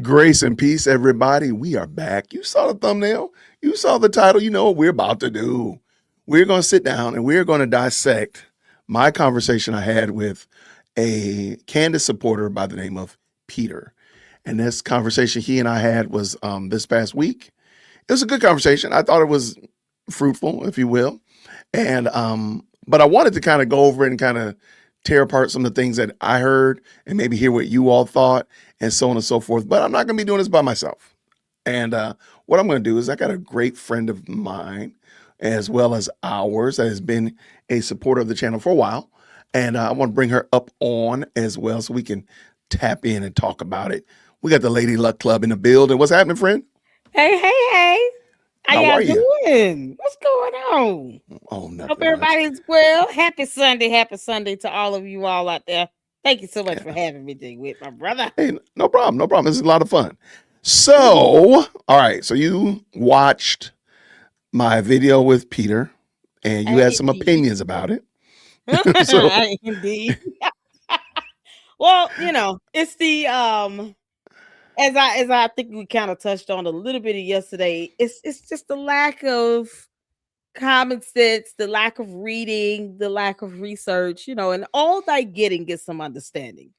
Grace and peace, everybody. We are back. You saw the thumbnail. You saw the title. You know what we're about to do. We're going to sit down and we're going to dissect my conversation I had with a Candace supporter by the name of Peter. And this conversation he and I had was this past week. It was a good conversation. I thought it was fruitful, if you will. And but I wanted to kind of go over it and kind of tear apart some of the things that I heard and maybe hear what you all thought and so on and so forth. But I'm not going to be doing this by myself. And what I'm going to do is I got a great friend of mine as well as ours that has been a supporter of the channel for a while. And I want to bring her up on as well so we can tap in and talk about it. We got the Lady Luck Club in the building. What's happening, friend? Hey. How are you? Doing? What's going on? Oh, nothing. Hope everybody's well. Happy Sunday to all of you all out there. Thank you so much for having me, with my brother. Hey, no problem. This is a lot of fun. So, all right. So you watched my video with Peter and you had some opinions about it. So, indeed. Well, it's the as I think we kind of touched on a little bit of yesterday, it's just the lack of common sense, the lack of reading, the lack of research, and all that gets some understanding.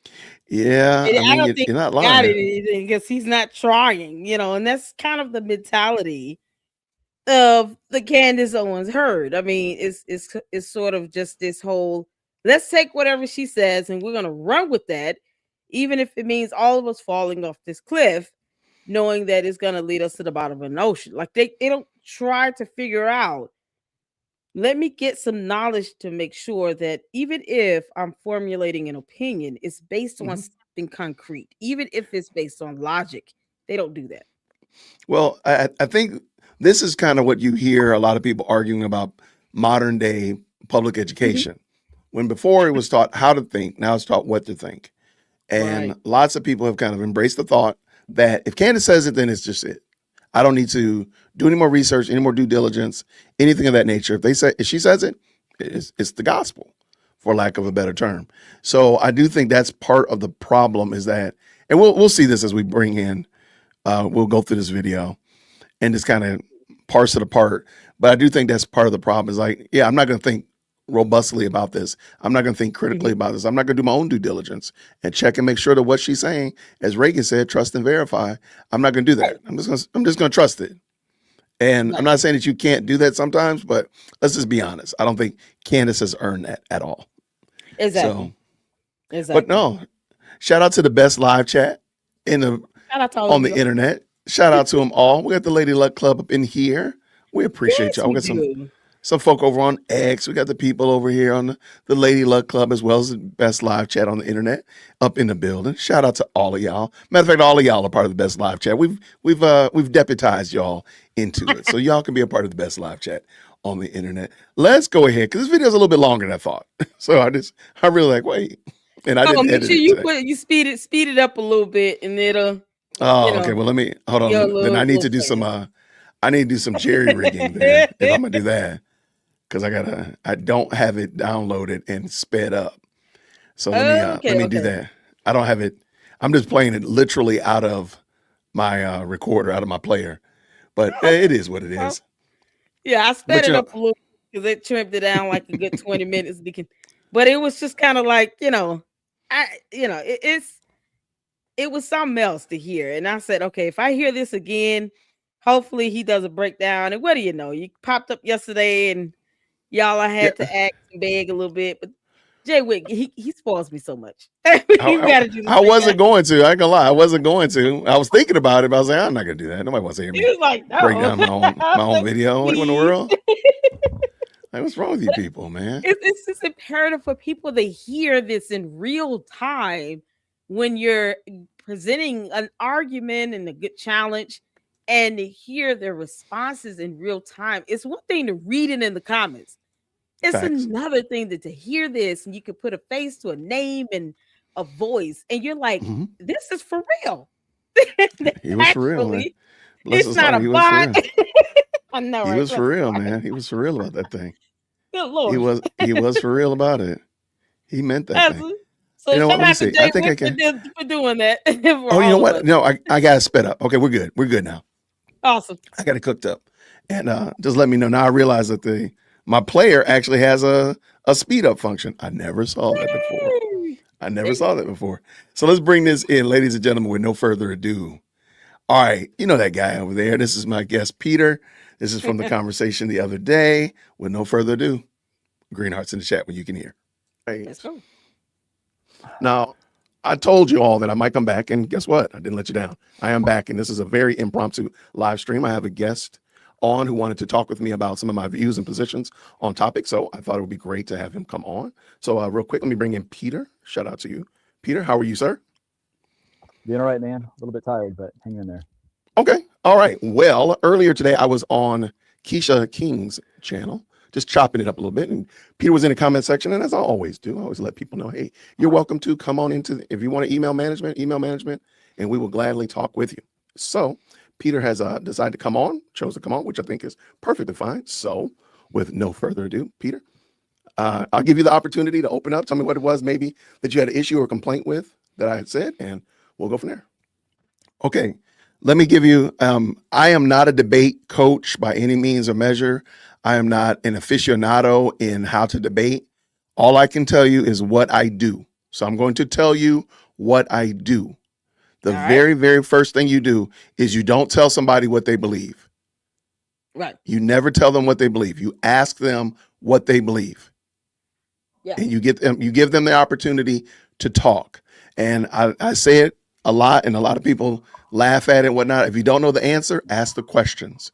Yeah, And I don't think you're not he got lying. it because he's not trying, and that's kind of the mentality of the Candace Owens herd. I mean, it's sort of just this whole, let's take whatever she says and we're gonna run with that, even if it means all of us falling off this cliff, knowing that it's gonna lead us to the bottom of an ocean. Like they don't try to figure out, let me get some knowledge to make sure that even if I'm formulating an opinion, it's based on something concrete, even if it's based on logic. They don't do that. Well, I think this is kind of what you hear a lot of people arguing about modern day public education. When before it was taught how to think, now it's taught what to think. And lots of people have kind of embraced the thought that if Candace says it, then it's just it. I don't need to do any more research, any more due diligence, anything of that nature. If she says it, it's the gospel, for lack of a better term. So I do think that's part of the problem is that, and we'll see this as we bring in, we'll go through this video and just kind of parse it apart. But I do think that's part of the problem is like, yeah, I'm not going to think robustly about this. I'm not going to think critically about this. I'm not going to do my own due diligence and check and make sure that what she's saying, as Reagan said, trust and verify. I'm not going to do that. I'm just going to trust it. And I'm not saying that you can't do that sometimes, but let's just be honest. I don't think Candace has earned that at all. Exactly. But no, shout out to the best live chat on the internet. Shout out to them all. We got the Lady Luck Club up in here. We appreciate y'all. We got some folk over on X. We got the people over here on the Lady Luck Club as well as the best live chat on the internet up in the building. Shout out to all of y'all. Matter of fact, all of y'all are part of the best live chat. We've deputized y'all into it, so y'all can be a part of the best live chat on the internet. Let's go ahead because this video is a little bit longer than I thought. So I really like wait, and I didn't edit it. You speed it up a little bit, and it'll. Okay. Well, let me hold on. Then I need to do some. I need to do some jerry rigging there if I'm gonna do that. Because I don't have it downloaded and sped up. So let me do that. I don't have it. I'm just playing it literally out of my recorder, out of my player. But it is what it is. Yeah, I sped it up a little because it trimmed it down like a good 20 minutes. But it was just kind of like, it was something else to hear. And I said, okay, if I hear this again, hopefully he does a breakdown. And what do you know? You popped up yesterday and y'all, I had to act and beg a little bit, but Jay Wick, he spoils me so much. I wasn't going to. I ain't gonna lie, I wasn't going to. I was thinking about it, but I was like, I'm not gonna do that. Nobody wants to hear me. He was like, no. Break down my own video. What in the world? Like, what's wrong with you people, man? It's just imperative for people to hear this in real time when you're presenting an argument and a good challenge. And to hear their responses in real time. It's one thing to read it in the comments. It's another thing to hear this and you can put a face to a name and a voice. And you're like, this is for real. He was for real. Man. Bless He's his not heart. a He was for bot. real. I know, He right? was Bless for his real, heart. man. He was for real about that thing. Good He Lord. was he was for real about it. He meant that That's thing. so You know what? shout Let me out to see. I Jay think I Wick can. for doing that for Oh, you know all of what? us. No, I got it sped up. Okay, we're good. We're good now. Awesome. I got it cooked up. And just let me know. Now I realize that my player actually has a speed up function. I never saw that before. Yay. I never saw that before. So let's bring this in, ladies and gentlemen, with no further ado. All right, you know that guy over there. This is my guest, Peter. This is from the conversation the other day. With no further ado, green hearts in the chat when you can hear. Right. Let's go. Now, I told you all that I might come back, and guess what? I didn't let you down. I am back, and this is a very impromptu live stream. I have a guest on who wanted to talk with me about some of my views and positions on topics, so I thought it would be great to have him come on. So real quick, let me bring in Peter. Shout out to you. Peter, how are you, sir? Doing all right, man. A little bit tired, but hang in there. Okay. All right. Well, earlier today, I was on Keisha King's channel, just chopping it up a little bit. And Peter was in the comment section. And as I always do, I always let people know, hey, you're welcome to come on if you want to email management, and we will gladly talk with you. So Peter has decided to come on, chose to come on, which I think is perfectly fine. So with no further ado, Peter, I'll give you the opportunity to open up. Tell me what it was maybe that you had an issue or complaint with that I had said, and we'll go from there. Okay. Let me give you, I am not a debate coach by any means or measure. I am not an aficionado in how to debate. All I can tell you is what I do. So I'm going to tell you what I do. The All right. very, very first thing you do is you don't tell somebody what they believe. Right. You never tell them what they believe. You ask them what they believe. Yeah. And you give them the opportunity to talk. And I say it a lot, and a lot of people laugh at it and whatnot. If you don't know the answer, ask the questions.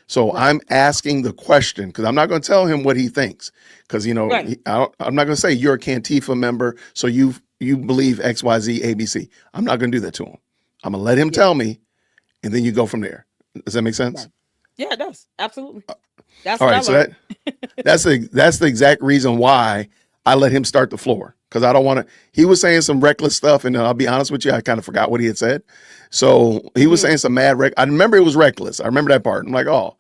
So Right. I'm asking the question because I'm not going to tell him what he thinks. Because Right. I'm not going to say you're a Cantifa member, so you believe X, Y, Z, ABC. I'm not going to do that to him. I'm going to let him Yeah. tell me, and then you go from there. Does that make sense? Right. Yeah, it does. Absolutely. That's All what right. I So learned. that's the exact reason why I let him start the floor, because I don't want to. He was saying some reckless stuff, and I'll be honest with you, I kind of forgot what he had said. So he was Mhm. saying some mad I remember it was reckless. I remember that part. I'm like, oh,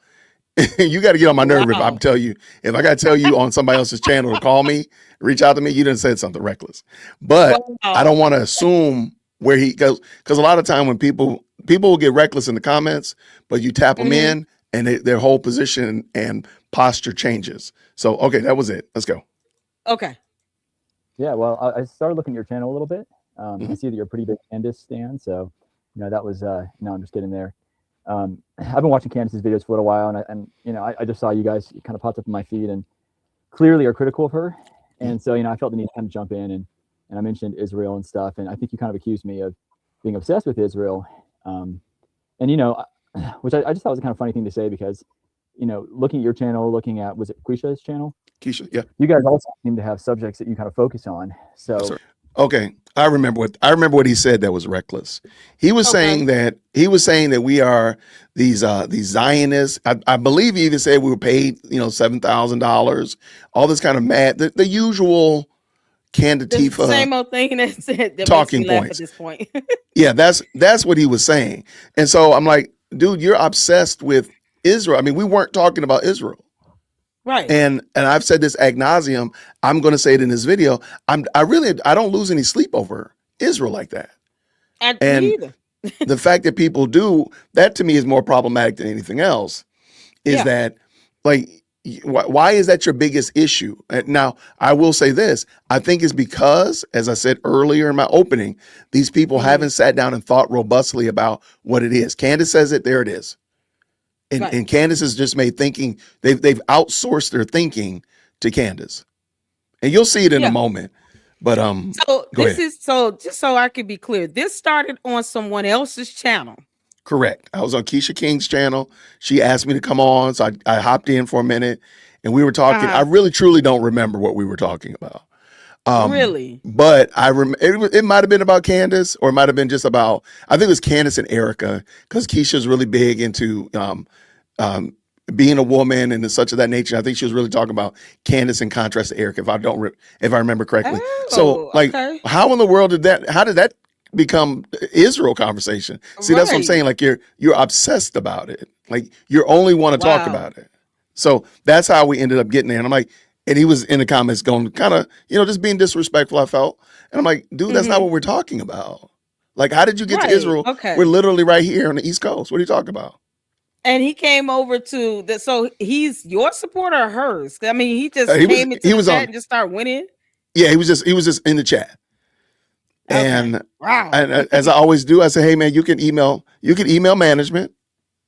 you got to get on my nerve if I Wow. tell you, if I got to tell you on somebody else's channel to call me, reach out to me, you didn't say something reckless. But I don't Wow. want to assume where he goes, because a lot of time when people will get reckless in the comments, but you tap them Mhm. in, and their whole position and posture changes. So okay, that was it. Let's go. Okay. Yeah, well, I started looking at your channel a little bit. I Mhm. see that you're a pretty big Candace stan, so that was I'm just getting there. I've been watching Candace's videos for a little while, and I just saw you guys kind of popped up in my feed, and clearly are critical of her, and so I felt the need to kind of jump in, and I mentioned Israel and stuff, and I think you kind of accused me of being obsessed with Israel, and which I just thought was a kind of funny thing to say because looking at your channel, looking at, was it Quisha's channel? Keisha, yeah. You guys also seem to have subjects that you kind of focus on. So Yes, sir. Okay, I remember what he said that was reckless. He was Okay. saying that we are these Zionists. I believe he even said we were paid $7,000. All this kind of mad, the usual The Candidatefa same old thing that makes me talking laugh at points. this point. Yeah, that's what he was saying. And so I'm like, dude, you're obsessed with Israel. I mean, we weren't talking about Israel. Right. And I've said this ad nauseum. I'm going to say it in this video. I don't lose any sleep over Israel like that. And me And either. the fact that people do that, to me, is more problematic than anything else. Is Yeah. that, like, why is that your biggest issue? Now, I will say this. I think it's because, as I said earlier in my opening, these people Mhm. haven't sat down and thought robustly about what it is. Candace says it, there it is. Right. And Candace has just made thinking, they've outsourced their thinking to Candace. And you'll see it in a Yeah. moment. But So go ahead. just so I can be clear, this started on someone else's channel. Correct. I was on Keisha King's channel. She asked me to come on, so I hopped in for a minute, and we were talking. I Uh-huh. really truly don't remember what we were talking about. Really? But it might have been about Candace, or it might have been just about, I think it was Candace and Erica, because Keisha's really big into being a woman and such of that nature. I think she was really talking about Candace in contrast to Erica, if I remember correctly. So, Oh, like, okay. how in the world how did that become Israel conversation. See, that's what I'm Right. saying. Like you're obsessed about it. Like you only want to talk Wow. about it. So that's how we ended up getting there. And I'm like, and he was in the comments going kind of, just being disrespectful, I felt. And I'm like, dude, that's not Mm-hmm. what we're talking about. Like, how did you get to Right. Israel? Okay. We're literally right here on the East Coast. What are you talking about? And he came over to the. So he's your supporter or hers? I mean, he just He was came into he the was chat on. and just started winning. Yeah, he was just in the chat. Okay. And Wow. as I always do, I say, hey man, you can email management,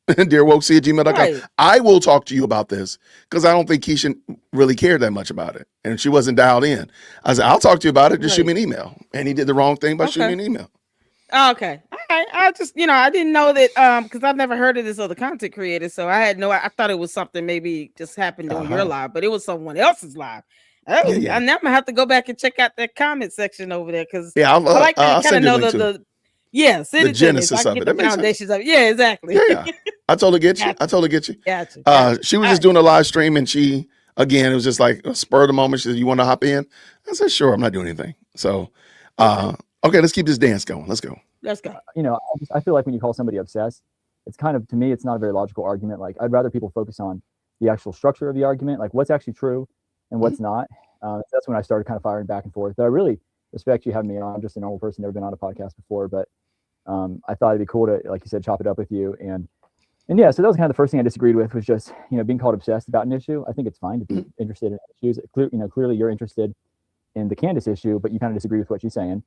dearwokesy@gmail.com. Right. I will talk to you about this because I don't think Keisha really cared that much about it. And she wasn't dialed in. I said, I'll talk to you about it. Just shoot me Right. an email. And he did the wrong thing by shooting me Okay. an email. Okay. All right. I just, I didn't know that because I've never heard of this other content creator. So I thought it was something maybe just happened on your Uh-huh. live, but it was someone else's live. Oh, Yeah, yeah. and now I'm gonna have to go back and check out that comment section over there because Yeah, I like to I'll kind of send you a know link to the yeah, send the it to me so I genesis can of get it. the That makes sense. foundations of it. Yeah, exactly. Yeah, yeah. I totally get you. Gotcha. I totally get you. Gotcha. She was All just right. doing a live stream and she, again, it was just like a spur of the moment. She said, you want to hop in? I said, sure, I'm not doing anything. So, okay, let's keep this dance going. Let's go. Let's go. I feel like when you call somebody obsessed, it's kind of, to me, it's not a very logical argument. Like, I'd rather people focus on the actual structure of the argument, like what's actually true and what's not. So that's when I started kind of firing back and forth. But I really respect you having me on. I'm just a normal person, never been on a podcast before, but I thought it'd be cool to, like you said, chop it up with you. And yeah, so that was kind of the first thing I disagreed with was just, being called obsessed about an issue. I think it's fine to be interested in issues. Clearly you're interested in the Candace issue, but you kind of disagree with what she's saying.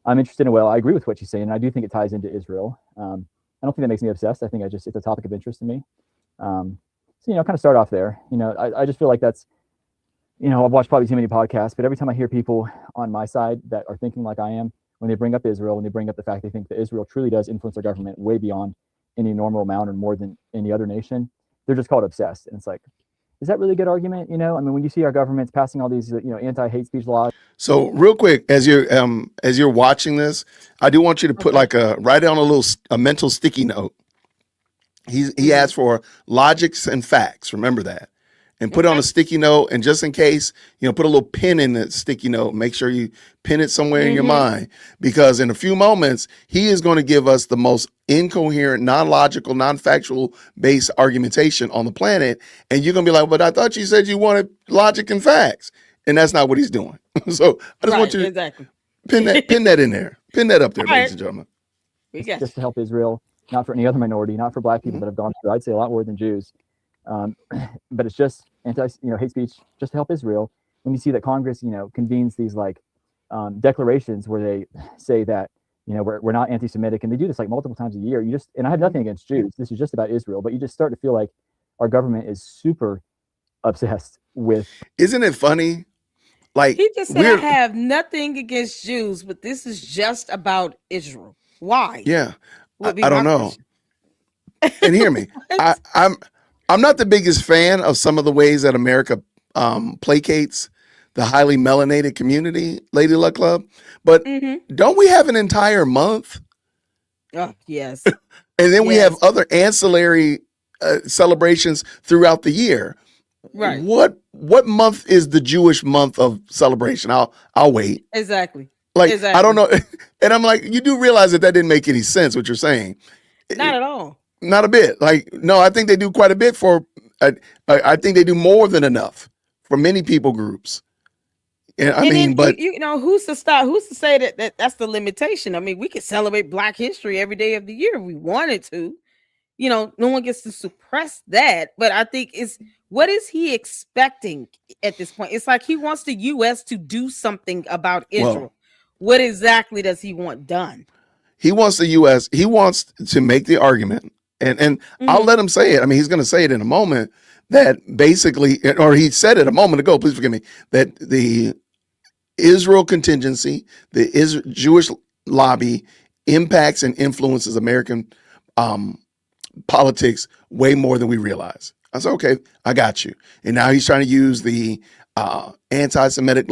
I'm interested in, I agree with what she's saying. And I do think it ties into Israel. I don't think that makes me obsessed. I think it's a topic of interest to me. So, kind of start off there. I just feel like that's, I've watched probably too many podcasts, but every time I hear people on my side that are thinking like I am, when they bring up Israel, when they bring up the fact they think that Israel truly does influence our government way beyond any normal amount or more than any other nation, they're just called obsessed. And it's like, is that really a good argument? I mean, when you see our government's passing all these, anti-hate speech laws. So real quick, as you're watching this, I do want you to put write down a mental sticky note. He asked for logics and facts. Remember that. And put it on a sticky note, and just in case, put a little pin in the sticky note. Make sure you pin it somewhere in your mind, because in a few moments, he is going to give us the most incoherent, non-logical, non-factual based argumentation on the planet. And you're going to be like, but I thought you said you wanted logic and facts. And that's not what he's doing. So I just want you to pin that in there. Pin that up there, ladies and gentlemen. Just to help Israel, not for any other minority, not for Black people that have gone through, I'd say, a lot more than Jews. But it's just hate speech, just to help Israel. When you see that Congress, convenes these declarations where they say that, we're not anti-Semitic, and they do this like multiple times a year. And I have nothing against Jews. This is just about Israel, but you just start to feel like our government is super obsessed with. Isn't it funny? Like, he just said, I have nothing against Jews, but this is just about Israel. Why? Yeah, I don't know. And hear me, I'm not the biggest fan of some of the ways that America placates the highly melanated community, Lady Luck Club. But don't we have an entire month? Oh, yes. And then we have other ancillary celebrations throughout the year. Right. What month is the Jewish month of celebration? I'll wait. Exactly. I don't know. And I'm like, you do realize that didn't make any sense, what you're saying. Not at all. Not a bit. No, I think they do quite a bit for, I think they do more than enough for many people groups. And but who's to stop? Who's to say that that's the limitation? I mean, we could celebrate Black History every day of the year if we wanted to. No one gets to suppress that. But I think what is he expecting at this point? It's like he wants the U.S. to do something about Israel. Well, what exactly does he want done? He wants the U.S. He wants to make the argument, and I'll let him say it. I mean, he's going to say it in a moment, that basically, or he said it a moment ago, please forgive me, that the Israel contingency, the Jewish lobby impacts and influences American politics way more than we realize. I said, okay, I got you. And now he's trying to use the anti-Semitic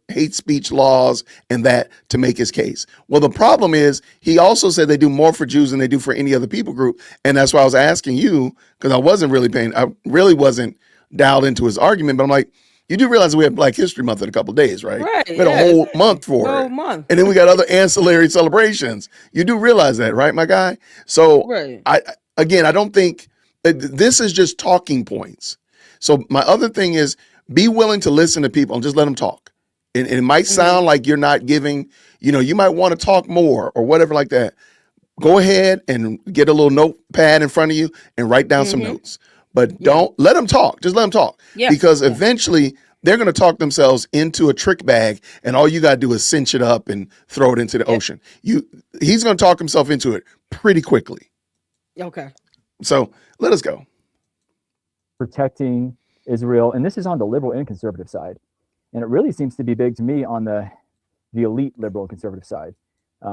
hate speech laws and that to make his case. Well, the problem is he also said they do more for Jews than they do for any other people group. And that's why I was asking you, because I really wasn't dialed into his argument, but I'm like, You do realize we have Black History Month in a couple of days, right? Right. We had a Yeah, whole exactly. month for Whole it. month. And then we got other ancillary celebrations. You do realize that, right, my guy? So Right. I don't think this is just talking points. So my other thing is be willing to listen to people and just let them talk. And it might sound like you're not giving, you might want to talk more or whatever like that. Go ahead and get a little notepad in front of you and write down some notes. But don't let them talk. Just let them talk. Yeah. Because eventually they're going to talk themselves into a trick bag, and all you got to do is cinch it up and throw it into the ocean. He's going to talk himself into it pretty quickly. Okay. So let us go. Protecting Israel, and this is on the liberal and conservative side, and it really seems to be big to me on the elite liberal conservative side.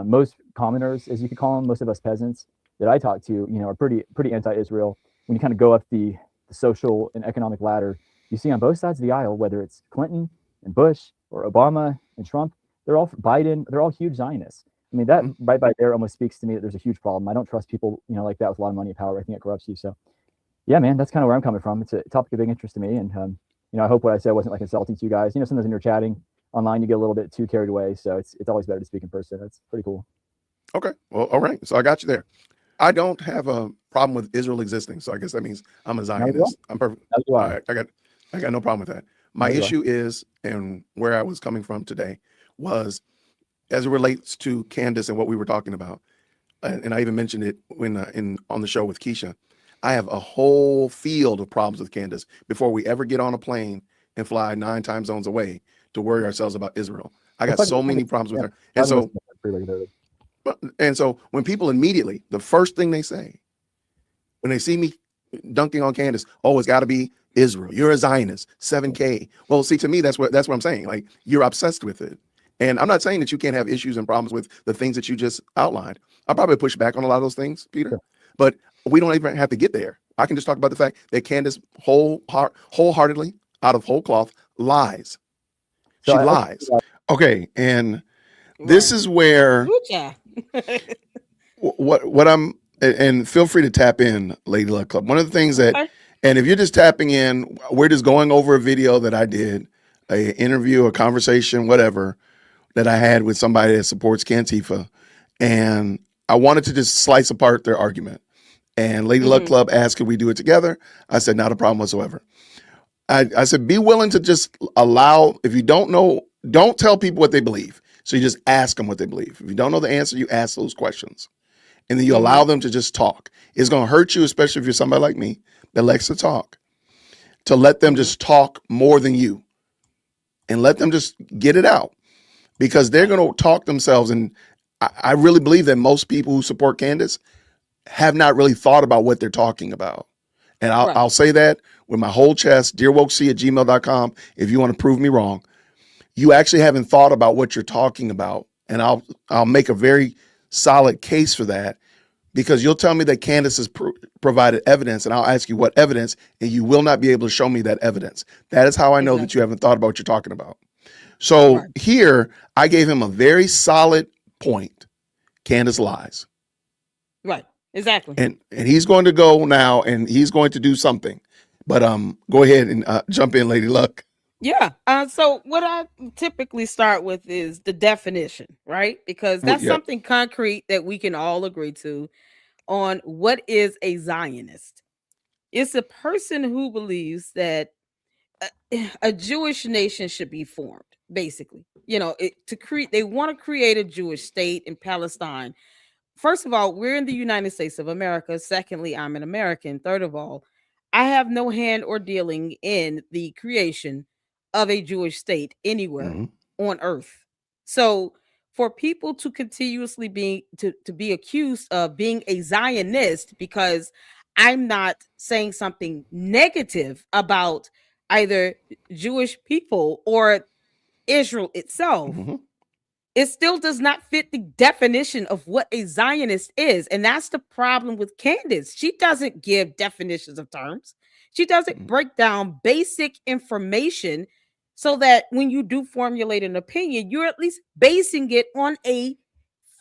Most commoners, as you could call them, most of us peasants that I talk to, are pretty anti-Israel. When you kind of go up the social and economic ladder, you see on both sides of the aisle, whether it's Clinton and Bush or Obama and Trump, they're all Biden, they're all huge Zionists. I mean, that right by there almost speaks to me that there's a huge problem. I don't trust people, like that with a lot of money and power. I think it corrupts you. So, yeah, man, that's kind of where I'm coming from. It's a topic of big interest to me, and I hope what I said wasn't like insulting to you guys. Sometimes when you're chatting online, you get a little bit too carried away. So it's always better to speak in person. That's pretty cool. Okay. Well, all right. So I got you there. I don't have a problem with Israel existing. So I guess that means I'm a Zionist. I'm perfect. All right. I got no problem with that. My issue is, and where I was coming from today was as it relates to Candace and what we were talking about. And I even mentioned it when on the show with Keisha. I have a whole field of problems with Candace before we ever get on a plane and fly 9 time zones away to worry ourselves about Israel. I got so many problems with her. And so when people immediately, the first thing they say when they see me dunking on Candace, it's got to be Israel. You're a Zionist, 7K. Well, see, to me, that's what I'm saying. Like, you're obsessed with it. And I'm not saying that you can't have issues and problems with the things that you just outlined. I'll probably push back on a lot of those things, Peter, but we don't even have to get there. I can just talk about the fact that Candace wholeheartedly, out of whole cloth, lies. She lies. Okay, and this is where what I'm, and feel free to tap in, Lady Luck Club. One of the things that, and if you're just tapping in, we're just going over a video that I did, a interview, a conversation, whatever, that I had with somebody that supports Cantifa, and I wanted to just slice apart their argument. And Lady Luck Club asked, could we do it together? I said, not a problem whatsoever. I said, be willing to just allow, if you don't know, don't tell people what they believe. So you just ask them what they believe. If you don't know the answer, you ask those questions. And then you allow them to just talk. It's going to hurt you, especially if you're somebody like me that likes to talk, to let them just talk more than you and let them just get it out, because they're going to talk themselves. And I really believe that most people who support Candace have not really thought about what they're talking about. And I'll say that with my whole chest, dearwokec@gmail.com. If you want to prove me wrong, you actually haven't thought about what you're talking about. And I'll make a very solid case for that, because you'll tell me that Candace has provided evidence, and I'll ask you what evidence, and you will not be able to show me that evidence. That is how I know that you haven't thought about what you're talking about. So here, I gave him a very solid point. Candace lies. Right. Exactly. And he's going to go now, and he's going to do something. But go ahead and jump in, Lady Luck. Yeah. So what I typically start with is the definition, right? Because that's something concrete that we can all agree to on what is a Zionist. It's a person who believes that a Jewish nation should be formed, basically. They want to create a Jewish state in Palestine. First of all, we're in the United States of America. Secondly, I'm an American. Third of all, I have no hand or dealing in the creation of a Jewish state anywhere on earth. So for people to continuously be accused of being a Zionist because I'm not saying something negative about either Jewish people or Israel itself, it still does not fit the definition of what a Zionist is. And that's the problem with Candace. She doesn't give definitions of terms. She doesn't break down basic information so that when you do formulate an opinion, you're at least basing it on a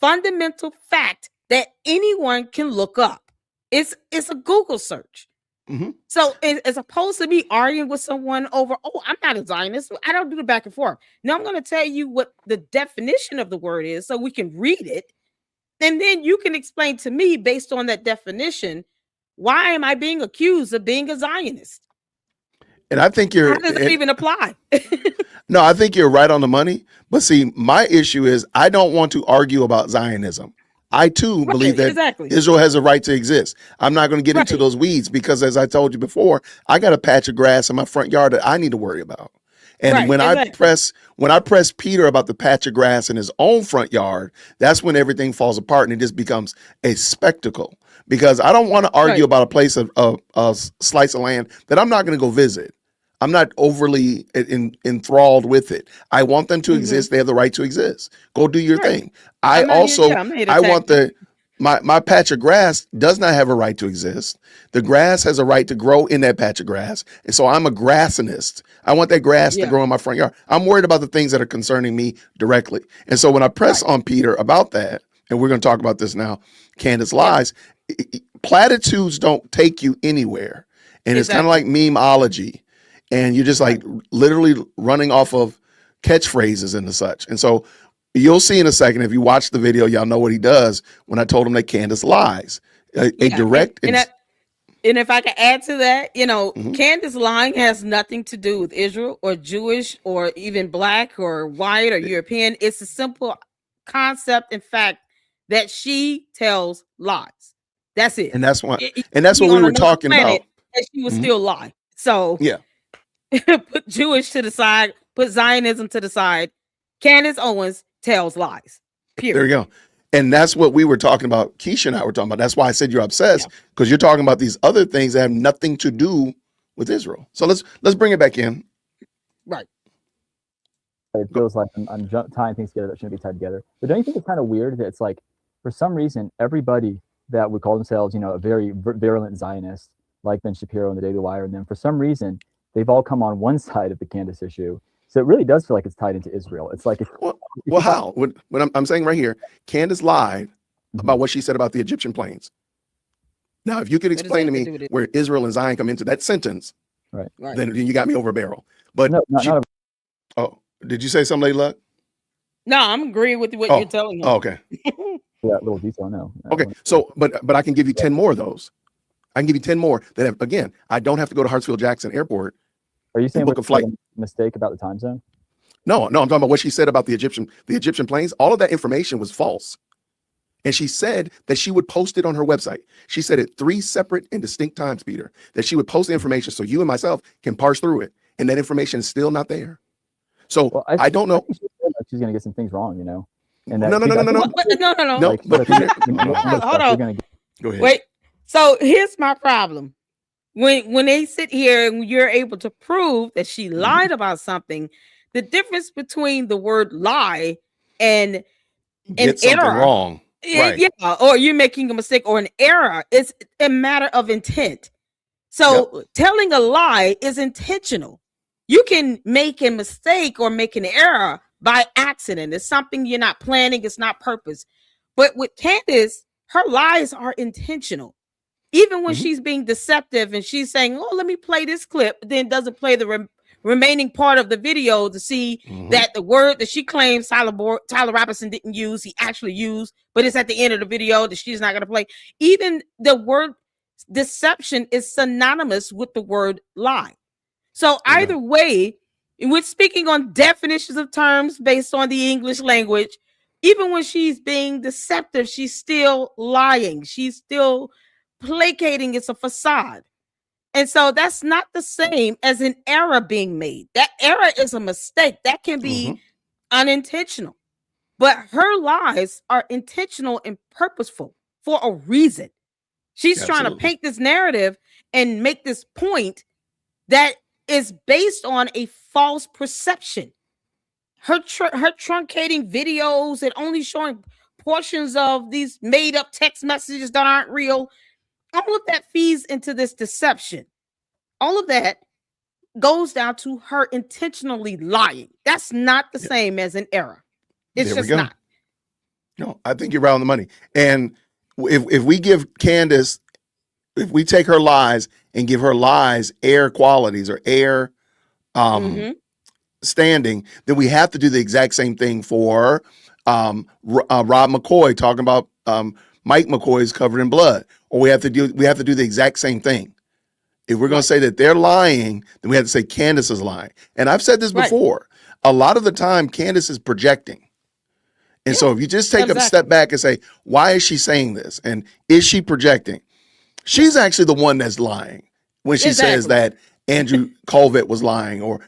fundamental fact that anyone can look up. It's a Google search. Mhm. So as opposed to me arguing with someone over, oh, I'm not a Zionist, I don't do the back and forth. Now I'm going to tell you what the definition of the word is so we can read it. And then you can explain to me based on that definition, why am I being accused of being a Zionist? And I think How does that even apply? No, I think you're right on the money. But see, my issue is I don't want to argue about Zionism. I too believe that exactly. Israel has a right to exist. I'm not going to get into those weeds because, as I told you before, I got a patch of grass in my front yard that I need to worry about. And when I press Peter about the patch of grass in his own front yard, that's when everything falls apart and it just becomes a spectacle. Because I don't want to argue about a place of a slice of land that I'm not going to go visit. I'm not overly enthralled with it. I want them to exist. They have the right to exist. Go do your thing. I want my patch of grass does not have a right to exist. The grass has a right to grow in that patch of grass. And so I'm a grassinist. I want that grass to grow in my front yard. I'm worried about the things that are concerning me directly. And so when I press on Peter about that, and we're going to talk about this now, Candace lies, platitudes don't take you anywhere. And it's kind of like memeology. And you're just like literally running off of catchphrases and such. And so you'll see in a second, if you watch the video, y'all know what he does when I told him that Candace lies. A direct. And if I can add to that, Candace lying has nothing to do with Israel or Jewish or even black or white or European. It's a simple concept, in fact, that she tells lies. That's it. And that's what we were talking about. And she would still lie. So put Jewish to the side, put Zionism to the side. Candace Owens tells lies. Period. There you go. And that's what we were talking about. Keisha and I were talking about. That's why I said you're obsessed, because you're talking about these other things that have nothing to do with Israel. So let's bring it back in. Right. It feels like I'm tying things together that shouldn't be tied together. But don't you think it's kind of weird that it's like, for some reason, everybody that would call themselves, a very virulent Zionist, like Ben Shapiro and the Daily Wire, and then for some reason, they've all come on one side of the Candace issue. So it really does feel like it's tied into Israel. It's like, how? What I'm saying right here, Candace lied about what she said about the Egyptian plains. Now, if you could explain to me where Israel and Zion come into that sentence, then you got me over a barrel. But did you say something, Lady Luck? No, I'm agreeing with what you're telling me. Oh, okay. That little detail, no. Okay, so but I can give you 10 more of those. I can give you 10 more that have, again, I don't have to go to Hartsfield-Jackson Airport. Are you saying book a flight? Mistake about the time zone? No, I'm talking about what she said about the Egyptian planes. All of that information was false. And she said that she would post it on her website. She said it 3 separate and distinct times, Peter, that she would post the information so you and myself can parse through it. And that information is still not there. So I don't know. She's going to get some things wrong, And No. Like, hold on. Go ahead. Wait. So here's my problem. When they sit here and you're able to prove that she lied about something, the difference between the word lie and get something error, wrong, or you're making a mistake or an error, it's a matter of intent. So telling a lie is intentional. You can make a mistake or make an error by accident. It's something you're not planning. It's not purpose. But with Candace, her lies are intentional. Even when she's being deceptive and she's saying, oh, let me play this clip, then doesn't play the remaining part of the video to see that the word that she claims Tyler Robinson didn't use, he actually used, but it's at the end of the video that she's not going to play. Even the word deception is synonymous with the word lie. So either way, we're speaking on definitions of terms based on the English language. Even when she's being deceptive, she's still lying. She's still placating. It's a facade. And so that's not the same as an error being made. That error is a mistake. That can be unintentional. But her lies are intentional and purposeful for a reason. She's trying to paint this narrative and make this point that is based on a false perception. Her truncating videos and only showing portions of these made up text messages that aren't real. All of that feeds into this deception. All of that goes down to her intentionally lying. That's not the same as an error. It's just not. No, I think you're right on the money. And if we give Candace if we take her lies and give her lies air qualities or air Mhm. standing, then we have to do the exact same thing for Rob McCoy talking about Mike McCoy is covered in blood, or we have to do the exact same thing. If we're going Right. to say that they're lying, then we have to say Candace is lying. And I've said this Right. before. A lot of the time, Candace is projecting. And so Yeah, if you just take a exactly. step back and say, why is she saying this? And is she projecting? She's actually the one that's lying when she says Exactly. that Andrew Colvett was lying, or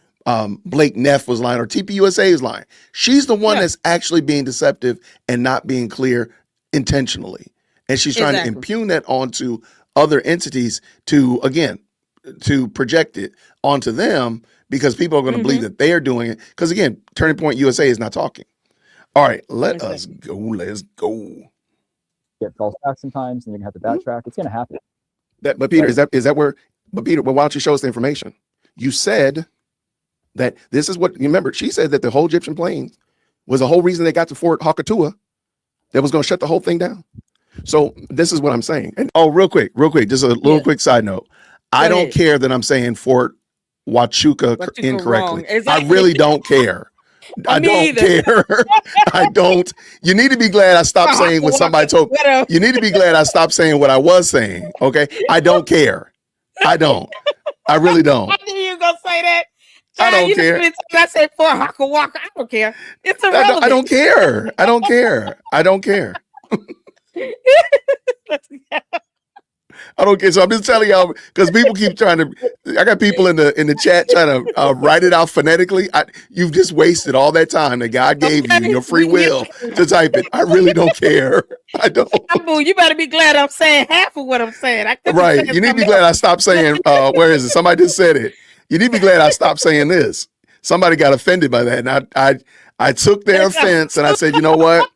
Blake Neff was lying, or TPUSA is lying. She's the one Yeah. that's actually being deceptive and not being clear intentionally. And she's trying to Exactly. impugn that onto other entities to, again, to project it onto them, because people are going to believe Mhm. that they're doing it. Because again, Turning Point USA is not talking. All right, let us Exactly. go. Let's go. Get false facts sometimes, and you're gonna have to backtrack. It's gonna happen. But Peter, Right. is that where? But Peter, well, why don't you show us the information? You said that this is what you remember. She said that the whole Egyptian plains was the whole reason they got to Fort Hakatua. That was going to shut the whole thing down. So this is what I'm saying. And real quick, just a little Yeah. quick side note. I Go don't ahead. care that I'm saying Fort Huachuca But you go incorrectly. wrong. I Exactly. really don't care. I Me don't either. care. I don't. You need to be glad I stopped saying what somebody told. Whatever. You need to be glad I stopped saying what I was saying. Okay. I don't care. I don't. I really don't. I knew you were gonna say that. I Child, don't you know care. how many times I said for Haka Waka. I don't care. It's I irrelevant. don't care. I don't care. I don't care. I don't care. So I'm just telling y'all, because people keep trying to. I got people in the chat trying to write it out phonetically. You've just wasted all that time that God gave you, your free will, to type it. I really don't care. I don't. Boo, you better be glad I'm saying half of what I'm saying. I could Right. You need to be glad I stopped saying. Where is it? Somebody just said it. You need to be glad I stopped saying this. Somebody got offended by that, and I took their offense, and I said, you know what?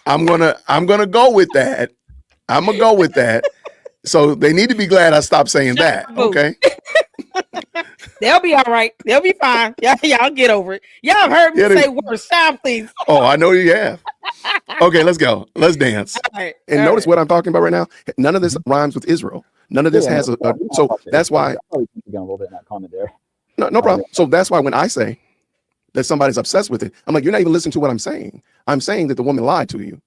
I'm gonna go with that. I'm gonna go with that. So they need to be glad I stopped saying that. Okay. They'll be all right. They'll be fine. Y'all get over it. Y'all have heard me say worse. Time, please. Oh, I know you have. Okay, let's go. Let's dance. All right. And All notice right. what I'm talking about right now. None of this rhymes with Israel. None of this has a. So that's why. I probably think a little bit in that comment there. No problem. So that's why when I say that somebody's obsessed with it, I'm like, you're not even listening to what I'm saying. I'm saying that the woman lied to you.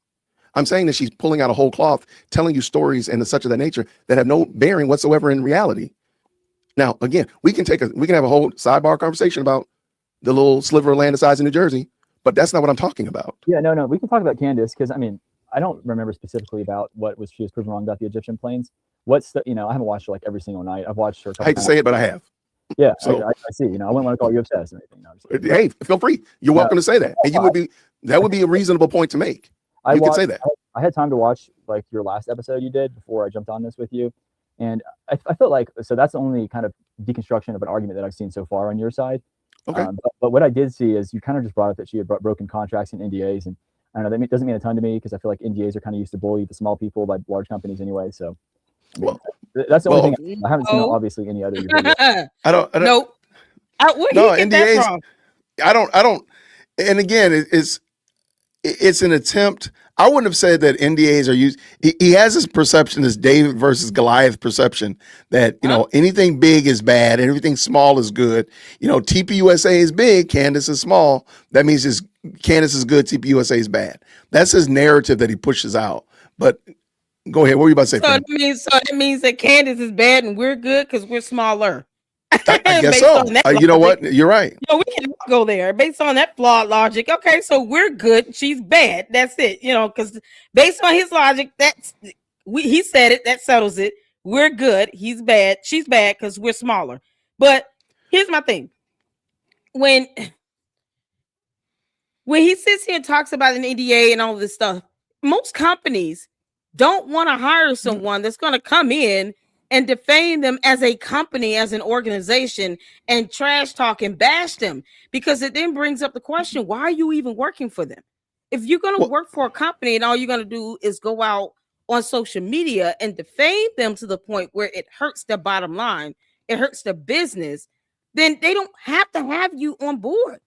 I'm saying that she's pulling out a whole cloth, telling you stories and such of that nature that have no bearing whatsoever in reality. Now, again, we can have a whole sidebar conversation about the little sliver of land the size of New Jersey, but that's not what I'm talking about. Yeah, no, we can talk about Candace, because I mean, I don't remember specifically about she was proven wrong about the Egyptian plains. I haven't watched her like every single night. I've watched her. I hate to say it, but I have. Yeah, so I see. I wouldn't want to call you obsessed or anything. Obviously. Hey, feel free. You're welcome to say that, and that would be a reasonable point to make. You can say that. I had time to watch like your last episode you did before I jumped on this with you, and I felt like that's the only kind of deconstruction of an argument that I've seen so far on your side. Okay. But what I did see is you kind of just brought up that she had broken contracts and NDAs, and I don't know, that doesn't mean a ton to me, because I feel like NDAs are kind of used to bully the small people by large companies anyway. So I mean, that's the only thing. I haven't seen obviously any other. I don't. Nope. Where no, you get that from? I don't. And again, it's an attempt. I wouldn't have said that NDAs are used. He has this perception, this David versus Goliath perception, that anything big is bad, and everything small is good. TPUSA is big, Candace is small. That means Candace is good, TPUSA is bad. That's his narrative that he pushes out. But go ahead. What were you about to say? So that means that Candace is bad and we're good because we're smaller. I guess so. You know what? You're right. We can go there based on that flawed logic. Okay, so we're good. She's bad. That's it. Because based on his logic, he said it. That settles it. We're good. He's bad. She's bad because we're smaller. But here's my thing. When he sits here and talks about an NDA and all this stuff, most companies don't want to hire someone that's going to come in and defame them as a company, as an organization, and trash talk and bash them, because it then brings up the question, why are you even working for them? If you're going to work for a company and all you're going to do is go out on social media and defame them to the point where it hurts their bottom line, it hurts their business, then they don't have to have you on board.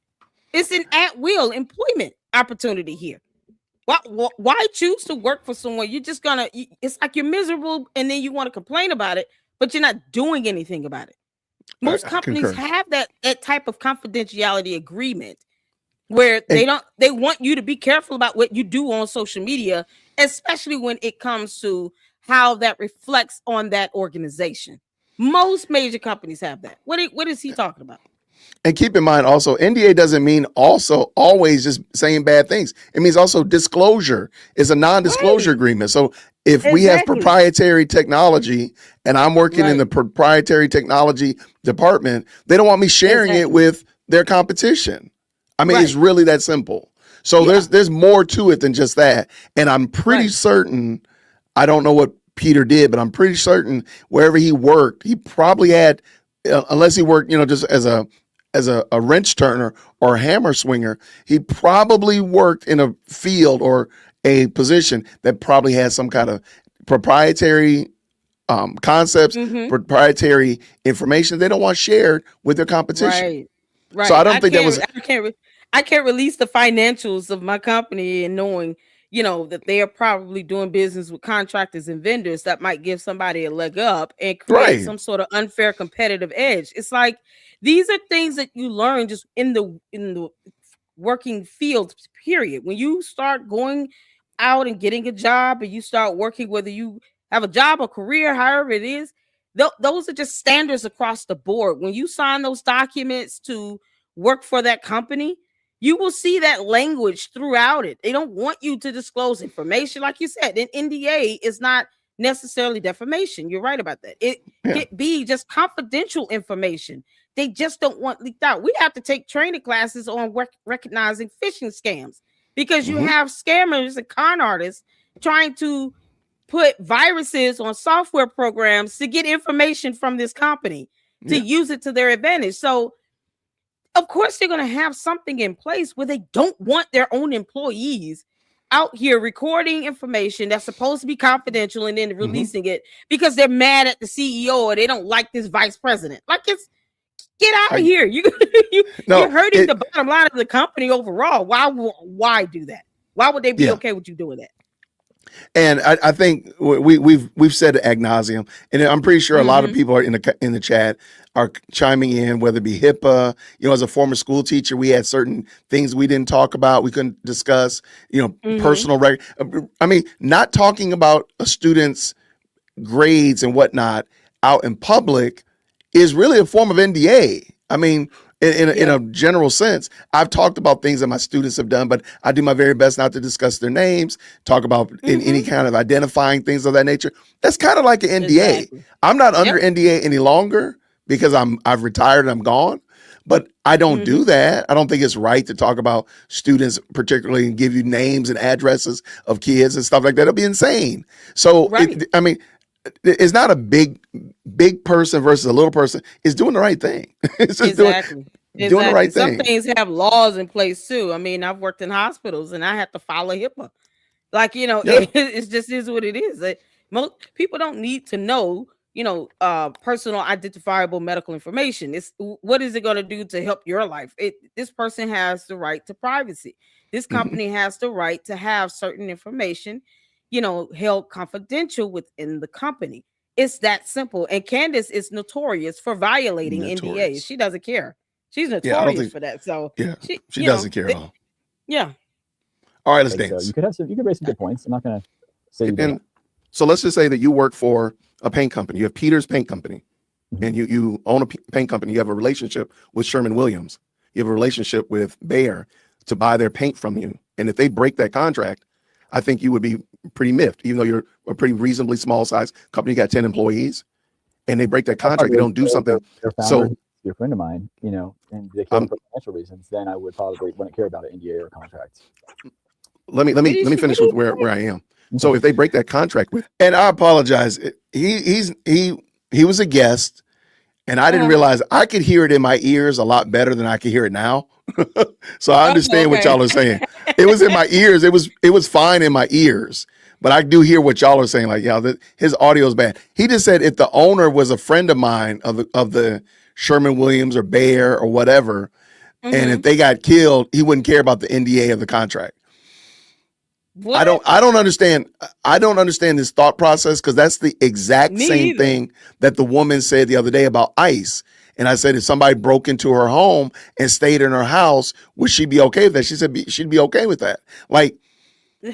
It's an at-will employment opportunity here. Why choose to work for someone? You're just gonna. It's like you're miserable, and then you want to complain about it, but you're not doing anything about it. Most I companies concur. have that type of confidentiality agreement where And they want you to be careful about what you do on social media, especially when it comes to how that reflects on that organization. Most major companies have that. What is he talking about? And keep in mind also, NDA doesn't mean also always just saying bad things. It means also disclosure. It's a non-disclosure Right. agreement. So if we have Exactly. proprietary technology and I'm working in the Right. proprietary technology department, they don't want me sharing it Exactly. with their competition. I mean, it's Right. really that simple. So Yeah. there's more to it than just that. And I'm pretty Right. certain, I don't know what Peter did, but I'm pretty certain wherever he worked, he probably had, unless he worked, just as a wrench turner or a hammer swinger, he probably worked in a field or a position that probably has some kind of proprietary concepts, Mm-hmm. proprietary information they don't want shared with their competition. Right. So I Right. don't think that was I can't release the financials of my company and knowing, that they are probably doing business with contractors and vendors that might give somebody a leg up and create right. some sort of unfair competitive edge. It's like these are things that you learn just in the working field period. When you start going out and getting a job and you start working, whether you have a job or career, however it is, those are just standards across the board. When you sign those documents to work for that company, you will see that language throughout it. They don't want you to disclose information, like you said. An NDA is not necessarily defamation. You're right about that. It Yeah. could be just confidential information. They just don't want leaked out. We have to take training classes on recognizing phishing scams because you Hmm. have scammers and con artists trying to put viruses on software programs to get information from this company to Yeah. use it to their advantage. So, of course, they're going to have something in place where they don't want their own employees out here recording information that's supposed to be confidential and then Hmm. releasing it because they're mad at the CEO or they don't like this vice president. Like, it's get out of I here. You're no hurting it the bottom line of the company overall. Why do that? Why would they be yeah. okay with you doing that? And I think we've said it ad nauseum, and I'm pretty sure a lot of Mm-hmm. people are in the chat are chiming in, whether it be HIPAA. As a former school teacher, we had certain things we didn't talk about, we couldn't discuss. Mm-hmm. Personal record. I mean, not talking about a student's grades and whatnot out in public is really a form of NDA. I mean, in Yeah. a general sense, I've talked about things that my students have done, but I do my very best not to discuss their names, talk about in any Mm-hmm. kind of identifying things of that nature. That's kind of like an NDA. Exactly. I'm not under Yep. NDA any longer because I've retired and I'm gone. But I don't Mm-hmm. do that. I don't think it's right to talk about students, particularly, and give you names and addresses of kids and stuff like that. It'll be insane. So Right. I mean, it's not a big person versus a little person. It's doing the right thing. It's just Exactly. doing the Exactly. right Some thing. things have laws in place too. I mean, I've worked in hospitals and I have to follow HIPAA. Like, Yeah. it's just is what it is. Most people don't need to know, personal identifiable medical information. It's what is it going to do to help your life? This person has the right to privacy. This Hmm. company has the right to have certain information, held confidential within the company. It's that simple. And Candace is notorious for violating NDAs. Notorious. She doesn't care. She's Yeah, I don't notorious think. for that. So Yeah, she, she doesn't care at all. yeah. All right, let's Like, so dance. you could raise some good points. I'm not gonna say you And didn't. so let's just say that you work for a paint company. You have Peter's Paint Company, Mhm. and you own a paint company. You have a relationship with Sherman-Williams. You have a relationship with Bayer to buy their paint from you. And if they break that contract, I think you would be pretty miffed, even though you're a pretty reasonably small size company. You got 10 employees, and they break that If I thought contract. They don't do something. their founder, So your friend of mine, and they killed him for financial reasons, then I would probably wouldn't care about an NDA or a contract. let me finish with where I am. So Okay. if they break that contract with, and I apologize, he was a guest, and I didn't Uh-huh. realize I could hear it in my ears a lot better than I can hear it now. So I Oh, understand what okay. y'all are saying. It was in my ears. It was fine in my ears, but I do hear what y'all are saying. Like, his audio is bad. He just said if the owner was a friend of mine of the Sherman Williams or Bayer or whatever, and if Mm-hmm. they got killed, he wouldn't care about the NDA of the contract. What? I don't understand. I don't understand this thought process because that's the exact Me same either. thing that the woman said the other day about ICE. And I said, if somebody broke into her home and stayed in her house, would she be okay with that? She said she'd be okay with that. Like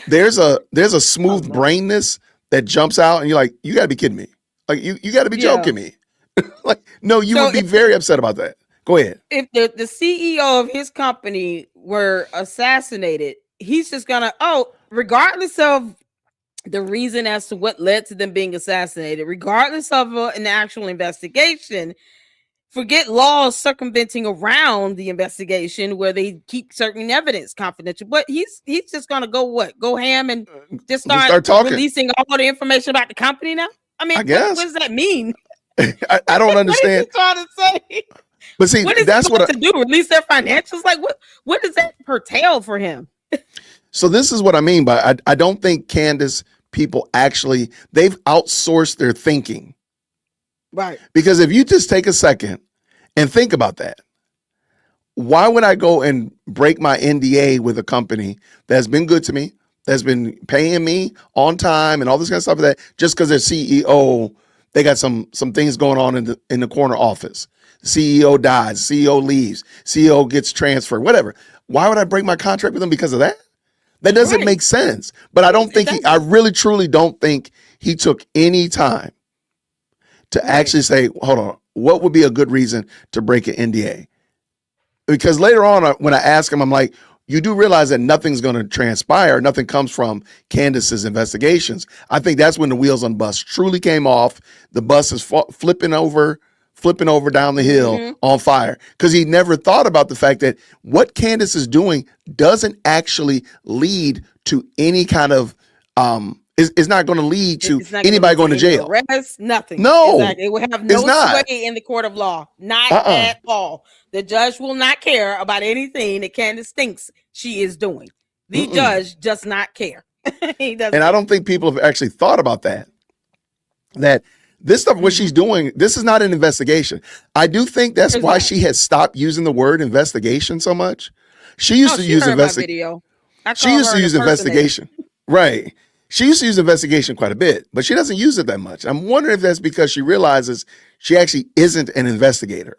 there's a Oh smooth Lord. brainness that jumps out, and you're like, you got to be kidding me. Like you got to be Yeah. joking me. Like no, you So would be very upset about that. Go ahead. if the CEO of his company were assassinated, he's just gonna regardless of the reason as to what led to them being assassinated, regardless of an actual investigation, forget laws circumventing around the investigation where they keep certain evidence confidential. But he's just gonna go ham and just Just start start talking. releasing all the information about the company now. I mean, I what guess does that mean? I don't What is he understand. trying to say? But see, What is he that's what going to do? Release their financials? Like what does that pertail for him? so this is what I mean by I don't think Candace people actually they've outsourced their thinking. Right. Because if you just take a second and think about that, why would I go and break my NDA with a company that's been good to me, that's been paying me on time and all this kind of stuff like that, just because their CEO, they got some things going on in the corner office. CEO dies, CEO leaves, CEO gets transferred, whatever. Why would I break my contract with them because of that? That doesn't Right. make sense. But I don't It think I doesn't. really truly don't think he took any time to Right. actually say, hold on, what would be a good reason to break an NDA? Because later on, when I ask him, I'm like, you do realize that nothing's going to transpire. Nothing comes from Candace's investigations. I think that's when the wheels on the bus truly came off. The bus is flipping over down the hill Mm-hmm. on fire. Because he never thought about the fact that what Candace is doing doesn't actually lead to any kind of, is not going to lead to It's not going to anybody lead to going to any jail. arrests, nothing. No, Exactly. It will have it's no sway not. in the court of law. Not Uh-uh. at all. The judge will not care about anything that Candace thinks she is doing. The Mm-mm. judge does not care. He doesn't And I care. don't think people have actually thought about that. That this stuff, what she's doing, this is not an investigation. I do think that's It's why not. she has stopped using the word investigation so much. She used Oh, to she use heard my video. I She call used her to an use impersonator. investigation, right? She used to use investigation quite a bit, but she doesn't use it that much. I'm wondering if that's because she realizes she actually isn't an investigator,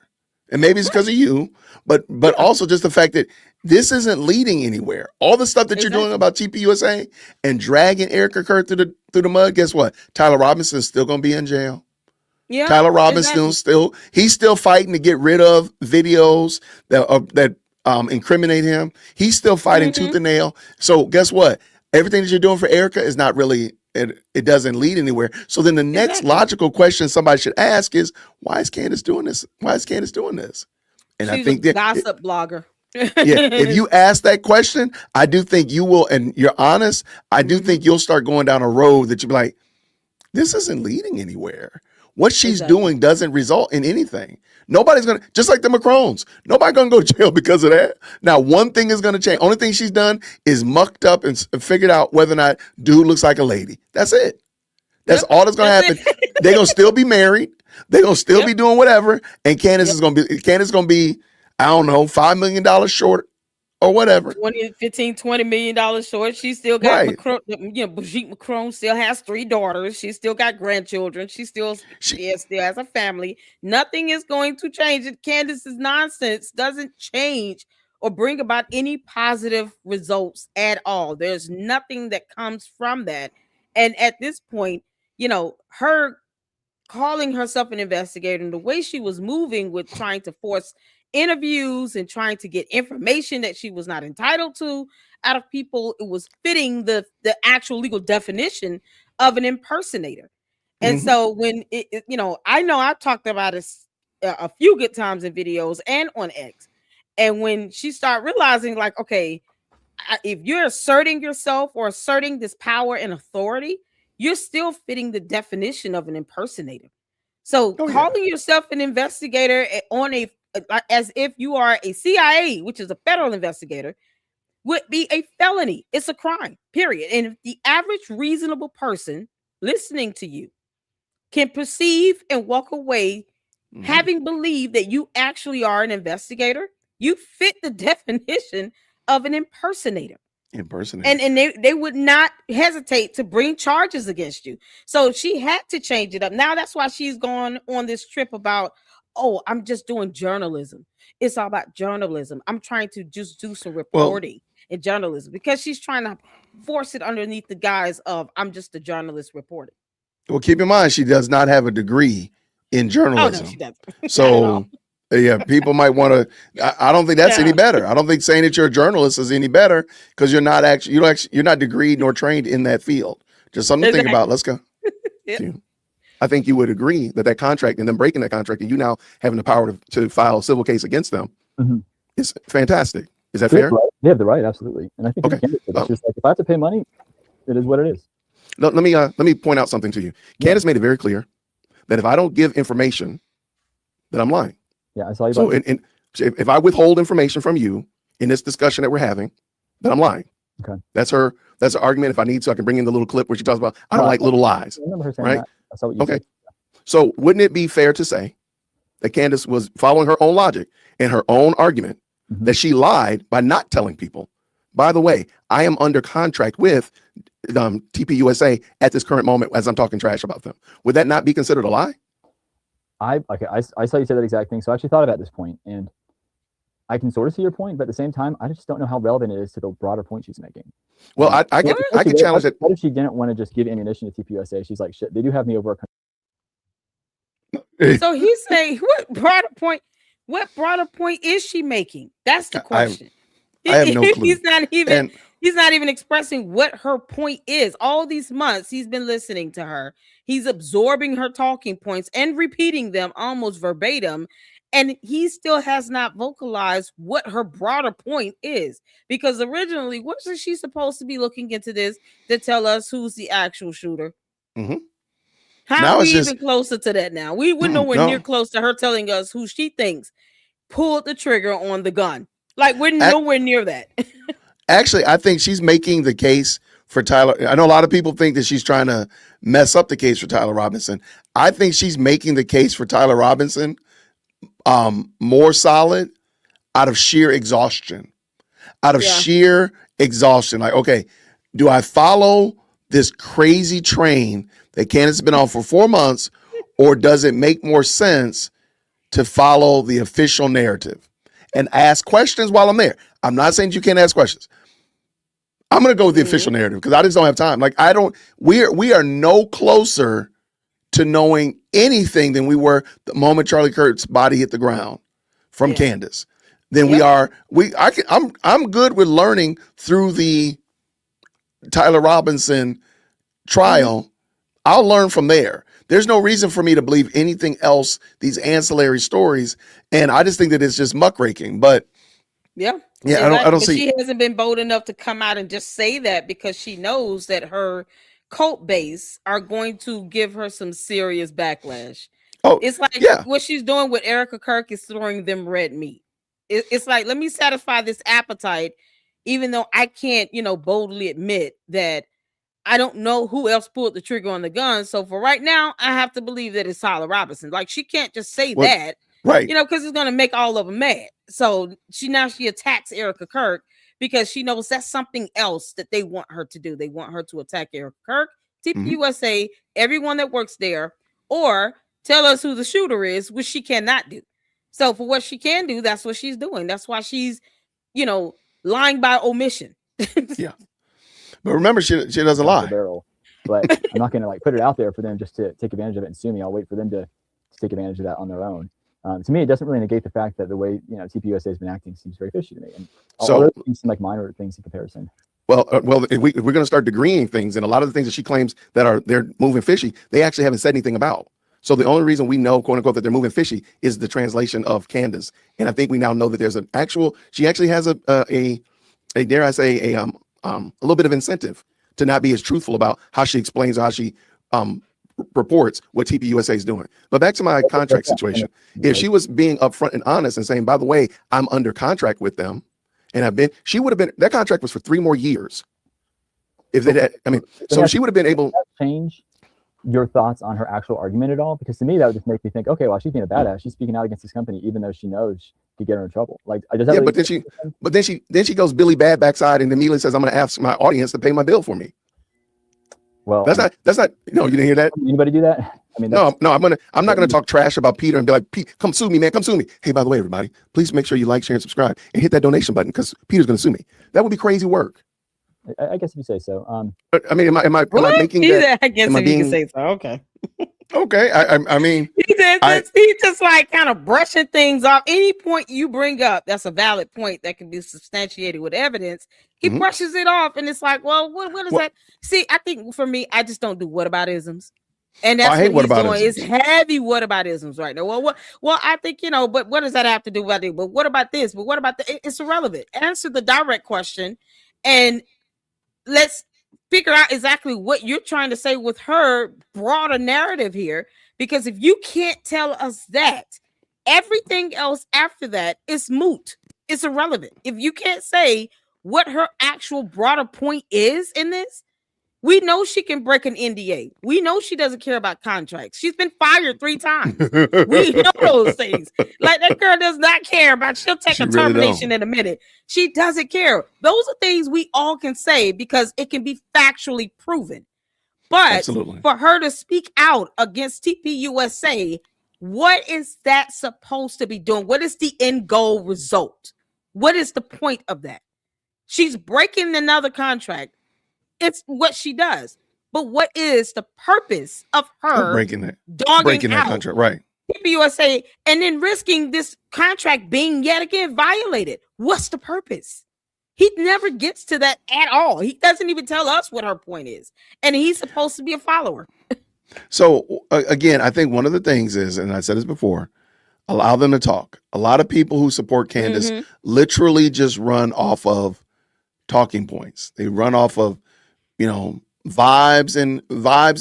and maybe it's because Right. of you, but Yeah. also just the fact that this isn't leading anywhere. All the stuff that you're doing Exactly. about TPUSA and dragging Erica Kurt through the mud. Guess what? Tyler Robinson's still going to be in jail. Yeah. Tyler Robinson Exactly. he's still fighting to get rid of videos that incriminate him. He's still fighting Mm-hmm. tooth and nail. So guess what? Everything that you're doing for Erica is not really it doesn't lead anywhere. So then the next Exactly. logical question somebody should ask is why is Candace doing this? Why is Candace doing this? And I She's a think that gossip blogger. yeah, if you ask that question, I do think you will, and you're honest, I do Mhm. think you'll start going down a road that you'll be like, this isn't leading anywhere. What she's Exactly. doing doesn't result in anything. Nobody's gonna, just like the Macrones, nobody gonna go to jail because of that. Now, one thing is gonna change. Only thing she's done is mucked up and figured out whether or not dude looks like a lady. That's it. That's Yep. all that's gonna That's happen. it. They're gonna still be married. They're gonna still Yep. be doing whatever. And Candace Yep. is gonna be, I don't know, $5 million short or whatever. 20, 15, $20 million short. She still got Right. Macron, Brigitte Macron still has 3 daughters. She still got grandchildren. She still She still has a family. Nothing is going to change it. Candace's nonsense doesn't change or bring about any positive results at all. There's nothing that comes from that. And at this point, her calling herself an investigator and the way she was moving with trying to force interviews and trying to get information that she was not entitled to out of people, it was fitting the actual legal definition of an impersonator. And mhm. so when I know I've talked about it a few good times in videos and on X, and when she started realizing, like, okay, if you're asserting yourself or asserting this power and authority, you're still fitting the definition of an impersonator. So Oh yeah. calling yourself an investigator as if you are a CIA, which is a federal investigator, would be a felony. It's a crime, period. And if the average reasonable person listening to you can perceive and walk away Mhm. having believed that you actually are an investigator, you fit the definition of an impersonator. Impersonating. And they would not hesitate to bring charges against you. So she had to change it up. Now that's why she's gone on this trip about, oh, I'm just doing journalism. It's all about journalism. I'm trying to just do some Well, reporting in journalism, because she's trying to force it underneath the guise of, I'm just a journalist reporting. well, keep in mind she does not have a degree in Oh journalism. no, she doesn't. Not at So all. yeah, people might want to. I don't think that's any Yeah. better. I don't think saying that you're a journalist is any better, because you're not actually you're not degreed nor trained in that field. Just something to think about. Exactly. Let's go. Yep. To- I think you would agree that that contract and them breaking that contract and you now having the power to file a civil case against them Mhm. is fantastic. Is that They have fair? the right. They have the right, absolutely. And I think Okay. Candace, it's just like, if I have to pay money, it is what it is. Let me point out something to you. Candace made it very clear that if I don't give information, then I'm lying. Yeah, I saw you. So if I withhold information from you in this discussion that we're having, then I'm lying. Okay. That's her argument. If I need to, I can bring in the little clip where she talks about, I don't No, like little lies. I remember her saying Right? that. I saw what you Okay. said. So wouldn't it be fair to say that Candace was following her own logic and her own argument Mhm. that she lied by not telling people, by the way, I am under contract with TPUSA at this current moment as I'm talking trash about them? Would that not be considered a lie? I saw you say that exact thing. So I actually thought about this point, and I can sort of see your point, but at the same time, I just don't know how relevant it is to the broader point she's making. Well, I can challenge it. What if she didn't want to just give ammunition to TPUSA? She's like, shit, they do have me over. So he's saying, what broader point is she making? That's the question. I have no clue. He's not even And he's not even expressing what her point is. All these months he's been listening to her. He's absorbing her talking points and repeating them almost verbatim. And he still has not vocalized what her broader point is. Because originally, wasn't she supposed to be looking into this to tell us who's the actual shooter? Mhm. How Now are we it's just- even closer to that now? We're nowhere near close to her telling us who she thinks pulled the trigger on the gun. Like, we're nowhere near that. Actually, I think she's making the case for Tyler. I know a lot of people think that she's trying to mess up the case for Tyler Robinson. I think she's making the case for Tyler Robinson more solid out of sheer exhaustion. Sheer exhaustion. Like, okay, do I follow this crazy train that Candace has been on for 4 months, or does it make more sense to follow the official narrative and ask questions while I'm there? I'm not saying you can't ask questions. I'm going to go with the official narrative because I just don't have time. Like, we are no closer to knowing anything than we were the moment Charlie Kirk's body hit the ground from Candace. Then we are, I'm good with learning through the Tyler Robinson trial. I'll learn from there. There's no reason for me to believe anything else, these ancillary stories. And I just think that it's just muckraking. But yeah, I don't see. She hasn't been bold enough to come out and just say that, because she knows that her cult base are going to give her some serious backlash. Oh, it's like what she's doing with Erica Kirk is throwing them red meat. It's like, let me satisfy this appetite, even though I can't, boldly admit that I don't know who else pulled the trigger on the gun. So for right now, I have to believe that it's Tyler Robinson. Like, she can't just say that, right? Because it's going to make all of them mad. So she attacks Erica Kirk because she knows that's something else that they want her to do. They want her to attack Erica Kirk, TPUSA, everyone that works there, or tell us who the shooter is, which she cannot do. So for what she can do, that's what she's doing. That's why she's, lying by omission. Yeah. But remember, she doesn't lie. Barrel. But I'm not going to put it out there for them just to take advantage of it and sue me. I'll wait for them to take advantage of that on their own. To me, it doesn't really negate the fact that the way TPUSA has been acting seems very fishy to me. And all those things seem like minor things in comparison. Well, if we're going to start agreeing things, and a lot of the things that she claims that they're moving fishy, they actually haven't said anything about. So the only reason we know, quote unquote, that they're moving fishy is the translation of Candace. And I think we now know that there's she actually has a dare I say, a little bit of incentive to not be as truthful about how she explains or how she reports what TPUSA is doing. But back to my contract situation. If she was being upfront and honest and saying, by the way, I'm under contract with them, and she would have been, that contract was for 3 more years. If they had, so she would have been able change your thoughts on her actual argument at all? Because to me, that would just make me think, okay, well, she's being a badass. She's speaking out against this company, even though she knows she could get her in trouble. Like, does that Yeah, really but then she goes Billy Bad backside and immediately says, "I'm going to ask my audience to pay my bill for me." Well, That's not. No, you didn't hear that. Anybody do that? I mean, No. I'm not gonna talk trash about Peter and be like, "Pete, come sue me, man, come sue me." Hey, by the way, everybody, please make sure you like, share, and subscribe, and hit that donation button because Peter's gonna sue me. That would be crazy work. I guess if you say so. But, I mean, am I making He that? said, I guess am I if you can being- say so. Okay. Okay, I mean, He just like kind of brushing things off. Any point you bring up, that's a valid point that can be substantiated with evidence. He Mhm. brushes it off, and it's like, well, what is Well- that? See, I think for me, I just don't do whataboutisms. And that's I hate what he's doing. whataboutisms. It's heavy whataboutisms right now. Well, I think, but what does that have to do with it? But what about this? But what about it's irrelevant. Answer the direct question, and let's figure out exactly what you're trying to say with her broader narrative here. Because if you can't tell us that, everything else after that is moot. It's irrelevant. If you can't say what her actual broader point is in this, we know she can break an NDA. We know she doesn't care about contracts. She's been fired 3 times. We know those things. Like, that girl does not care about. She'll take She a really termination don't. in a minute. She doesn't care. Those are things we all can say because it can be factually proven. But Absolutely. for her to speak out against TPUSA, what is that supposed to be doing? What is the end goal result? What is the point of that? She's breaking another contract. It's what she does. But what is the purpose of her breaking that dogging out contract, right? TPUSA and then risking this contract being yet again violated? What's the purpose? He never gets to that at all. He doesn't even tell us what her point is. And he's supposed to be a follower. So again, I think one of the things is, and I said this before, allow them to talk. A lot of people who support Candace literally just run off of talking points. They run off of, vibes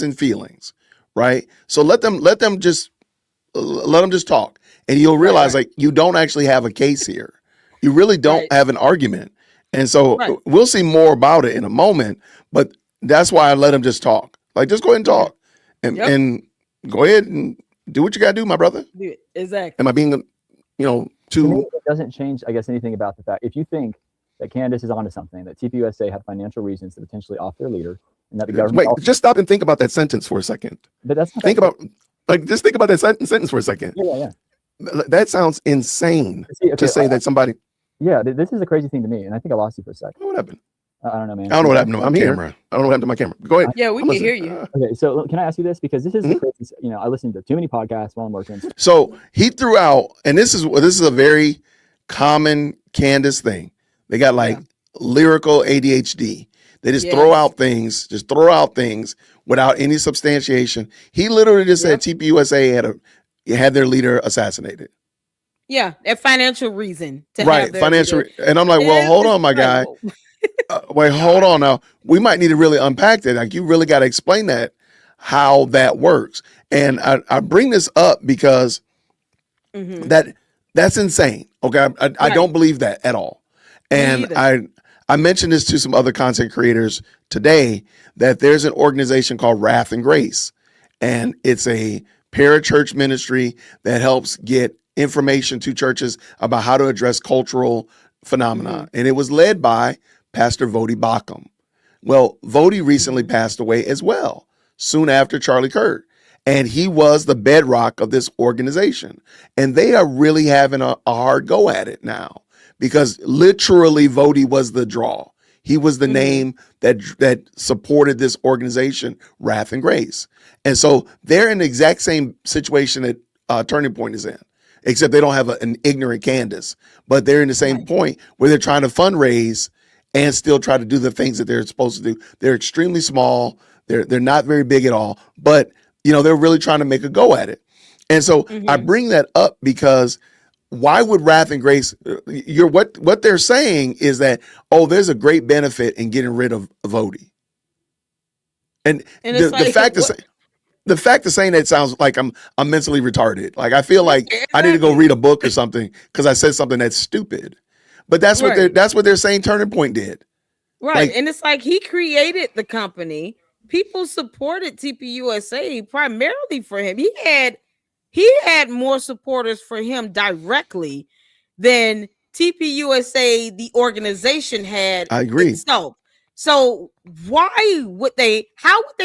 and feelings, right? So let them just talk, and you'll realize like you don't actually have a case here. You really don't have an argument. And so we'll see more about it in a moment, but that's why I let him just talk. Like, just go ahead and talk and go ahead and do what you got to do, my brother. Exactly. Am I being, too? It doesn't change, I guess, anything about the fact. If you think that Candace is onto something, that TPUSA had financial reasons to potentially off their leader, and that the government. Wait, just stop and think about that sentence for a second. But that's not just think about that sentence for a second. Yeah. That sounds insane to say that somebody. Yeah, this is a crazy thing to me, and I think I lost you for a second. What happened? I don't know, man. I don't know what happened to my camera. I don't know what happened to my camera. Go ahead. Yeah, we can hear you. Okay, so can I ask you this? Because this is the crazy, I listen to too many podcasts while I'm working. So he threw out, and this is a very common Candace thing. They got like lyrical ADHD. They just throw out things without any substantiation. He literally just said TPUSA had their leader assassinated. Yeah, a financial reason to have their financial. And I'm like, well, hold on, my guy. Wait, hold on now. We might need to really unpack that. Like, you really got to explain that, how that works. And I bring this up because that's insane. Okay, I don't believe that at all. And I mentioned this to some other content creators today, that there's an organization called Wrath and Grace, and it's a parachurch ministry that helps get information to churches about how to address cultural phenomena. And it was led by Pastor Vodi Bakum. Well, Vodi recently passed away as well, soon after Charlie Kirk. And he was the bedrock of this organization. And they are really having a hard go at it now, because literally Vodi was the draw. He was the name that supported this organization, Wrath and Grace. And so they're in the exact same situation that Turning Point is in, except they don't have an ignorant Candace, but they're in the same point where they're trying to fundraise and still try to do the things that they're supposed to do. They're extremely small. They're not very big at all, but they're really trying to make a go at it. And so I bring that up because why would Wrath and Grace, what they're saying is that, there's a great benefit in getting rid of Vodi. And the fact of saying that sounds like I'm mentally retarded. Like, I feel like I need to go read a book or something because I said something that's stupid. But that's what they're saying Turning Point did. Right. And it's like he created the company people supported TPUSA primarily for him. He had more supporters for him directly than TPUSA, the organization, had I agree. itself. So how would they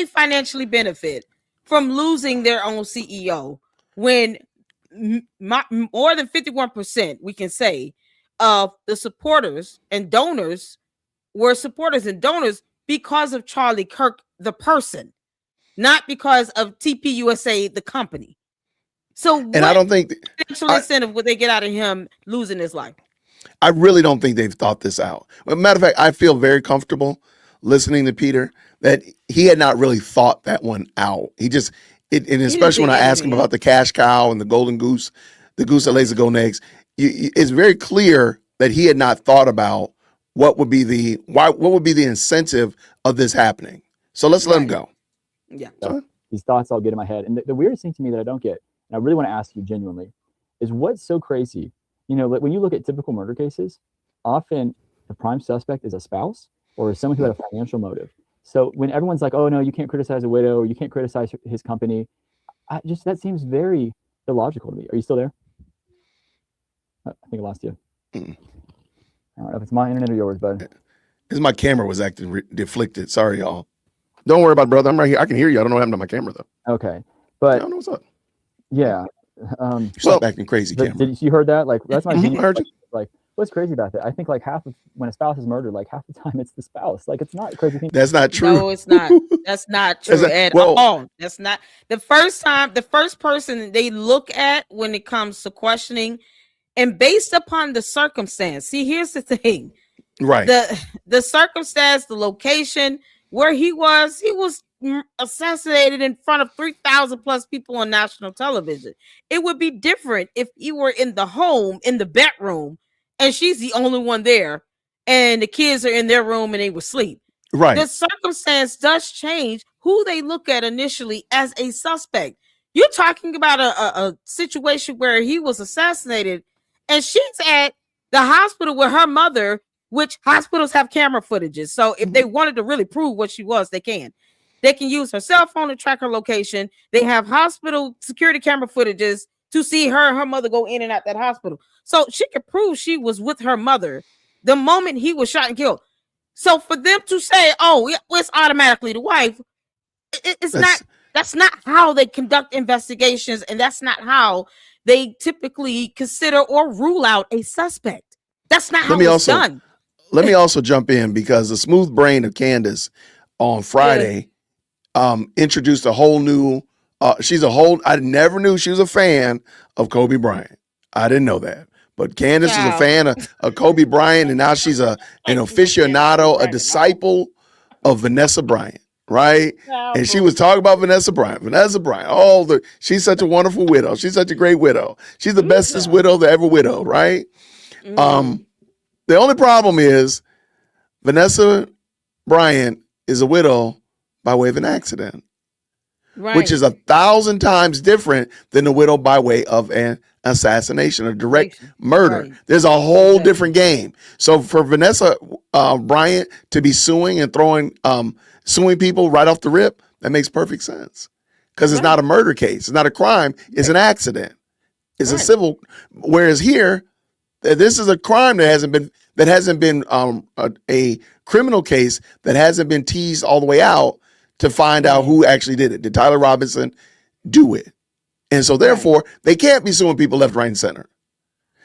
financially benefit from losing their own CEO when more than 51%, we can say, of the supporters and donors were supporters and donors because of Charlie Kirk, the person, not because of TPUSA, the company. So And I what don't think financial incentive would they get out of him losing his life? I really don't think they've thought this out. Matter of fact, I feel very comfortable listening to Peter that he had not really thought that one out. He just, and especially when I ask him about the cash cow and the golden goose, the goose that lays the golden eggs, it's very clear that he had not thought about what would be the incentive of this happening. So let's let him go. Yeah. So these thoughts all get in my head. And the weirdest thing to me that I don't get, and I really want to ask you genuinely, is what's so crazy? You know, when you look at typical murder cases, often the prime suspect is a spouse or someone who had a financial motive. So when everyone's like, oh, no, you can't criticize a widow, or you can't criticize his company, that seems very illogical to me. Are you still there? I think I lost you. I don't know if it's my internet or yours, bud. My camera was acting deflected. Sorry, y'all. Don't worry about it, brother. I'm right here. I can hear you. I don't know what happened to my camera, though. Okay. But I don't know what's up. Yeah. Stop acting crazy, camera. Did you heard that? Like, that's my I heard you. Like, what's crazy about that? I think like when a spouse is murdered, like half the time it's the spouse. Like, it's not a crazy thing. That's not true. No, it's not. That's not true at all. That's not the first person they look at when it comes to questioning, and based upon the circumstance. See, here's the thing. Right. The circumstance, the location where he was assassinated in front of 3,000 plus people on national television. It would be different if he were in the home, in the bedroom, and she's the only one there, and the kids are in their room and they were asleep. Right. The circumstance does change who they look at initially as a suspect. You're talking about a situation where he was assassinated, and she's at the hospital with her mother, which hospitals have camera footages. So if they wanted to really prove what she was, they can. They can use her cell phone to track her location. They have hospital security camera footages to see her and her mother go in and out that hospital. So she could prove she was with her mother the moment he was shot and killed. So for them to say, oh, it's automatically the wife, that's not how they conduct investigations, and that's not how they typically consider or rule out a suspect. That's not how it's done. Let me also jump in, because the smooth brain of Candace on Friday introduced a whole new I never knew she was a fan of Kobe Bryant. I didn't know that. But Candace is a fan of Kobe Bryant, and now she's an aficionado, a disciple of Vanessa Bryant, right? And she was talking about Vanessa Bryant. She's such a wonderful widow. She's such a great widow. She's the bestest widow that ever widowed, right? The only problem is Vanessa Bryant is a widow by way of an accident, which is 1,000 times different than the widow by way of an assassination, a direct murder. There's a whole different game. So for Vanessa Bryant to be suing and suing people right off the rip, that makes perfect sense, because it's not a murder case. It's not a crime. It's an accident. It's a civil. Whereas here, this is a crime that hasn't been a criminal case that hasn't been teased all the way out to find out who actually did it. Did Tyler Robinson do it? And so therefore, they can't be suing people left, right, and center.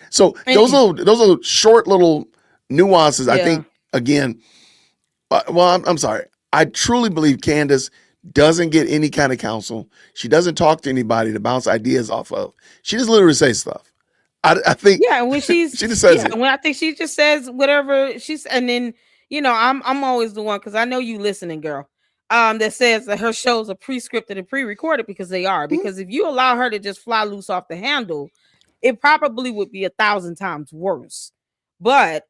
So those little short little nuances, I think, again, I'm sorry. I truly believe Candace doesn't get any kind of counsel. She doesn't talk to anybody to bounce ideas off of. She just literally says stuff. I think when she just says it. When I think she just says whatever she's, and then I'm always the one, because I know you listening, girl, that says that her shows are pre-scripted and pre-recorded, because they are. Because if you allow her to just fly loose off the handle, it probably would be 1,000 times worse. But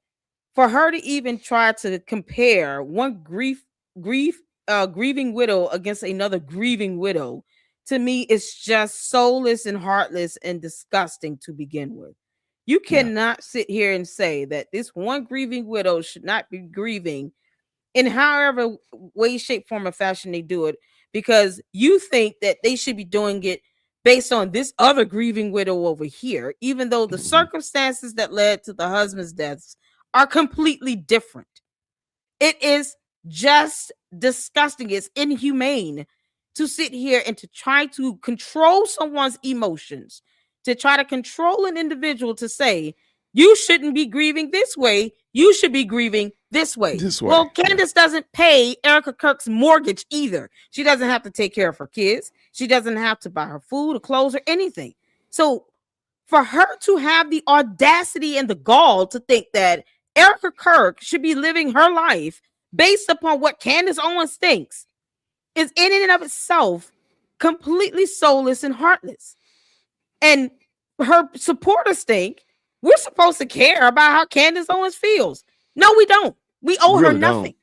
for her to even try to compare one grieving widow against another grieving widow, to me, it's just soulless and heartless and disgusting to begin with. You cannot sit here and say that this one grieving widow should not be grieving in however way, shape, form, or fashion they do it, because you think that they should be doing it based on this other grieving widow over here, even though the circumstances that led to the husband's deaths are completely different. It is just disgusting. It's inhumane to sit here and to try to control someone's emotions, to try to control an individual to say, you shouldn't be grieving this way. You should be grieving this way. Well, Candace doesn't pay Erica Kirk's mortgage either. She doesn't have to take care of her kids. She doesn't have to buy her food or clothes or anything. So for her to have the audacity and the gall to think that Erica Kirk should be living her life based upon what Candace Owens thinks is in and of itself completely soulless and heartless. And her supporters think we're supposed to care about how Candace Owens feels. No, we don't. We owe her nothing.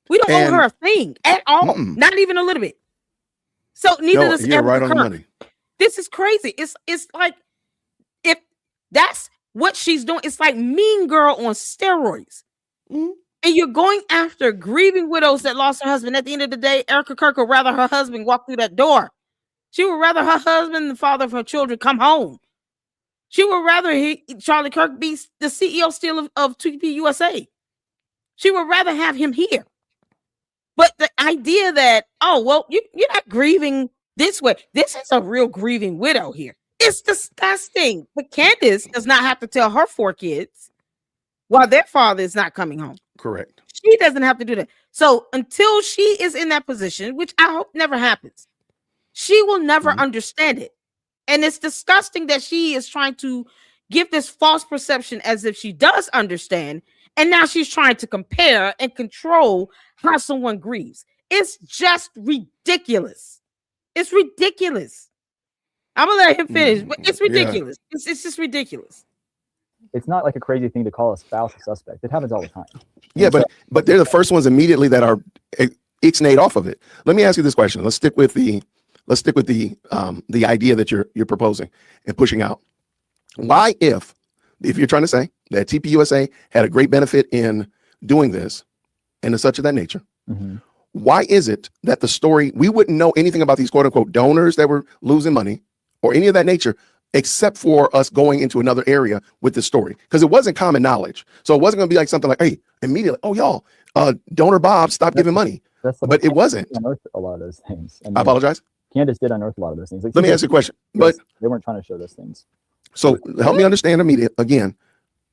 We don't owe her a thing at all. Not even a little bit. So neither does Erica right on Kirk. the money. This is crazy. It's like, if that's what she's doing, it's like Mean Girl on steroids. And you're going after grieving widows that lost her husband. At the end of the day, Erica Kirk would rather her husband walk through that door. She would rather her husband, the father of her children, come home. She would rather Charlie Kirk be the CEO still of TP USA. She would rather have him here. But the idea that, oh, well, you're not grieving this way. This is a real grieving widow here. It's disgusting. But Candace does not have to tell her 4 kids while their father is not coming home. Correct. She doesn't have to do that. So until she is in that position, which I hope never happens, she will never understand it. And it's disgusting that she is trying to give this false perception as if she does understand. And now she's trying to compare and control how someone grieves. It's just ridiculous. It's ridiculous. I'm gonna let him finish, but it's ridiculous. Yeah. It's just ridiculous. It's not like a crazy thing to call a spouse a suspect. It happens all the time. Yeah, but they're the first ones immediately that are ixnayed off of it. Let me ask you this question. Let's stick with the idea that you're proposing and pushing out. Why, if you're trying to say that TPUSA had a great benefit in doing this and such of that nature, why is it that the story, we wouldn't know anything about these quote unquote donors that were losing money or any of that nature, except for us going into another area with the story? Because it wasn't common knowledge. So it wasn't going to be like something like, hey, immediately, oh, y'all, donor Bob stopped giving money. But it wasn't. Unearthed a lot of those things. I apologize. Candace did unearth a lot of those things. Like, let me ask you a question. But they weren't trying to show those things. So help me understand immediately again,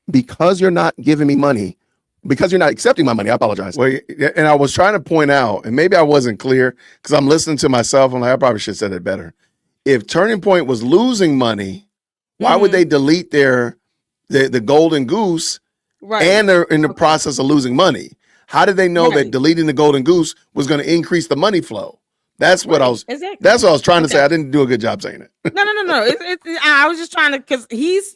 because you're not giving me money, because you're not accepting my money. I apologize. Well, and I was trying to point out, and maybe I wasn't clear because I'm listening to myself. I'm like, I probably should have said it better. If Turning Point was losing money, why would they delete the golden goose and they're in the process of losing money? How did they know that deleting the golden goose was going to increase the money flow? That's what I was. Exactly. That's what I was trying to say. I didn't do a good job saying it. No. I was just trying to, because his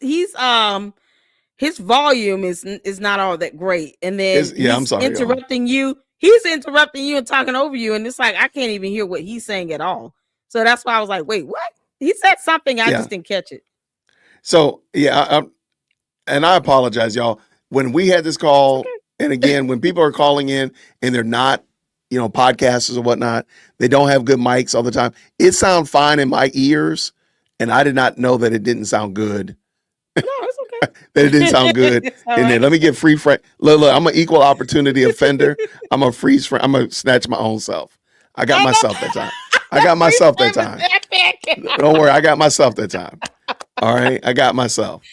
volume is not all that great, and then I'm sorry, interrupting you. He's interrupting you and talking over you, and it's like I can't even hear what he's saying at all. So that's why I was like, wait, what? He said something, I just didn't catch it. So and I apologize, y'all. When we had this call, and again, when people are calling in and they're not, podcasters or whatnot, they don't have good mics all the time. It sounds fine in my ears, and I did not know that it didn't sound good. No, it's okay. That it didn't sound good. And then let me get free frame. Look, I'm an equal opportunity offender. I'm a freeze frame. I'm gonna snatch my own self. I got myself that time. Don't worry, I got myself that time. All right, I got myself.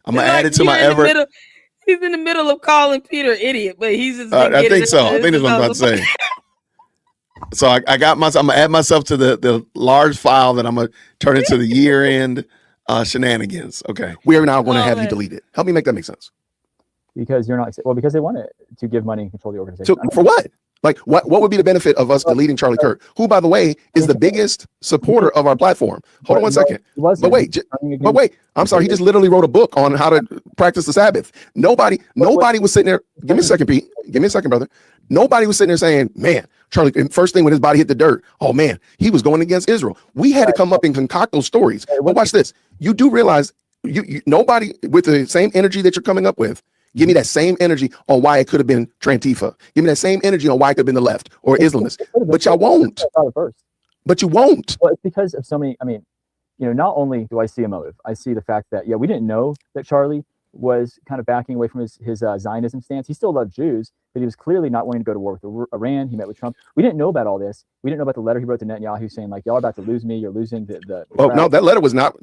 I'm gonna add it to my ever. He's in the middle of calling Peter an idiot, but he's just. I think so. I think that's what I'm about to say. So I got myself. I'm gonna add myself to the large file that I'm gonna turn into the year-end shenanigans. Okay, we are now going to have you delete it. Help me make that make sense. Because you're not because they wanted to give money and control the organization. So for what? Like what would be the benefit of us deleting Charlie Kirk, who, by the way, is the biggest supporter of our platform? Hold on one second. But wait, I'm sorry. He just literally wrote a book on how to practice the Sabbath. Nobody was sitting there. Give me a second, Pete. Give me a second, brother. Nobody was sitting there saying, man, Charlie, first thing when his body hit the dirt, oh man, he was going against Israel. We had to come up and concoct those stories. But watch this. You do realize you nobody with the same energy that you're coming up with Give me that same energy on why it could have been Trantifa. Give me that same energy on why it could have been the left or Islamists. But y'all won't. But you won't. Well, it's because of so many. I mean, not only do I see a motive, I see the fact that, we didn't know that Charlie was kind of backing away from his Zionism stance. He still loved Jews, but he was clearly not wanting to go to war with Iran. He met with Trump. We didn't know about all this. We didn't know about the letter he wrote to Netanyahu saying, like, y'all are about to lose me. You're losing the Well, no, that letter was not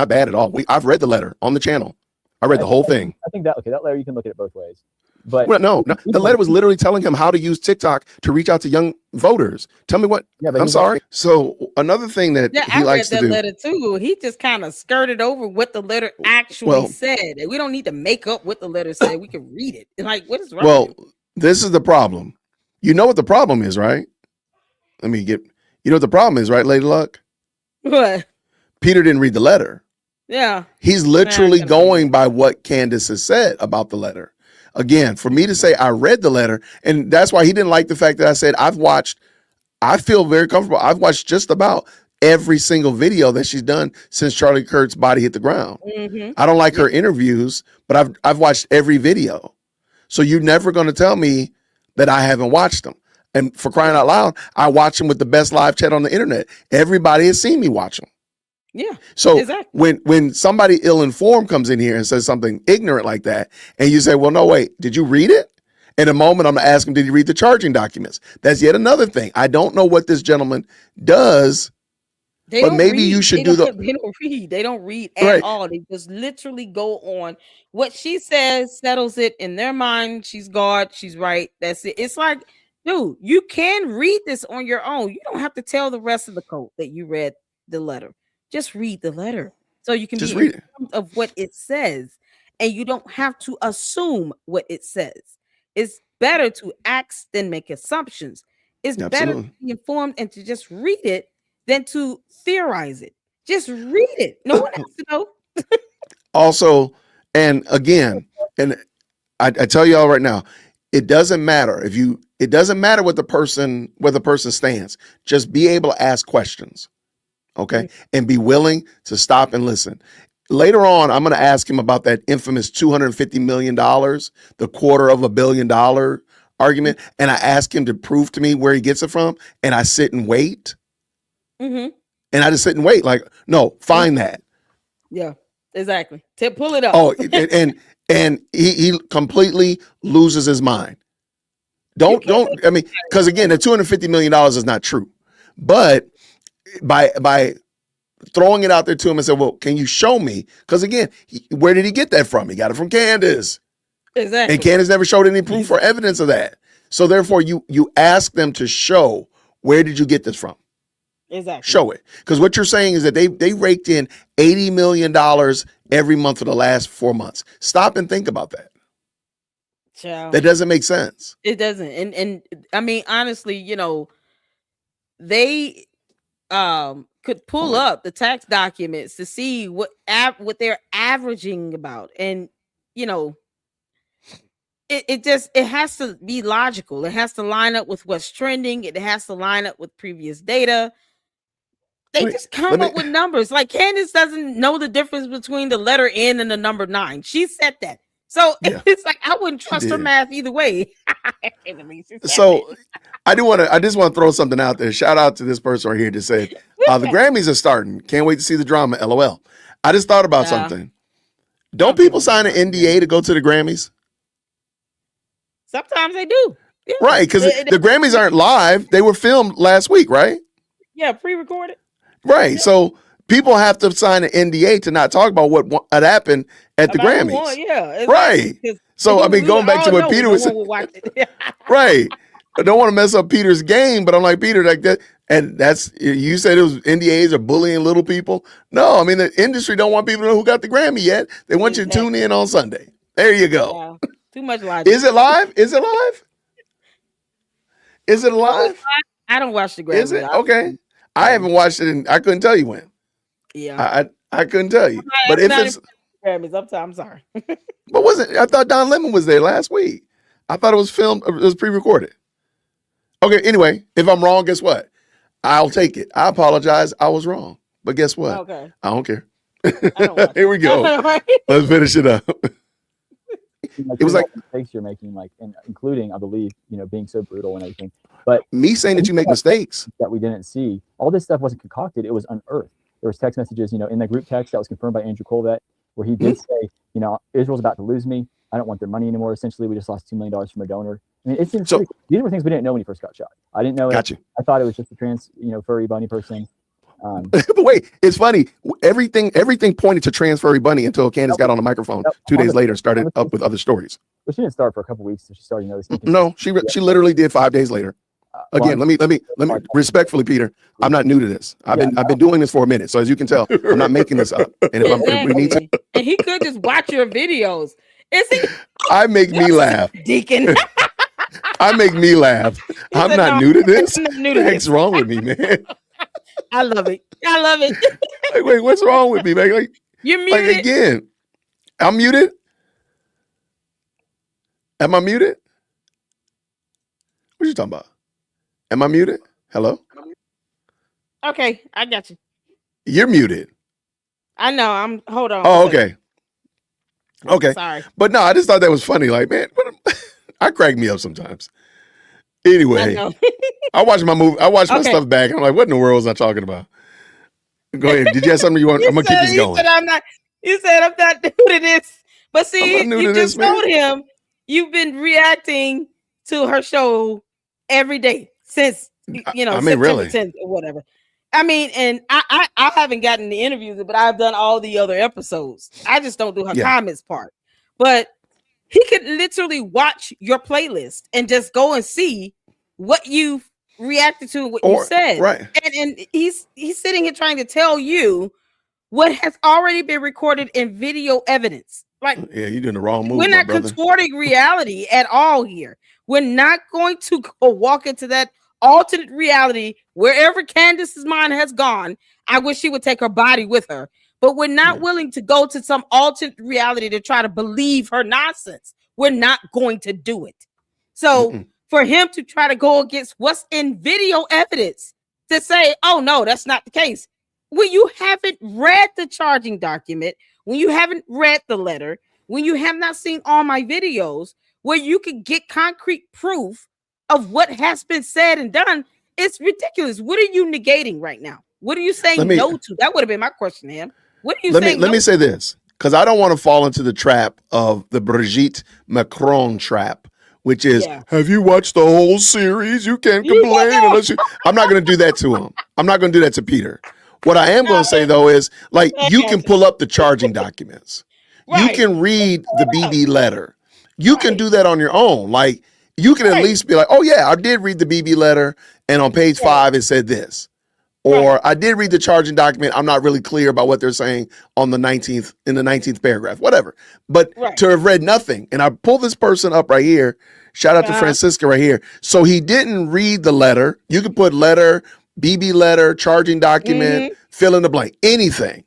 bad at all. I've read the letter on the channel. I read the whole thing. I think that letter, you can look at it both ways. But no, the letter was literally telling him how to use TikTok to reach out to young voters. Tell me what. Yeah, I'm sorry. So another thing that he likes to do. I read that letter too. He just kind of skirted over what the letter actually said. We don't need to make up what the letter said. We can read it. Like, what is wrong? Well, this is the problem. You know what the problem is, right? You know what the problem is, right, Lady Luck? What? Peter didn't read the letter. Yeah. He's literally going by what Candace has said about the letter. Again, for me to say I read the letter, and that's why he didn't like the fact that I said I feel very comfortable. I've watched just about every single video that she's done since Charlie Kirk's body hit the ground. Mm-hmm. I don't like her interviews, but I've watched every video. So you're never going to tell me that I haven't watched them. And for crying out loud, I watch them with the best live chat on the internet. Everybody has seen me watch them. Yeah. So exactly. when somebody ill-informed comes in here and says something ignorant like that, and you say, well, no, wait, did you read it? In a moment, I'm going to ask him, did you read the charging documents? That's yet another thing. I don't know what this gentleman does, but maybe you should do the... They don't read at all. They just literally go on. What she says settles it in their mind. She's God. She's right. That's it. It's like, dude, you can read this on your own. You don't have to tell the rest of the code that you read the letter. Just read the letter so you can be informed of what it says, and you don't have to assume what it says. It's better to ask than make assumptions. It's better to be informed and to just read it than to theorize it. Just read it. No one has to know. Also, and again, and I tell y'all right now, it doesn't matter it doesn't matter where the person stands. Just be able to ask questions. Okay. And be willing to stop and listen. Later on, I'm going to ask him about that infamous $250 million, the $250 million argument. And I ask him to prove to me where he gets it from. And I sit and wait. Mm-hmm. And I just sit and wait. Like, no, find that. Yeah, exactly. To pull it up. Oh, and he completely loses his mind. Don't, I mean, because again, the $250 million is not true. But by throwing it out there to him and say, well, can you show me? Because again, where did he get that from? He got it from Candace. Exactly. And Candace never showed any proof or evidence of that. So therefore, you ask them to show, where did you get this from? Exactly. Show it. Because what you're saying is that they raked in $80 million every month for the last 4 months. Stop and think about that. Child. That doesn't make sense. It doesn't. And I mean, honestly, they could pull up the tax documents to see what they're averaging about, and it has to be logical. It has to line up with what's trending. It has to line up with previous data. They just come up with numbers. Like Candace doesn't know the difference between the letter N and the number 9. She said that. So it's like I wouldn't trust her math either way. So I just want to throw something out there. Shout out to this person right here that said the Grammys are starting. Can't wait to see the drama. LOL. I just thought about something. Don't people sign an NDA to go to the Grammys? Sometimes they do. Yeah. Right, because the Grammys aren't live. They were filmed last week, right? Yeah, pre-recorded. Right. So people have to sign an NDA to not talk about what had happened at the Grammys. Exactly. Right. So I mean, going back to what Peter was saying, right. I don't want to mess up Peter's game, but I'm like, Peter, like that, and you said it was NDAs are bullying little people. No, I mean the industry don't want people to know who got the Grammy yet. They want you to tune in on Sunday. There you go. Wow. Too much logic. Is it live? Is it live? Is it live? I don't watch the Grammys. Is it? Okay. I haven't watched it and I couldn't tell you when. Yeah. I couldn't tell you. But if it's Grammys, I'm sorry. But wasn't I thought Don Lemon was there last week. I thought it was filmed, it was pre-recorded. Okay, anyway, if I'm wrong, guess what? I'll take it. I apologize. I was wrong. But guess what? Okay. I don't care. Here we go. Let's finish it up. like, it was like mistakes you're making, like, and including, I believe, being so brutal and everything. But me saying that you make mistakes that we didn't see, all this stuff wasn't concocted; it was unearthed. There was text messages, in the group text that was confirmed by Andrew Colvett, where he did say, Israel's about to lose me. I don't want their money anymore. Essentially, we just lost $2 million from a donor. I mean, these were things we didn't know when he first got shot. I didn't know it. I thought it was just a trans, furry bunny person. But wait, it's funny. Everything pointed to trans furry bunny until Candace got on the microphone 2 days later and started up with other stories. But she didn't start for a couple of weeks. So she started noticing. No, she literally did 5 days later. Again, let me respectfully, Peter. I'm not new to this. I've been doing this for a minute, so as you can tell, I'm not making this up. And if we need to, and he could just watch your videos. I make me laugh, Deacon. I make me laugh. I'm not new to this. What the heck's wrong with me, man? I love it. Like, wait, what's wrong with me, man? Like, you're muted. Like, again, I'm muted. Am I muted? What are you talking about? Am I muted? Hello? Okay, I got you. You're muted. I know. Hold on. Oh, okay. Okay. Sorry. But no, I just thought that was funny. Like, man, I crack me up sometimes. Anyway, I watch my movie. I watch my stuff back. I'm like, what in the world was I talking about? Go ahead. Did you have something you want? I'm gonna keep this going. You said I'm not new to this. But see, you just told him you've been reacting to her show every day since September 10th or whatever. I mean, and I haven't gotten the interviews, but I've done all the other episodes. I just don't do her comments part. But he could literally watch your playlist and just go and see what you reacted to, what you said. Right. And he's sitting here trying to tell you what has already been recorded in video evidence. Like, yeah, you're doing the wrong move. We're not contorting reality at all here. We're not going to go walk into that alternate reality wherever Candace's mind has gone. I wish she would take her body with her, but we're not willing to go to some alternate reality to try to believe her nonsense. We're not going to do it. So for him to try to go against what's in video evidence to say, oh no, that's not the case. When you haven't read the charging document, when you haven't read the letter, when you have not seen all my videos where you can get concrete proof of what has been said and done, it's ridiculous. What are you negating right now? What are you saying no to? That would have been my question to him. What are you saying? Let me say this, because I don't want to fall into the trap of the Brigitte Macron trap, which is, have you watched the whole series? You can't complain unless you. I'm not going to do that to him. I'm not going to do that to Peter. What I am going to say, though, is like you can pull up the charging documents. You can read the BB letter. You can do that on your own. Like, you can at least be like, oh, yeah, I did read the BB letter. And on page 5, it said this. Or I did read the charging document. I'm not really clear about what they're saying on the 19th, in the 19th paragraph, whatever. But to have read nothing. And I pull this person up right here. Shout out to Francisca right here. So he didn't read the letter. You could put letter, BB letter, charging document, fill in the blank, anything.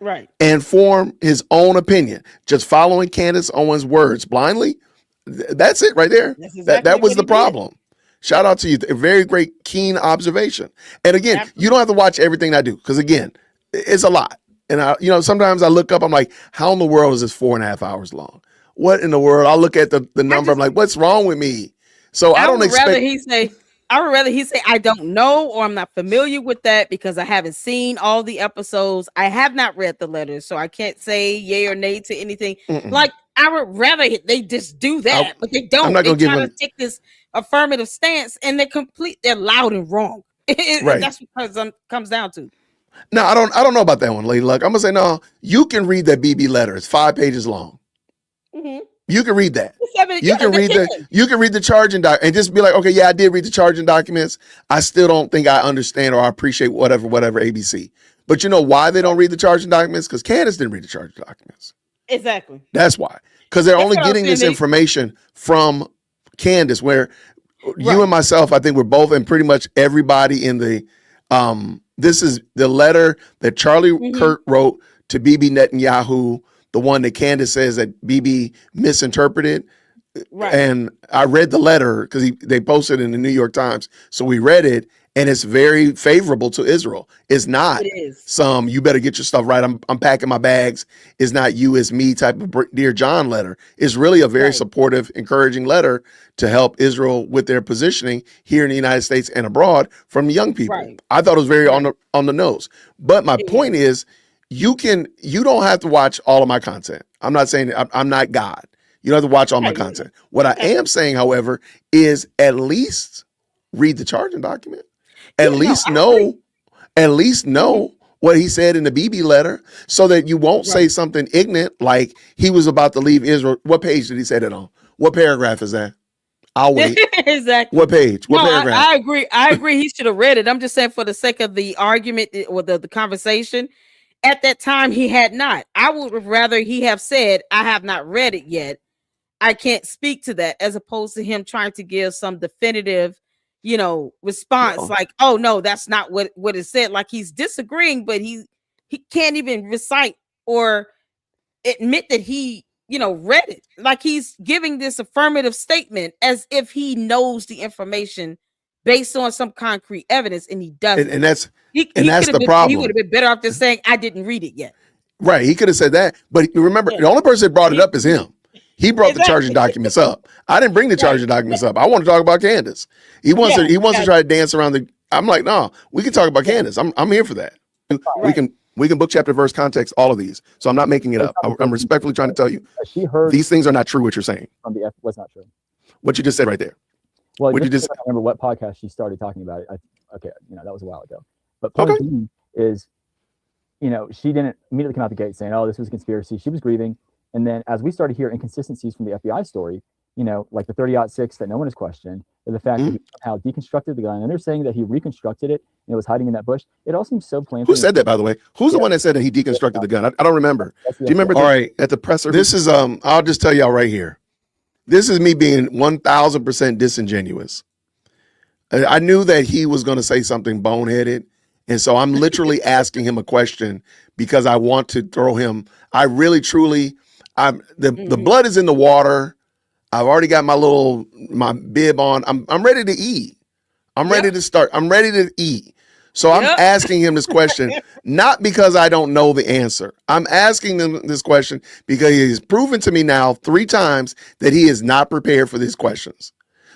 Right. And form his own opinion. Just following Candace Owens' words blindly. That's it right there. That was the problem. Did. Shout out to you. A very great, keen observation. And again, you don't have to watch everything I do, because again, it's a lot. And sometimes I look up, I'm like, how in the world is this 4.5 hours long? What in the world? I'll look at the number. I'm like, what's wrong with me? So I don't expect. I would rather he say, I don't know, or I'm not familiar with that because I haven't seen all the episodes. I have not read the letters, so I can't say yay or nay to anything. Like, I would rather they just do that, but they don't. They try to take this affirmative stance, and they're loud and wrong. That's what it comes down to. No, I don't know about that one, Lady Luck. I'm gonna say no. You can read that BB letter. It's 5 pages long. You can read that. You can read the charging doc and just be like, okay, yeah, I did read the charging documents. I still don't think I understand or I appreciate whatever ABC. But you know why they don't read the charging documents? Because Candace didn't read the charging documents. Exactly. That's why. Because they're only getting this information from Candace, where you and myself, I think we're both, and pretty much everybody in the this is the letter that Charlie Kirk wrote to Bibi Netanyahu, the one that Candace says that Bibi misinterpreted. Right. And I read the letter because they posted it in the New York Times. So we read it, and it's very favorable to Israel. It's not It is. some "you better get your stuff right. I'm packing my bags." It's not "you, it's me" type of Dear John letter. It's really a very Right. supportive, encouraging letter to help Israel with their positioning here in the United States and abroad from the young people. Right. I thought it was very Right. on the nose. But my It point was. is, you don't have to watch all of my content. I'm not saying I'm not God. You don't have to watch all my Right. content. What I Okay. am saying, however, is at least read the charging document. Yeah, At no, least I agree. know, at least Mhm. know what he said in the BB letter, so that you won't say Right. something ignorant like he was about to leave Israel. What page did he say that on? What paragraph is that? I'll wait. Exactly. What page? What No, paragraph? I agree. I agree. He should have read it. I'm just saying, for the sake of the argument or the conversation, at that time he had not. I would have rather he have said, "I have not read it yet. I can't speak to that," as opposed to him trying to give some definitive, response Well, like, "Oh no, that's not what it said." Like he's disagreeing, but he can't even recite or admit that he read it. Like he's giving this affirmative statement as if he knows the information based on some concrete evidence, and he doesn't. and that's He and that's could have the been he would problem. have been better off just saying, "I didn't read it yet." Right. He could have said that. But remember, Yeah. the only person that brought it He- up is him. He brought the charging Exactly. documents up. I didn't bring the Right. charging documents up. I want to talk about Candace. He wants Yeah, to try to dance around the. I'm like, no, we can talk about Yeah. Candace. I'm here for that. We Right. can book, chapter, verse, context, all of these. So I'm not making it up. I'm respectfully trying to tell you She heard these things are not true. What you're saying, from the F was not true. what you just said right there. Well, What you just just because I remember what podcast she started talking about it. Okay, that was a while ago. But Okay. point being is, she didn't immediately come out the gate saying, "Oh, this was a conspiracy." She was grieving, and then as we started to hear inconsistencies from the FBI story, like the 30-06 that no one has questioned, or the fact that he somehow deconstructed the gun, and they're saying that he reconstructed it and it was hiding in that bush. It all seems so planted. Who said that, by the way? Who's the one that said that he deconstructed the gun? I don't remember. That's the Do you remember? FBI. All right, at the presser. This is I'll just tell y'all right here. This is me being 1000% disingenuous. I knew that he was going to say something boneheaded, and so I'm literally asking him a question because I want to throw him. I really, truly, the blood is in the water. I've already got my bib on. I'm ready to eat. I'm ready to start. I'm ready to eat. So I'm asking him this question, not because I don't know the answer. I'm asking him this question because he's proven to me now 3 times that he is not prepared for these questions.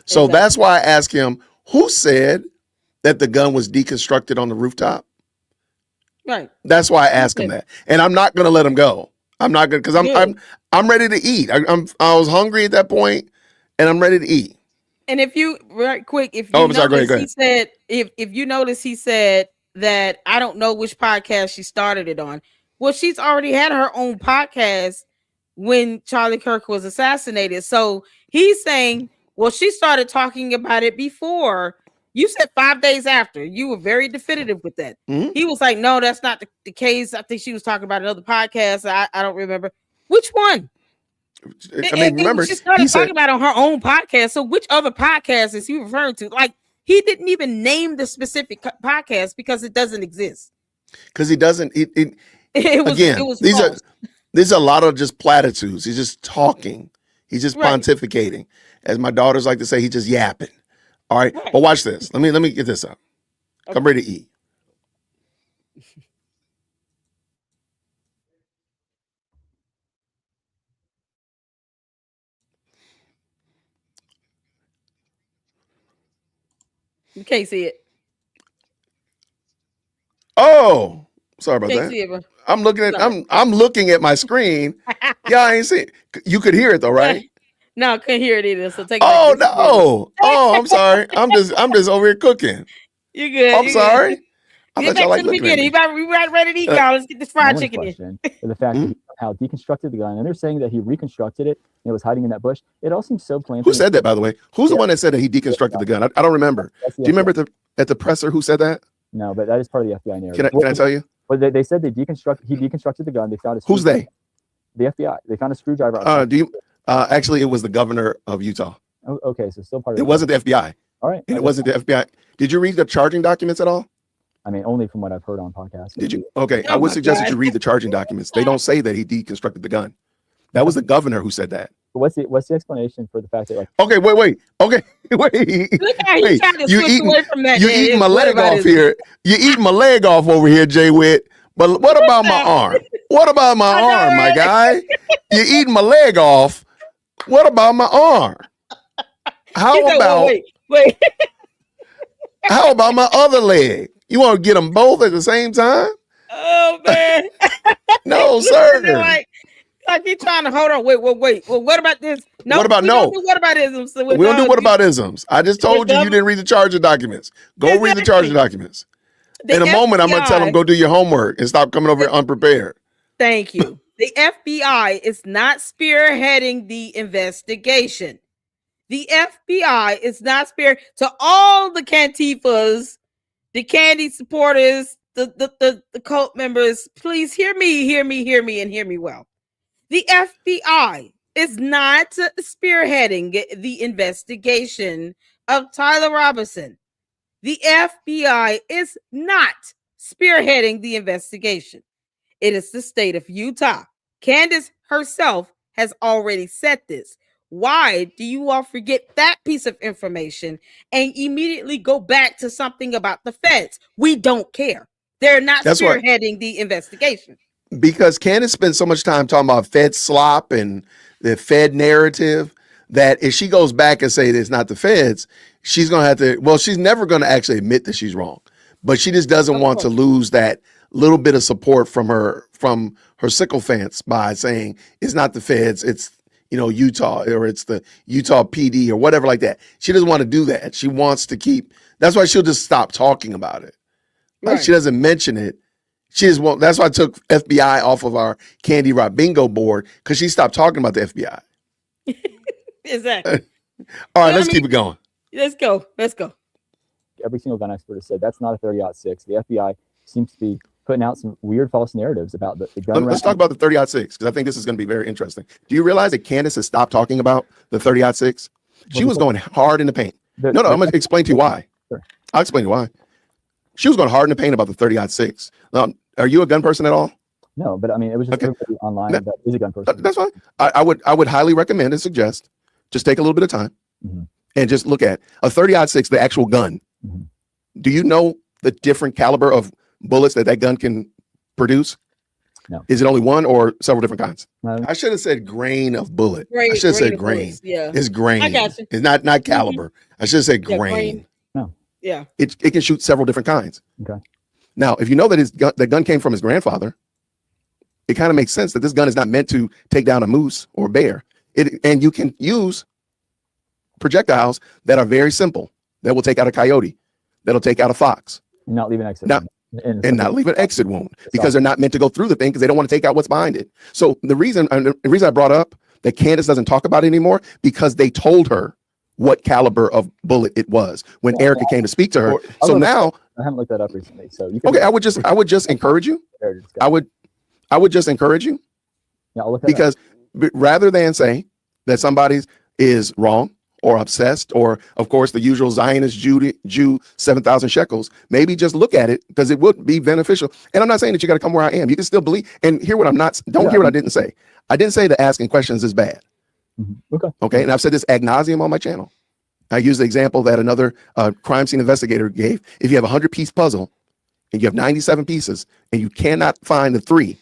So Exactly. that's why I asked him, who said that the gun was deconstructed on the rooftop? Right. That's why I asked him that. And I'm not going to let him go. I'm not going to, because I'm ready to eat. I was hungry at that point, and I'm ready to eat. And if you right quick, if you Oh, I'm sorry, go notice, ahead. he said, if you notice, he said that I don't know which podcast she started it on. Well, she's already had her own podcast when Charlie Kirk was assassinated. So he's saying, well, she started talking about it before. You said 5 days after. You were very definitive with that. Mhm. He was like, no, that's not the case. I think she was talking about another podcast. I don't remember which one. I mean, remember, she started he talking said, about it on her own podcast. So which other podcast is he referring to? Like he didn't even name the specific podcast because it doesn't exist. because he doesn't, It was again, it was these false. are a lot of just platitudes. He's just talking. He's just Right. pontificating. As my daughters like to say, he's just yapping. All right. Right. But watch this. Let me get this up. I'm ready to eat. You can't see it. Oh, sorry about Can't that. see it, bro. I'm looking at Sorry. I'm looking at my screen. Yeah, I ain't see it. You could hear it though, right? No, I couldn't hear it either. So take it Oh back. no. Oh, I'm sorry. I'm just over here cooking. You good. I'm you sorry. Good. I Get thought y'all back to like the looking at beginning. me. You about ready to eat, y'all. Let's get this fried No one's chicken in. question, or the fact that he somehow deconstructed the gun, and they're saying that he reconstructed it and it was hiding in that bush. It all seems so planted. Who said that, by the way? Who's the one that said that he deconstructed the gun? I don't remember. That's the Do you remember FBI. at the presser who said that? No, but that is part of the FBI narrative. Can I tell you? Well, they said he deconstructed the gun. They found a Who's they? The FBI. They found a screwdriver. outside. Do you actually it was the governor of Utah. Oh, okay, so still part of It wasn't the FBI. All right. And it wasn't the FBI. Did you read the charging documents at all? I mean, only from what I've heard on podcasts. Did you? Okay. Oh I would my suggest that God. you read the charging documents. They don't say that he deconstructed the gun. That was the governor who said that. what's the explanation for the fact that like Okay, wait. Okay, wait. Look how he Wait, tried to you switch eating away from that. you eating my leg off whataboutism. here. You eating my leg off over here, Jay Witt. But what about my arm? What about my I know, arm, my right? guy? You eating my leg off. What about my arm? He How said, well, about wait. how about my other leg? You want to get them both at the same time? Oh man. No, Look at me sir. like he trying to hold on. Wait. Well, what about this? No, What about we no? don't do what about isms. So We don't do what about isms. I just told you dumb- didn't read the charger documents. Go read the charger Exactly. documents. The In a moment, I'm going to tell them FBI go do your homework and stop coming over here unprepared. Thank you. The FBI is not spearheading the investigation. The FBI is not to all the Cantifas, the Candy supporters, the cult members. Please hear me, and hear me well. The FBI is not spearheading the investigation of Tyler Robinson. The FBI is not spearheading the investigation. It is the state of Utah. Candace herself has already said this. Why do you all forget that piece of information and immediately go back to something about the feds? We don't care. They're not spearheading the investigation. Because Candace spent so much time talking about Fed slop and the Fed narrative that if she goes back and say it's not the feds, she's going to have to, well, she's never going to actually admit that she's wrong, but she just doesn't want to lose that little bit of support from her sycophants by saying it's not the feds, it's, Utah, or it's the Utah PD or whatever like that. She doesn't want to do that. She wants to keep, that's why she'll just stop talking about it. Like she doesn't mention it. She just won't. That's why I took FBI off of our Candy Rock Bingo board, because she stopped talking about the FBI. Exactly. All right, let's keep it going. Let's go. Every single gun expert has said that's not a 30-06. The FBI seems to be putting out some weird false narratives about the gun. Let's talk about the 30-06, because I think this is going to be very interesting. Do you realize that Candace has stopped talking about the 30-06? She was going hard in the paint. No, I'm going to explain to you why. Sure. I'll explain to you why. She was going hard in the paint about the 30-06. Are you a gun person at all? No, but I mean, it was just everybody online that is a gun person. That's fine. I would highly recommend and suggest just take a little bit of time and just look at a 30-06, the actual gun. Do you know the different caliber of bullets that gun can produce? No. Is it only one or several different kinds? I should have said grain of bullet. I should have said grain. Yeah. It's grain. I got you. It's not caliber. I should have said grain. No. Yeah. It can shoot several different kinds. Okay. Now, if you know that the gun came from his grandfather, it kind of makes sense that this gun is not meant to take down a moose or a bear. And you can use projectiles that are very simple, that will take out a coyote, that'll take out a fox. Not leave an exit. Not leave an exit wound, because they're not meant to go through the thing, because they don't want to take out what's behind it. So the reason I brought up that Candace doesn't talk about it anymore, because they told her what caliber of bullet it was when Erica came to speak to her. So now I haven't looked that up recently. So you can I would just encourage you. I would just encourage you. Yeah, I'll look because rather than say that somebody is wrong or obsessed, or of course the usual Zionist Jew 7,000 shekels, maybe just look at it, because it would be beneficial. And I'm not saying that you got to come where I am. You can still believe and hear what I'm not. Don't hear what I didn't say. I didn't say that asking questions is bad. Okay. And I've said this ad nauseum on my channel. I use the example that another crime scene investigator gave. If you have a 100-piece puzzle and you have 97 pieces and you cannot find the 3,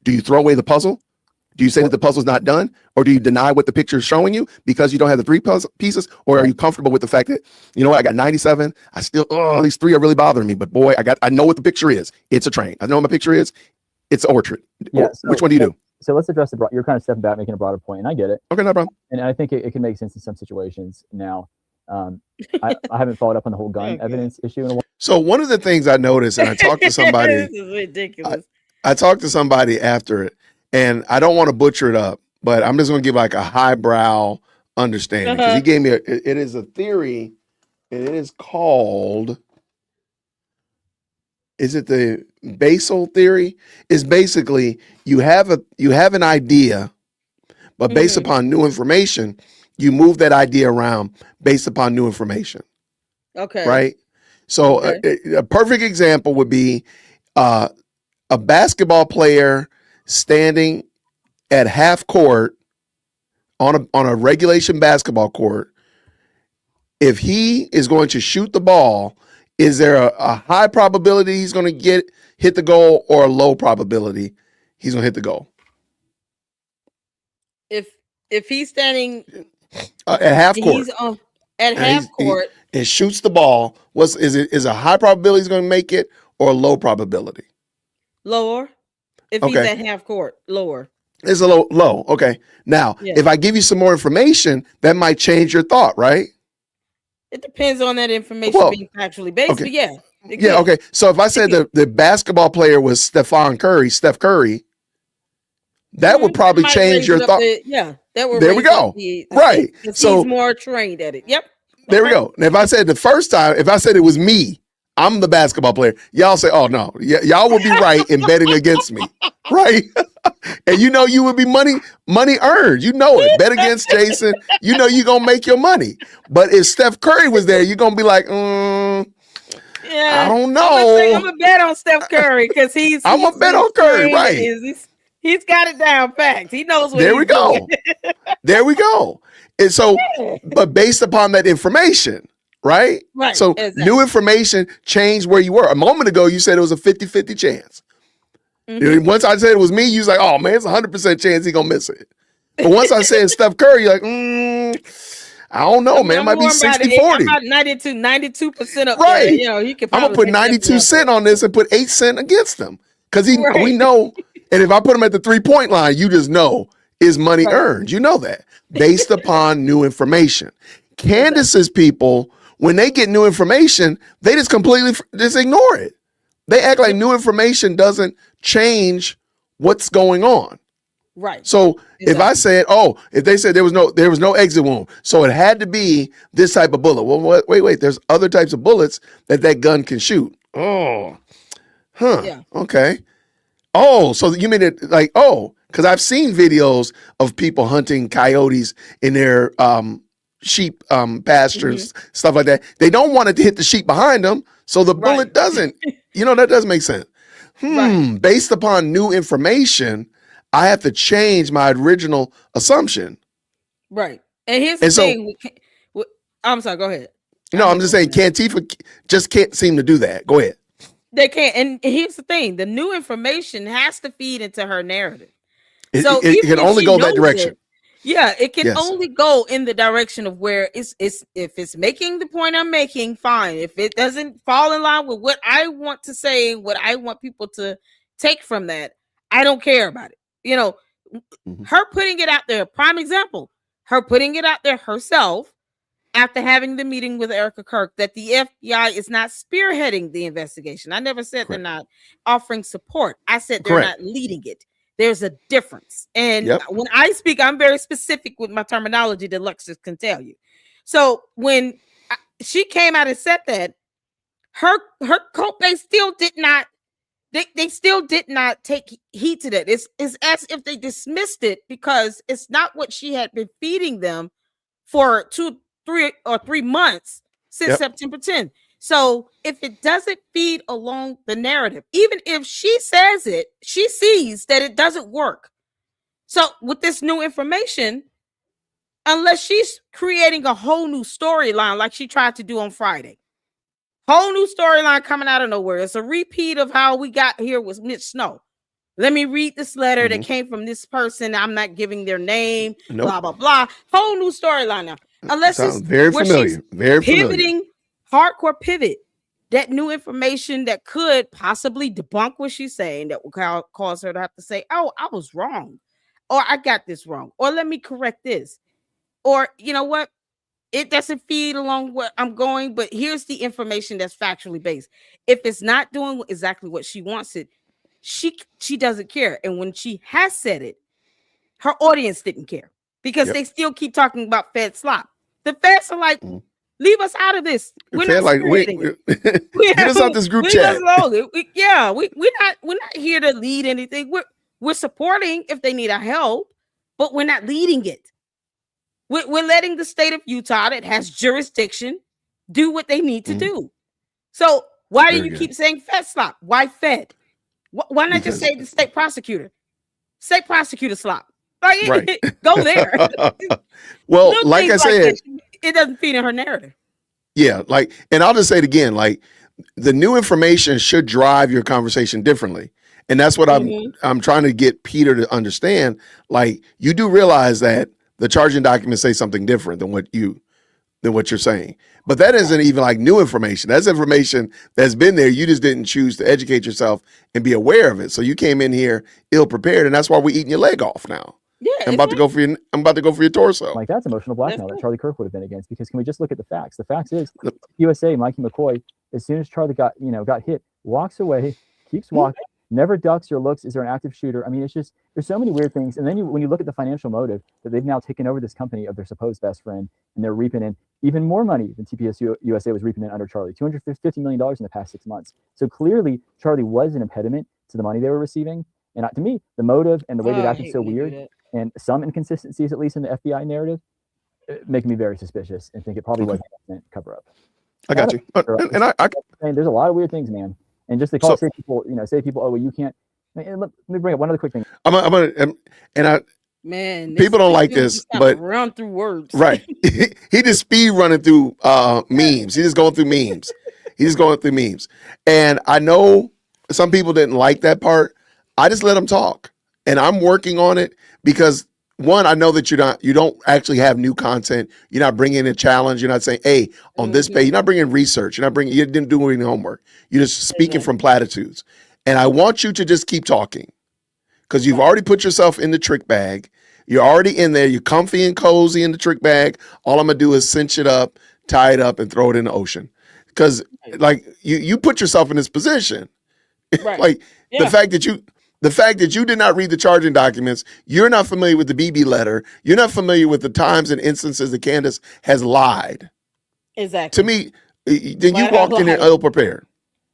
do you throw away the puzzle? Do you say that the puzzle's not done? Or do you deny what the picture is showing you because you don't have the 3 pieces? Or are you comfortable with the fact that, you know what, I got 97. I still, these 3 are really bothering me. But boy, I know what the picture is. It's a train. I know what my picture is. It's an orchard. Yeah, which one do you do? So let's address you're kind of stepping back, making a broader point, and I get it. Okay, no problem. And I think it can make sense in some situations. Now, I haven't followed up on the whole gun evidence issue in a while. So one of the things I noticed, and I talked to somebody. This is ridiculous. I talked to somebody after it, and I don't want to butcher it up, but I'm just going to give like a highbrow understanding, because he gave me it is a theory, and it is called. Is it the basal theory? Is basically you have an idea, but based upon new information, you move that idea around based upon new information. Okay. Right. So a perfect example would be a basketball player standing at half court on a regulation basketball court, if he is going to shoot the ball, is there a high probability he's going to hit the goal or a low probability he's going to hit the goal? If he's standing At half court, he's at half court and shoots the ball, is a high probability he's going to make it or a low probability? lower. If he's Okay. at half court, lower. It's a low. Okay. Now, Yeah. if I give you some more information, that might change your thought, right? It depends on that information Well, being factually based, okay. but yeah. it Yeah. could. Okay. So if I said the basketball player was Steph Curry, that would probably might change raise your it up thought. that would There we raise up go. the Right. stake, 'cause So- he's more trained at it. Yep. There we Okay. go. And if I said the first time, if I said it was me, I'm the basketball player, y'all say, oh no, y'all would be right in betting against me, right? And you would be money earned. You know it. Bet against Jason. You know you're gonna make your money. But if Steph Curry was there, you're gonna be like, Yeah. I don't I'm know. gonna bet on Steph Curry because I'm gonna bet on Curry, right? He's got it down fact. He knows what There he's we go. doing. There we go. And so, but based upon that information, right? Right. So exactly. new information changed where you were. A moment ago, you said it was a 50-50 chance. Mhm. Once I said it was me, you was like, oh man, it's a 100% chance he gonna miss it. But once I said Steph Curry, you're like, I don't know, man. It might be 60-40. I'm about 92% up Right. there. You know, he could I'm gonna probably put pick that 92 up. cent on this and put 8 cent against him. Because we Right. know, and if I put him at the 3-point line, you just know is money Right. earned. You know that based upon new information. Candace's people, when they get new information, they just completely just ignore it. They act like new information doesn't change what's going on. Right. So if I said, if they said there was no exit wound, so it had to be this type of bullet. Well, wait, there's other types of bullets that gun can shoot. Oh, huh. Yeah. Okay. Oh, so you mean it like, because I've seen videos of people hunting coyotes in their sheep pastures, stuff like that. They don't want it to hit the sheep behind them, so the bullet doesn't. That doesn't make sense. Right. Based upon new information, I have to change my original assumption. Right. And here's the thing. I'm sorry. Go ahead. No, I'm just saying, Cantifa just can't seem to do that. Go ahead. They can't. And here's the thing: the new information has to feed into her narrative. It even can if only she go that knows direction. it can Yes. only go in the direction of where if it's making the point I'm making, fine. If it doesn't fall in line with what I want to say, what I want people to take from that, I don't care about it. Her putting it out there, prime example, her putting it out there herself after having the meeting with Erica Kirk that the FBI is not spearheading the investigation. I never said they're not offering support. I said they're not leading it. There's a difference. And when I speak, I'm very specific with my terminology that Lexus can tell you. So when she came out and said that, her cult base still did not, they still did not take heed to that. It's as if they dismissed it because it's not what she had been feeding them for 3 months since September 10th. So if it doesn't feed along the narrative, even if she says it, she sees that it doesn't work. So with this new information, unless she's creating a whole new storyline like she tried to do on Friday, whole new storyline coming out of nowhere. It's a repeat of how we got here with Mitch Snow. Let me read this letter that came from this person. I'm not giving their name, blah, blah, blah. Whole new storyline now. Unless Sounds it's very where familiar. she's Very pivoting, hardcore pivot. That new information that could possibly debunk what she's saying that will cause her to have to say, oh, I was wrong. Or I got this wrong. Or let me correct this. Or you know what? It doesn't feed along where I'm going, but here's the information that's factually based. If it's not doing exactly what she wants it, she doesn't care. And when she has said it, her audience didn't care because they still keep talking about Fed slop. The feds are like, leave us out of this. We're not like, get us out this group chat. We're not here to lead anything. We're supporting if they need our help, but we're not leading it. We're letting the state of Utah that has jurisdiction do what they need to do. So why do you keep saying Fed slop? Why Fed? Why not just say the state prosecutor? State prosecutor slop. Like, Right. go there. Well, Little like I things like said, that, it doesn't feed in her narrative. yeah, like, and I'll just say it again, like the new information should drive your conversation differently. And that's what Mhm. I'm trying to get Peter to understand. Like, you do realize that the charging documents say something different than what you're saying. But that isn't even like new information. That's information that's been there. You just didn't choose to educate yourself and be aware of it. So you came in here ill prepared, and that's why we're eating your leg off now. Yeah, I'm about to go for your torso. Like, that's emotional blackmail That's that Charlie Kirk would have been against. Because can we just look at the facts? The facts is USA, Mikey McCoy, as soon as Charlie got hit, walks away, keeps walking, never ducks or looks. Is there an active shooter? I mean, it's just, there's so many weird things. And then when you look at the financial motive, that they've now taken over this company of their supposed best friend, and they're reaping in even more money than TPS USA was reaping in under Charlie, $250 million in the past 6 months. So clearly, Charlie was an impediment to the money they were receiving. And to me, the motive and the way they acted so weird, and some inconsistencies, at least in the FBI narrative, make me very suspicious and think it probably was an cover up. I got you. And I there's a lot of weird things, man. And just to call say people, oh, well, you can't. Let me bring up one other quick thing. Man, people don't like this, but run through words. Right. He just speed running through memes. He's just going through memes. And I know some people didn't like that part. I just let him talk. And I'm working on it because, one, I know that you don't actually have new content. You're not bringing a challenge. You're not saying, hey, on this page, you're not bringing research. You didn't do any homework. You're just speaking from platitudes. And I want you to just keep talking because you've already put yourself in the trick bag. You're already in there. You're comfy and cozy in the trick bag. All I'm going to do is cinch it up, tie it up, and throw it in the ocean. Because, like, you put yourself in this position. Right. Like, the fact that you did not read the charging documents, you're not familiar with the BB letter, you're not familiar with the times and instances that Candace has lied. Exactly. To me, then you walked in there ill prepared.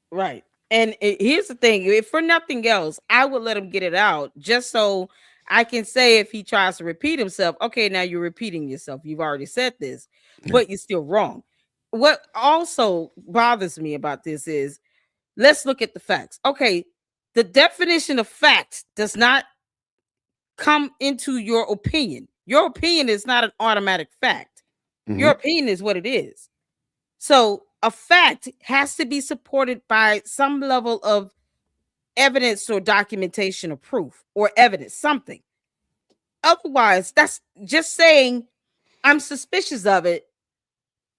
Right. And here's the thing: if for nothing else, I would let him get it out just so I can say if he tries to repeat himself, okay, now you're repeating yourself. You've already said this, but you're still wrong. What also bothers me about this is, let's look at the facts. Okay, the definition of facts does not come into your opinion. Your opinion is not an automatic fact. Your opinion is what it is. So a fact has to be supported by some level of evidence or documentation or proof or evidence, something. Otherwise, that's just saying I'm suspicious of it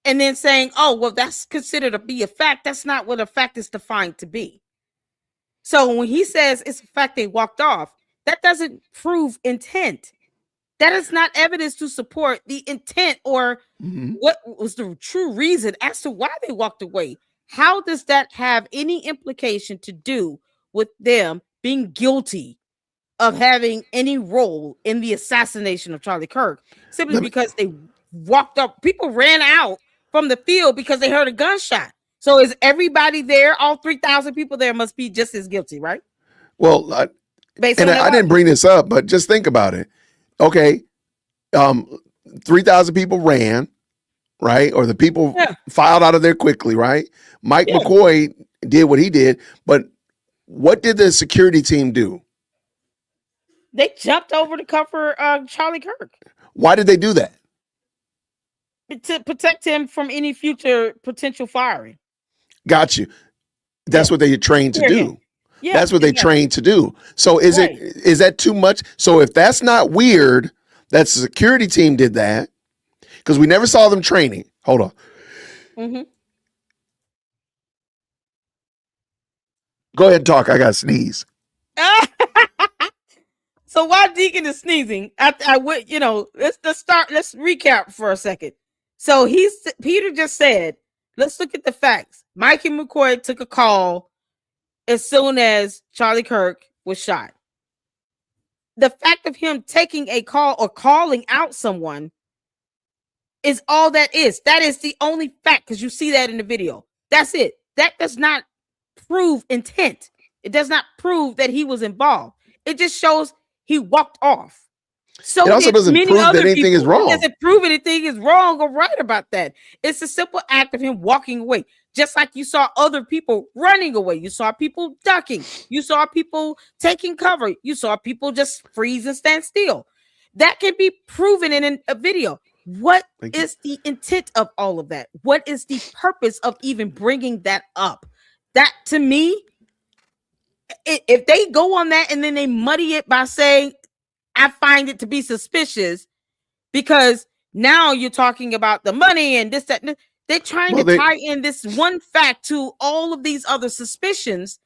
and then saying, oh, well, that's considered to be a fact. That's not what a fact is defined to be. So when he says it's a fact they walked off, that doesn't prove intent. That is not evidence to support the intent or what was the true reason as to why they walked away. How does that have any implication to do with them being guilty of having any role in the assassination of Charlie Kirk? Simply because they walked up, people ran out from the field because they heard a gunshot. So is everybody there, all 3,000 people there must be just as guilty, right? Well, I didn't bring this up, but just think about it. Okay, 3,000 people ran, right? Or the people filed out of there quickly, right? Mike McCoy did what he did, but what did the security team do? They jumped over to cover Charlie Kirk. Why did they do that? To protect him from any future potential firing. Got you. That's what they trained to do. Yeah, that's what they trained to do. So is that too much? So if that's not weird, that the security team did that, because we never saw them training. Hold on. Go ahead and talk. I got to sneeze. So while Deacon is sneezing, I would, let's recap for a second. So Peter just said, let's look at the facts. Mikey McCoy took a call as soon as Charlie Kirk was shot. The fact of him taking a call or calling out someone is all that is. That is the only fact, because you see that in the video. That's it. That does not prove intent. It does not prove that he was involved. It just shows he walked off. So it also doesn't prove that anything is wrong. It doesn't prove anything is wrong or right about that. It's a simple act of him walking away. Just like you saw other people running away. You saw people ducking. You saw people taking cover. You saw people just freeze and stand still. That can be proven in a video. What Thank you. is the intent of all of that? What is the purpose of even bringing that up? That, to me, if they go on that and then they muddy it by saying, I find it to be suspicious because now you're talking about the money and this, that, and they're trying to tie in this one fact to all of these other suspicions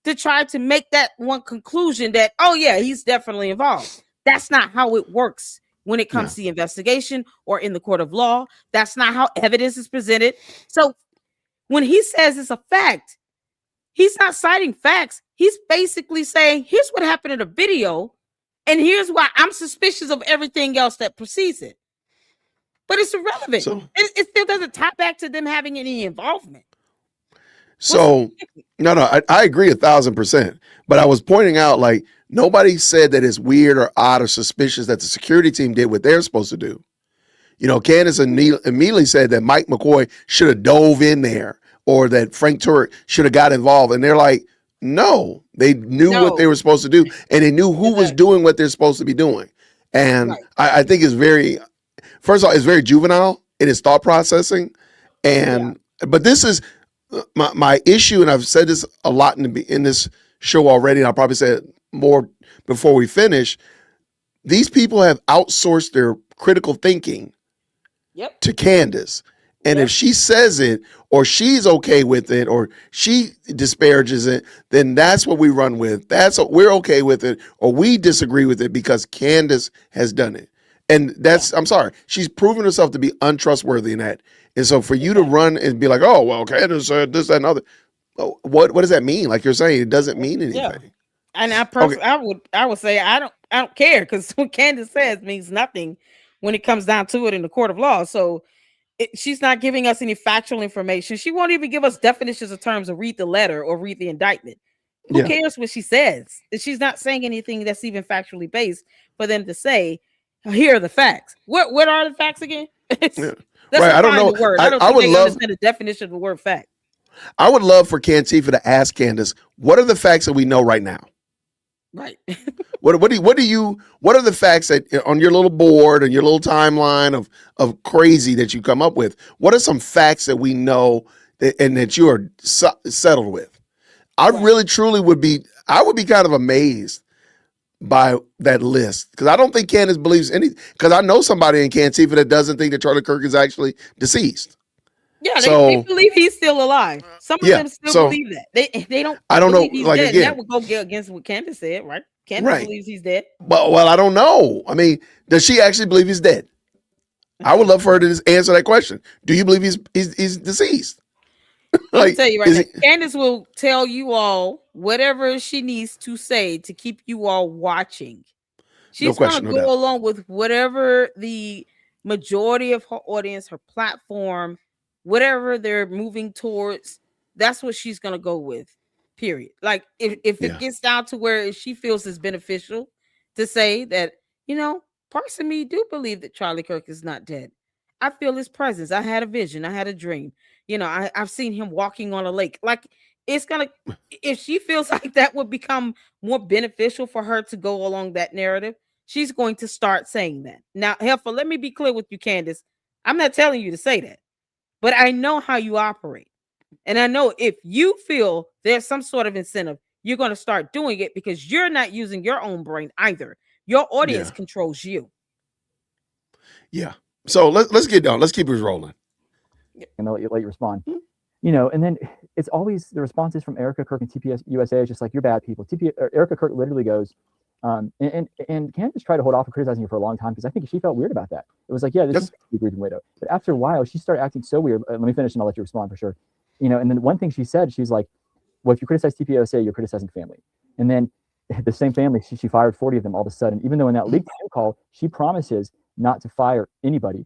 to try to make that one conclusion that, oh yeah, he's definitely involved. That's not how it works when it comes to the investigation or in the court of law. That's not how evidence is presented. So when he says it's a fact, he's not citing facts. He's basically saying, here's what happened in the video, and here's why I'm suspicious of everything else that precedes it. But it's irrelevant. So, it still doesn't tie back to them having any involvement. So, no, I agree 1,000%. But I was pointing out, like, nobody said that it's weird or odd or suspicious that the security team did what they're supposed to do. You know, Candace immediately said that Mike McCoy should have dove in there or that Frank Turek should have got involved. And they're like, no, they knew what they were supposed to do. And they knew who was doing what they're supposed to be doing. And I think it's very, first of all, it's very juvenile in its thought processing. And, but this is my issue. And I've said this a lot in this show already. And I'll probably say it more before we finish. These people have outsourced their critical thinking to Candace. And if she says it or she's okay with it or she disparages it, then that's what we run with. That's what we're okay with it or we disagree with it because Candace has done it. And that's, I'm sorry, she's proven herself to be untrustworthy in that. And so for you to run and be like, oh, well, Candace said this, that, and other. What does that mean? Like you're saying, it doesn't mean anything. Yeah. And I would say I don't care because what Candace says means nothing when it comes down to it in the court of law. So she's not giving us any factual information. She won't even give us definitions of terms or read the letter or read the indictment. Who cares what she says? She's not saying anything that's even factually based for them to say, here are the facts. What are the facts again? Right. I don't know. The word. I don't think they understand the definition of the word fact. I would love for Cantifa to ask Candace, what are the facts that we know right now? Right. What are the facts that on your little board and your little timeline of crazy that you come up with? What are some facts that we know and that you are settled with? I really truly would be kind of amazed by that list because I don't think Candace believes because I know somebody in Cantifa that doesn't think that Charlie Kirk is actually deceased. Yeah, they believe he's still alive. Some of them still believe that. They don't. I don't know. He's dead. Again, that would go against what Candace said, right? Candace believes he's dead. But I don't know. I mean, does she actually believe he's dead? I would love for her to just answer that question. Do you believe he's deceased? I'll tell you right now. Candace will tell you all whatever she needs to say to keep you all watching. She's going to go along with whatever the majority of her audience, her platform, whatever they're moving towards, that's what she's going to go with, period. Like if it gets down to where she feels it's beneficial to say that, parts of me do believe that Charlie Kirk is not dead. I feel his presence. I had a vision. I had a dream. I've seen him walking on a lake. Like it's going to, if she feels like that would become more beneficial for her to go along that narrative, she's going to start saying that. Now, Heifer, let me be clear with you, Candace. I'm not telling you to say that. But I know how you operate. And I know if you feel there's some sort of incentive, you're going to start doing it because you're not using your own brain either. Your audience controls you. Yeah. So let's get down. Let's keep it rolling. And I'll let you respond. And then it's always the responses from Erica Kirk and TPS USA is just like, you're bad people. Erica Kirk literally goes, and Candace tried to hold off of criticizing her for a long time because I think she felt weird about that. It was like, this is a weird widow. But after a while, she started acting so weird. Let me finish and I'll let you respond for sure. And then one thing she said, she's like, well, if you criticize TPOSA, you're criticizing family. And then the same family, she fired 40 of them all of a sudden, even though in that leaked phone call, she promises not to fire anybody.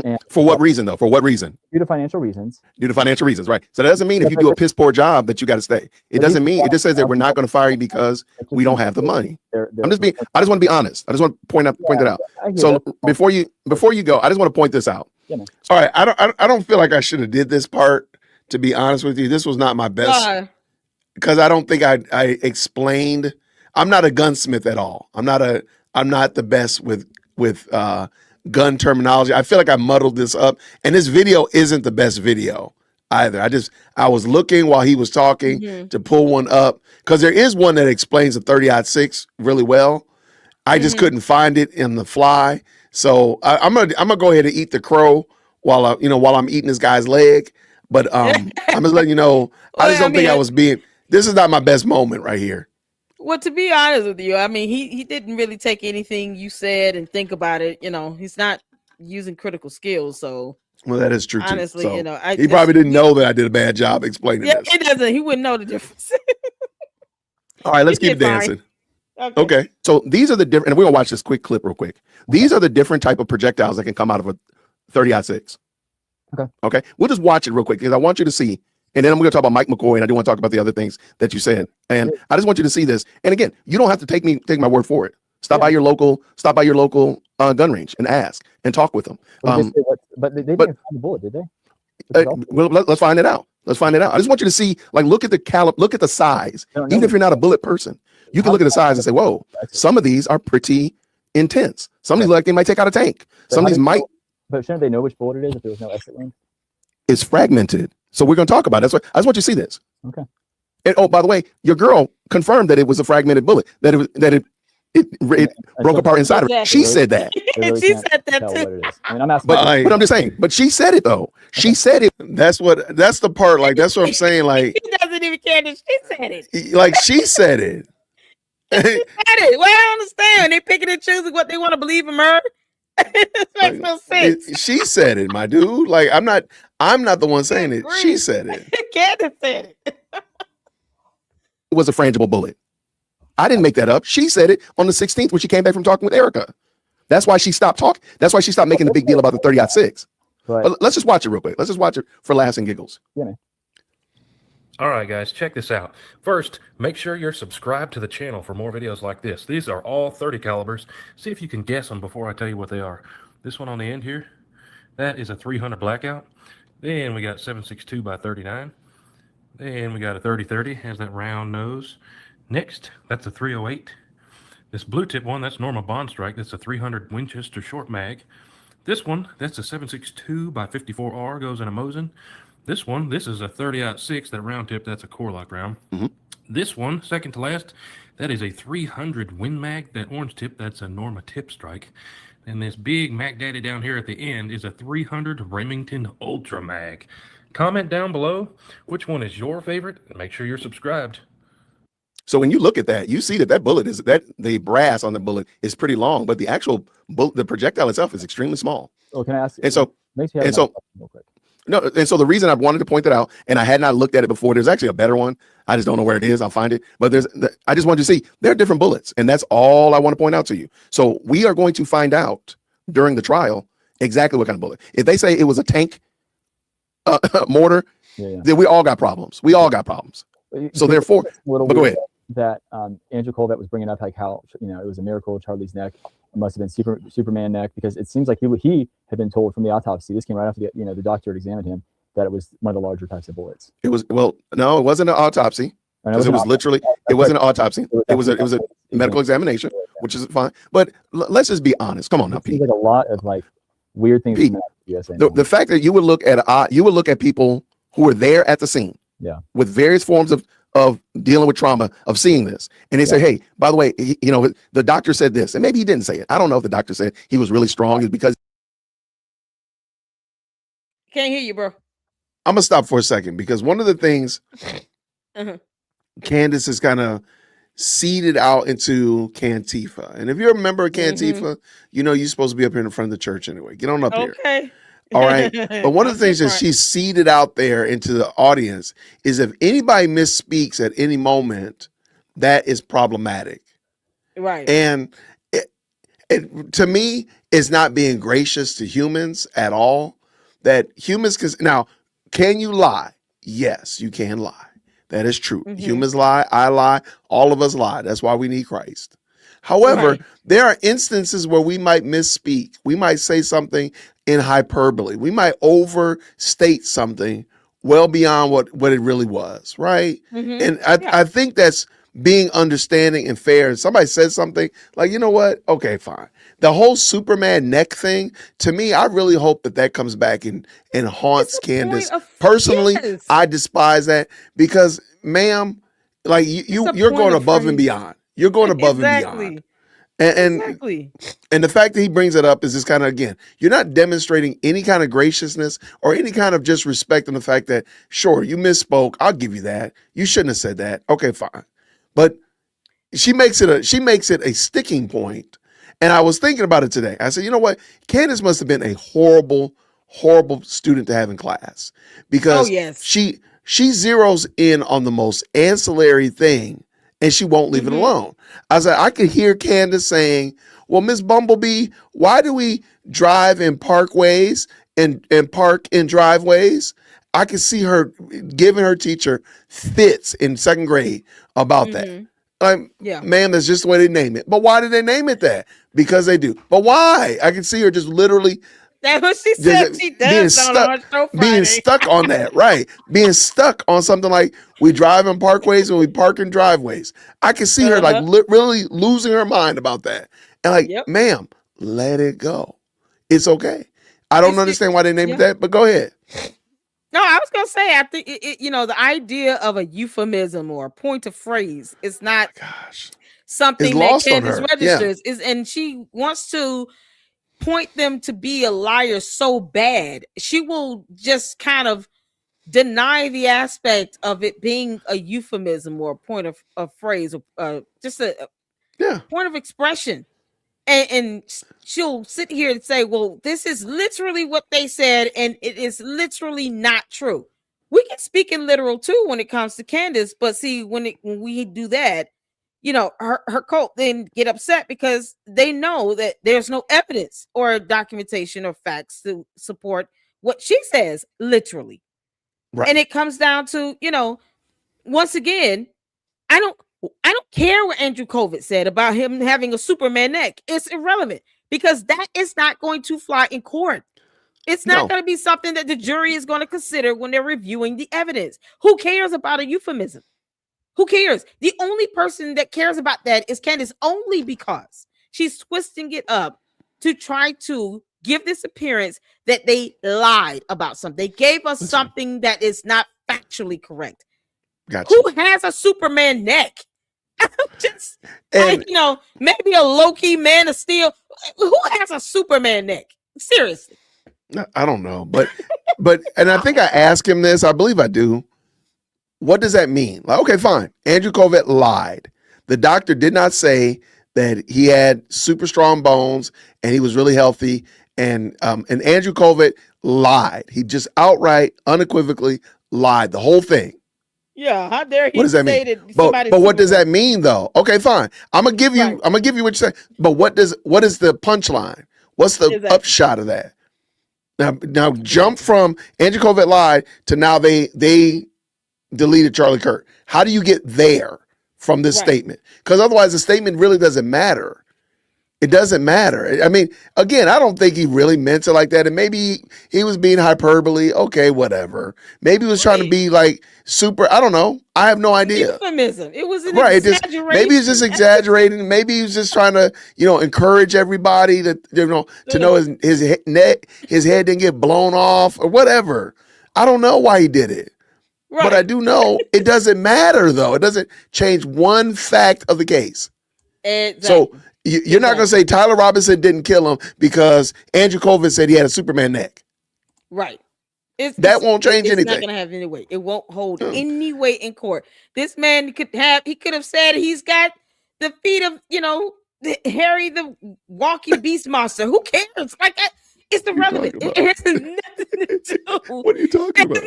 And for what reason, though? For what reason? Due to financial reasons. Due to financial reasons, right? So that doesn't mean if you do a piss poor job that you got to stay. It doesn't mean it just says that we're not going to fire you because we don't have the money. I just want to be honest. I just want to point that out. So before you go, I just want to point this out. All right, I don't feel like I should have did this part. To be honest with you, this was not my best because I don't think I explained. I'm not a gunsmith at all. I'm not the best with with gun terminology. I feel like I muddled this up, and this video isn't the best video either. I was looking while he was talking to pull one up because there is one that explains the 30-06 really well. I just couldn't find it in the fly, so I'm gonna go ahead and eat the crow while I'm eating this guy's leg. But I'm just letting you know, I just don't think I was being. This is not my best moment right here. Well, to be honest with you, I mean, he didn't really take anything you said and think about it. You know, he's not using critical skills. So, well, that is true too. Honestly, so you know, he probably didn't know that I did a bad job explaining this. He doesn't. He wouldn't know the difference. All right, let's keep dancing. Okay. So these are the different, and we're gonna watch this quick clip real quick. These are the different type of projectiles that can come out of a 30-06. Okay. We'll just watch it real quick because I want you to see, and then I'm going to talk about Mike McCoy, and I do want to talk about the other things that you said. And I just want you to see this. And again, you don't have to take my word for it. Stop by your local gun range and ask and talk with them. But they didn't find the bullet, did they? Well, let's find it out. Let's find it out. I just want you to see, like, look at the size. Even if you're not a bullet person, you can look at the size and say, whoa, some of these are pretty intense. Some of these look like they might take out a tank. Some of these might. But shouldn't they know which bullet it is if there was no exit link? It's fragmented. So we're going to talk about it. I just want you to see this. Okay. And oh, by the way, your girl confirmed that it was a fragmented bullet, that it broke apart inside her. She said that. She said that too. I mean, I'm asking. But I'm just saying, but she said it though. She said it. That's the part, like, that's what I'm saying. Like, he doesn't even care that she said it. Like, she said it. She said it. Well, I don't understand. They picking and choosing what they want to believe in her. It makes no sense. She said it, my dude. Like, I'm not the one saying it. She said it. Candace said it. It was a frangible bullet. I didn't make that up. She said it on the 16th when she came back from talking with Erica. That's why she stopped talking. That's why she stopped making the big deal about the 30-06. But let's just watch it real quick. Let's just watch it for laughs and giggles. Yeah, man. All right, guys, check this out. First, make sure you're subscribed to the channel for more videos like this. These are all 30 calibers. See if you can guess them before I tell you what they are. This one on the end here, that is a 300 blackout. Then we got 7.62 by 39. Then we got a 30-30, has that round nose. Next, that's a 308. This blue tip one, that's Norma Bond Strike. That's a 300 Winchester short mag. This one, that's a 7.62 by 54R, goes in a Mosin. This one, this is a 30-06, that round tip, that's a Core-Lock round. This one, second to last, that is a 300 Win Mag, that orange tip, that's a Norma Tip Strike. And this big Mac Daddy down here at the end is a 300 Remington Ultra Mag. Comment down below which one is your favorite, and make sure you're subscribed. So when you look at that, you see that bullet is the brass on the bullet is pretty long, but the actual bullet, the projectile itself is extremely small. Oh, can I ask? And so, real quick. No, and so the reason I wanted to point that out, and I had not looked at it before, there's actually a better one. I just don't know where it is. I'll find it. But I just wanted to see there are different bullets, and that's all I want to point out to you. So we are going to find out during the trial exactly what kind of bullet. If they say it was a tank mortar, then we all got problems. We all got problems. So therefore, but go ahead. That Andrew Colvett was bringing up, like, how it was a miracle Charlie's neck. It must have been Superman neck, because it seems like he had been told from the autopsy. This came right after the doctor had examined him, that it was one of the larger types of bullets. It was no, it wasn't an autopsy. It was literally it wasn't an autopsy. It was a medical examination, which is fine. But let's just be honest. Come on now, Pete. Like a lot of like weird things. Pete, the fact that you would look at people who were there at the scene, with various forms of dealing with trauma, of seeing this, and they say, hey, by the way, the doctor said this, and maybe he didn't say it. I don't know if the doctor said he was really strong. Is because can't hear you, bro. I'm gonna stop for a second, because one of the things Candace is kind of seeded out into Cantifa, and if you're a member of Cantifa, you're supposed to be up here in front of the church anyway. Get on up here. Okay. All right. But one of the things that she's seeded out there into the audience is if anybody misspeaks at any moment, that is problematic. Right. And it, to me, it's not being gracious to humans at all. That humans can you lie? Yes, you can lie. That is true. Humans lie, I lie, all of us lie. That's why we need Christ. However, there are instances where we might misspeak. We might say something in hyperbole. We might overstate something well beyond what it really was, right? And I think that's being understanding and fair. And somebody says something like, you know what? Okay, fine. the whole Superman neck thing, to me, I really hope that comes back and haunts It's a Candace. point of Personally, yes. I despise that because, ma'am, like It's a you're going point of above and phrase. beyond. You're going above and beyond. Exactly. And Exactly. and the fact that he brings it up is just kind of, again, you're not demonstrating any kind of graciousness or any kind of just respect in the fact that, sure, you misspoke. I'll give you that. You shouldn't have said that. Okay, fine. But she makes it a sticking point. And I was thinking about it today. I said, you know what? Candace must have been a horrible, horrible student to have in class Oh because yes. she zeroes in on the most ancillary thing and she won't leave it Mhm. alone. I said, I could hear Candace saying, well, Miss Bumblebee, why do we drive in parkways and park in driveways? I could see her giving her teacher fits in second grade about that. Mhm. Yeah. Ma'am, that's just the way they name it. But why did they name it that? Because they do. But why? I can see her just literally That's what she said. just She being does on stuck, our show being Friday. stuck on that, right? Being stuck on something like we drive in parkways and we park in driveways. I can see her like Uh-huh. really losing her mind about that. And like, Yep. ma'am, let it go. It's okay. I don't It's it, understand why they named yeah. it that, but go ahead. No, I was gonna say I think the idea of a euphemism or a point of phrase is not Gosh, it's something that lost on Candace her. Yeah, registers is, and she wants to point them to be a liar so bad she will just kind of deny the aspect of it being a euphemism or a point of phrase or just a yeah, point of expression, and she'll sit here and say, well, this is literally what they said and it is literally not true. We can speak in literal too when it comes to Candace, but see, when we do that, her cult then get upset because they know that there's no evidence or documentation or facts to support what she says literally. right. And it comes down to, once again, I don't I don't care what Andrew Covid said about him having a Superman neck. It's irrelevant because that is not going to fly in court. It's not No, going to be something that the jury is going to consider when they're reviewing the evidence. Who cares about a euphemism? Who cares? The only person that cares about that is Candace, only because she's twisting it up to try to give this appearance that they lied about something. They gave us listen, something that is not factually correct. got you. Who has a Superman neck? Just, And maybe a Loki Man of Steel. Who has a Superman neck? Seriously. I don't know, but and I think I asked him this. I believe I do. What does that mean? Like, okay, fine. Andrew Covet lied. The doctor did not say that he had super strong bones and he was really healthy. And Andrew Covet lied. He just outright, unequivocally lied. The whole thing. Yeah, how dare What he does that say mean? that But somebody's what does Superman? that mean though? Okay, fine. I'm gonna give you Right. what you say. But what is the punchline? What's the Exactly. upshot of that? Now jump Exactly. from Andrew Covet lied to now they deleted Charlie Kirk. How do you get there from this Right. statement? Because otherwise the statement really doesn't matter. It doesn't matter. I mean, again, I don't think he really meant it like that. And maybe he was being hyperbole. Okay, whatever. Maybe he was trying to Right. be like super. I don't know. I have no idea. Euphemism. It was an Right. Just exaggeration. maybe he's just exaggerating. Maybe he's just trying to, encourage everybody to know his head didn't get blown off or whatever. I don't know why he did it. But I Right. do know it doesn't matter though. It doesn't change one fact of the case. Exactly. So you're not going to say Tyler Robinson didn't kill him because Andrew Covet said he had a Superman neck. Right. That won't change it's anything. not gonna have any weight. It won't hold Hmm. any weight in court. This man could have said he's got the feet of Harry the walking beast monster. Who cares? Like that, it's What are you irrelevant. talking It has nothing to do. What are you talking about?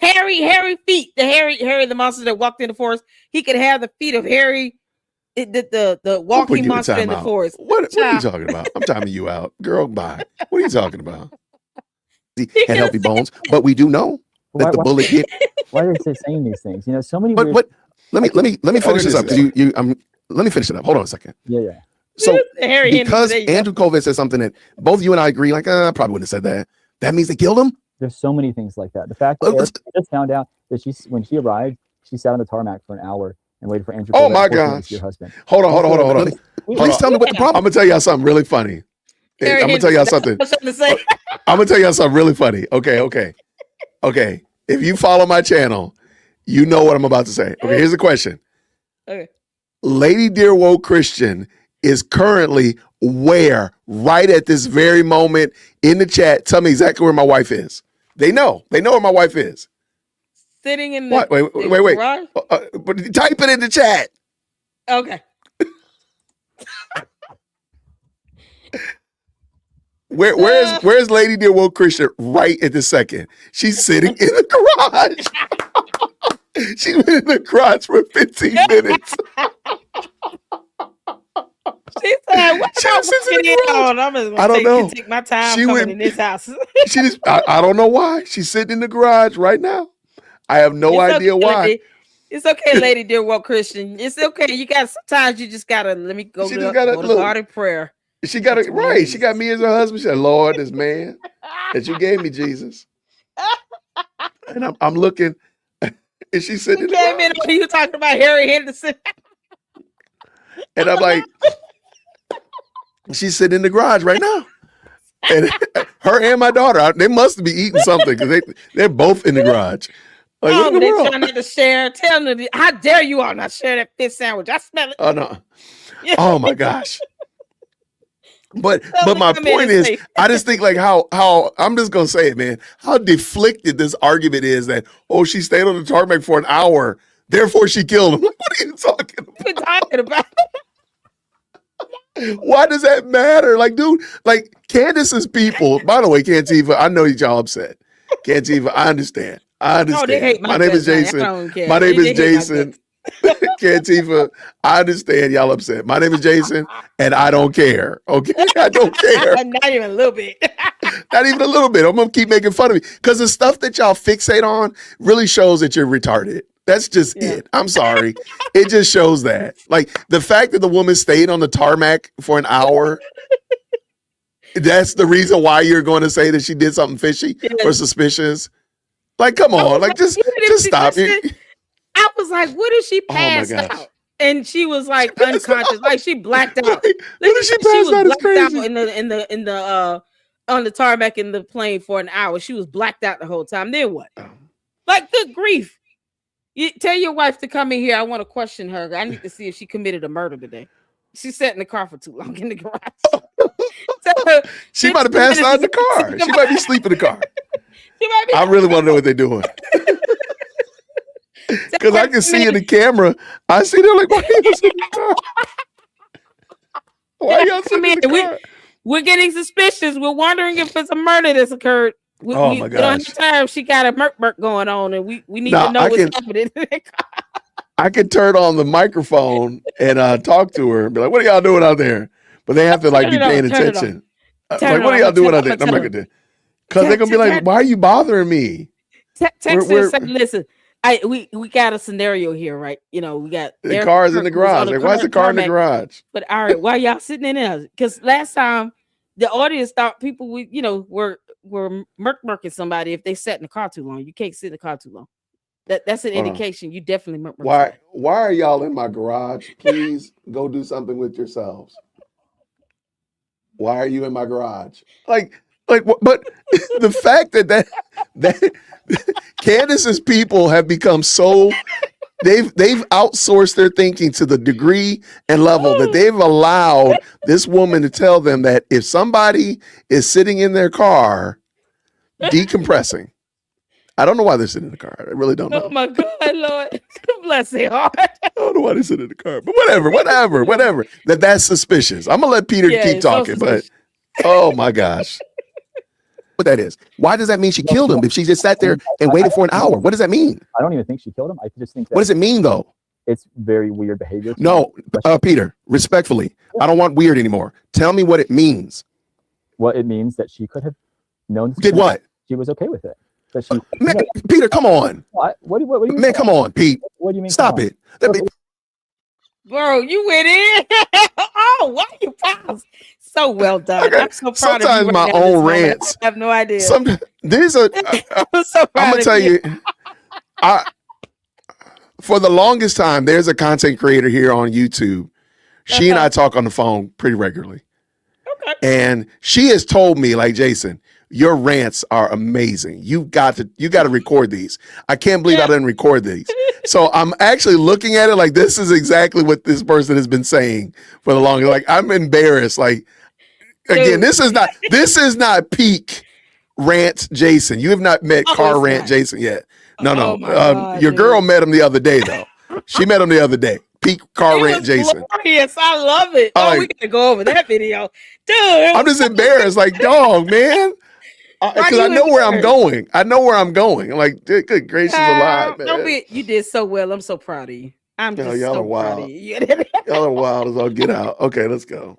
Harry feet. The Harry the monster that walked in the forest. He could have the feet of Harry, the I'm putting walking you in monster in the timeout. forest. What are you Child. talking about? I'm timing you out. Girl, bye. What are you talking about? He He had could have healthy bones, but we do know that the bullet did. Why are they saying these things? So many But weird. what? Let me finish this up Organization. because let me finish it up. Hold on a second. Yeah. So Harry Henry, because there you go. Andrew Covet said something that both you and I agree, like I probably wouldn't have said that. That means they killed him. There's so many things like that. The fact that Eric just found out that when she arrived, she sat on the tarmac for an hour and waited for Andrew. Oh Covet my to force him to gosh. see her husband. Hold on. Please tell me what the problem. I'm gonna tell y'all something really funny. Harry I'm gonna tell y'all Henderson, that's something. what I'm saying. I'm gonna tell y'all something really funny. Okay. If you follow my channel, you know what I'm about to say. Okay, here's the question. Okay. Lady Dear Woke Christian is currently where? Right at this very moment in the chat. Tell me exactly where my wife is. They know. They know where my wife is. Sitting in the What? Wait. garage? But type it in the chat. Okay. Where's Lady Dear Woke Christian right at this second? She's sitting in the garage. She's been in the garage for 15 minutes. She said, "What She am I was sitting in walking the in garage. on? I'm just I don't know. gonna take my time She coming went- in this house." She just I don't know why. She's sitting in the garage right now. I have no It's idea okay, why. lady. It's okay, Lady Dear Woke Christian. It's okay. You got sometimes you just gotta let me go She to just gotta go to look. God in prayer. She got it That's what it right. is. She got me as her husband. She said, Lord, this man that you gave me, Jesus. And I'm looking, and she's sitting You in the came in garage. when you talking about Harry Henderson. And I'm like, she's sitting in the garage right now. And her and my daughter, they must be eating something because they're both in the garage. Like, what in the They world? trying not to share. Tell them, how dare you all not share that fish sandwich? I smell it. Oh no. Oh my gosh. But Tell my them to come in point and is, say, I just think like how I'm just gonna say it, man. How deflected this argument is that she stayed on the tarmac for an hour, therefore she killed him. Like, what are you talking about? "What you talking about?" Why does that matter? Like, dude, like Candace's people. By the way, Cantiva, I know y'all upset. Cantiva, I understand. No, they hate My name is guts, man. Jason. I don't care. My name They is hate my Jason. guts. Cantiva, I understand y'all upset. My name is Jason, and I don't care. Okay, I don't care. Not even a little bit. Not even a little bit. I'm gonna keep making fun of me because the stuff that y'all fixate on really shows that you're retarded. That's just it. I'm sorry. It just shows that. Like the fact that the woman stayed on the tarmac for an hour. That's the reason why you're going to say that she did something fishy or suspicious. Like, come on, like just stop. I was like, what if she Oh my passed gosh. out? And she was like unconscious, like she blacked out. What if she passed out? It's crazy. in the on the tarmac in the plane for an hour. She was blacked out the whole time. Then what? Like, good grief. You tell your wife to come in here. I want to question her. I need to see if she committed a murder today. She sat in the car for too long in the garage. She might have passed out in the car. She might be asleep in the car. She might be. I really want to know what they're doing. Because I can see in the camera. I see they're like, why are y'all sitting in the car? Why are y'all sitting in the car? We're getting suspicious. We're wondering if it's a murder that's occurred. We don't have time. She got a murk going on, and we need to know what's happening. I can turn on the microphone and talk to her and be like, what are y'all doing out there? But they have to like be paying attention. Like, what are y'all doing out there? I'm not gonna do. Because they're gonna be like, why are you bothering me? Text her and say, listen, we got a scenario here, right? You know, we got the cars in the garage. Like, why is the car in the garage? But all right, why y'all sitting in there? Because last time the audience thought people were murking somebody if they sat in the car too long. You can't sit in the car too long. That's an indication you definitely murk. Why are y'all in my garage? Please go do something with yourselves. Why are you in my garage? Like, but the fact that Candace's people have become so they've outsourced their thinking to the degree and level that they've allowed this woman to tell them that if somebody is sitting in their car decompressing, I don't know why they're sitting in the car. I really don't know. Oh my God, Lord, bless their heart. I don't know why they sit in the car, but whatever. That's suspicious. I'm gonna let Peter keep talking, but oh my gosh. What that is. Why does that mean she killed him if she just sat there and waited for an hour? What does that mean? I don't even think she killed him. I just think that What does it mean though? it's very weird behavior. No, Peter, respectfully, I don't want weird anymore. Tell me what it means. What it means that she could have known. Did what? She was okay with it. That she, Man, Peter, come on. What do you Man, come on, Pete. What do you mean? Stop it. Bro, you went in. Oh, why you paused? So well done. Okay. I'm so proud Sometimes of you. my own rants. I have no idea. There's a. I'm so proud I'm gonna of tell you. For the longest time, there's a content creator here on YouTube. She and I talk on the phone pretty regularly. Okay. And she has told me, like, Jason, your rants are amazing. You got to record these. I can't believe I didn't record these. So I'm actually looking at it like this is exactly what this person has been saying for the longest. Like, I'm embarrassed. Like, again, this is not peak rant Jason. You have not met car rant not. Jason yet. No. Oh my God, your dude. girl met him the other day though. She met him the other day. Peak car rant Jason. Yes, I love it. I'm Oh, like, we gotta go over that video, dude. I'm just embarrassed. Like, dog, man. Because I know where I'm going. I know where I'm going. I'm like, good gracious alive, man. You did so well. I'm so proud of you. I'm just y'all so are wild. proud of you. Y'all are wild as all get out. Okay, let's go.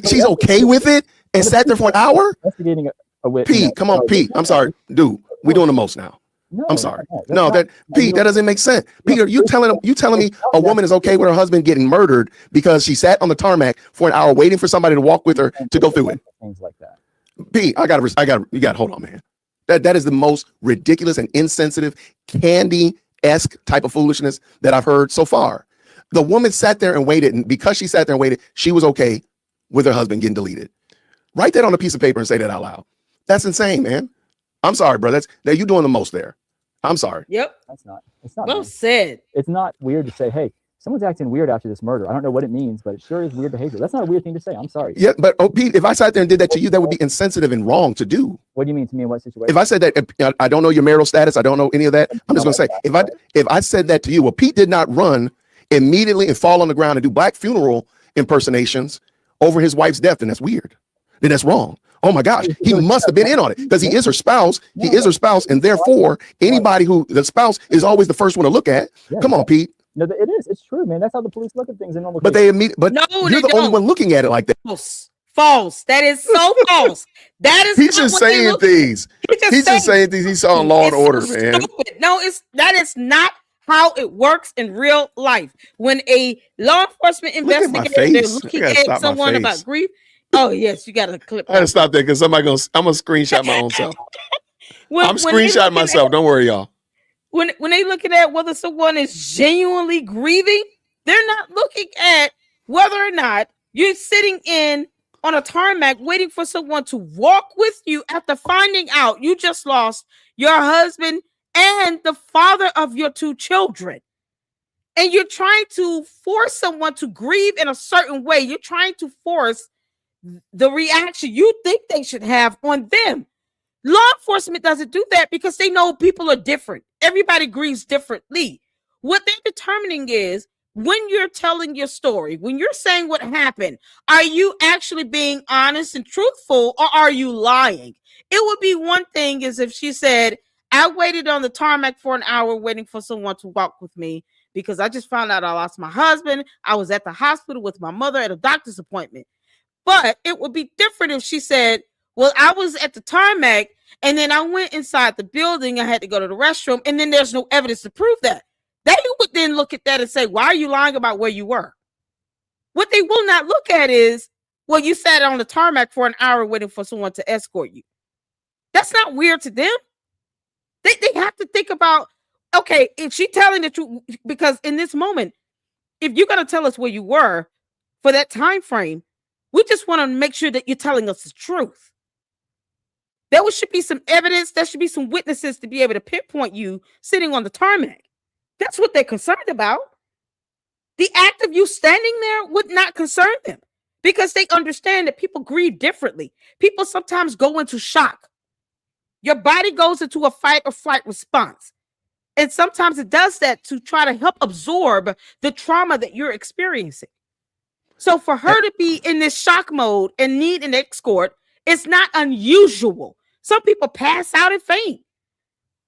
She's okay with it and sat there for an hour? Investigating a witness. Pete, come on, Pete. I'm sorry. Dude, we doing the most now. No, I'm sorry. no, Pete, that doesn't make sense. Peter, you telling me a woman is okay with her husband getting murdered because she sat on the tarmac for an hour waiting for somebody to walk with her to go through it? Things like that. Pete, you got hold on, man. That is the most ridiculous and insensitive, Candy-esque type of foolishness that I've heard so far. The woman sat there and waited, and because she sat there and waited, she was okay with her husband getting deleted. Write that on a piece of paper and say that out loud. That's insane, man. I'm sorry, bro. You doing the most there. I'm sorry. Yep. It's not. Well said. It's not weird to say, hey, someone's acting weird after this murder. I don't know what it means, but it sure is weird behavior. That's not a weird thing to say. I'm sorry. Yeah, but Pete, if I sat there and did that to you, that would be insensitive and wrong to do. What do you mean to me in what situation? If I said that, I don't know your marital status, I don't know any of that. I'm just going to say, if I said that to you, well, Pete did not run immediately and fall on the ground and do black funeral impersonations over his wife's death, then that's weird. Then that's wrong. Oh my gosh, he must have been in on it because he is her spouse. He is her spouse, and therefore, anybody who the spouse is always the first one to look at. Come on, Pete. No, it is. It's true, man. That's how the police look at things in normal. But cases. you're the only one looking at it like that. False. That is so false. That is. He's just saying things. He's just saying things he saw in Law and Order, man. Stupid. No, that is not how it works in real life. When a law enforcement investigator is looking at someone about grief. Oh yes, you got to clip. I had to stop that because I'm gonna screenshot my own self. I'm screenshotting myself. Don't worry, y'all. When they looking at whether someone is genuinely grieving, they're not looking at whether or not you're sitting on a tarmac waiting for someone to walk with you after finding out you just lost your husband and the father of your two children. And you're trying to force someone to grieve in a certain way. You're trying to force the reaction you think they should have on them. Law enforcement doesn't do that because they know people are different. Everybody grieves differently. What they're determining is when you're telling your story, when you're saying what happened, are you actually being honest and truthful or are you lying? It would be one thing is if she said, I waited on the tarmac for an hour waiting for someone to walk with me because I just found out I lost my husband. I was at the hospital with my mother at a doctor's appointment. But it would be different if she said, well, I was at the tarmac and then I went inside the building. I had to go to the restroom and then there's no evidence to prove that. They would then look at that and say, why are you lying about where you were? What they will not look at is, well, you sat on the tarmac for an hour waiting for someone to escort you. That's not weird to them. They have to think about, okay, if she's telling the truth, because in this moment, if you're going to tell us where you were for that time frame, we just want to make sure that you're telling us the truth. There should be some evidence. There should be some witnesses to be able to pinpoint you sitting on the tarmac. That's what they're concerned about. The act of you standing there would not concern them because they understand that people grieve differently. People sometimes go into shock. Your body goes into a fight or flight response. And sometimes it does that to try to help absorb the trauma that you're experiencing. So for her to be in this shock mode and need an escort, it's not unusual. Some people pass out and faint.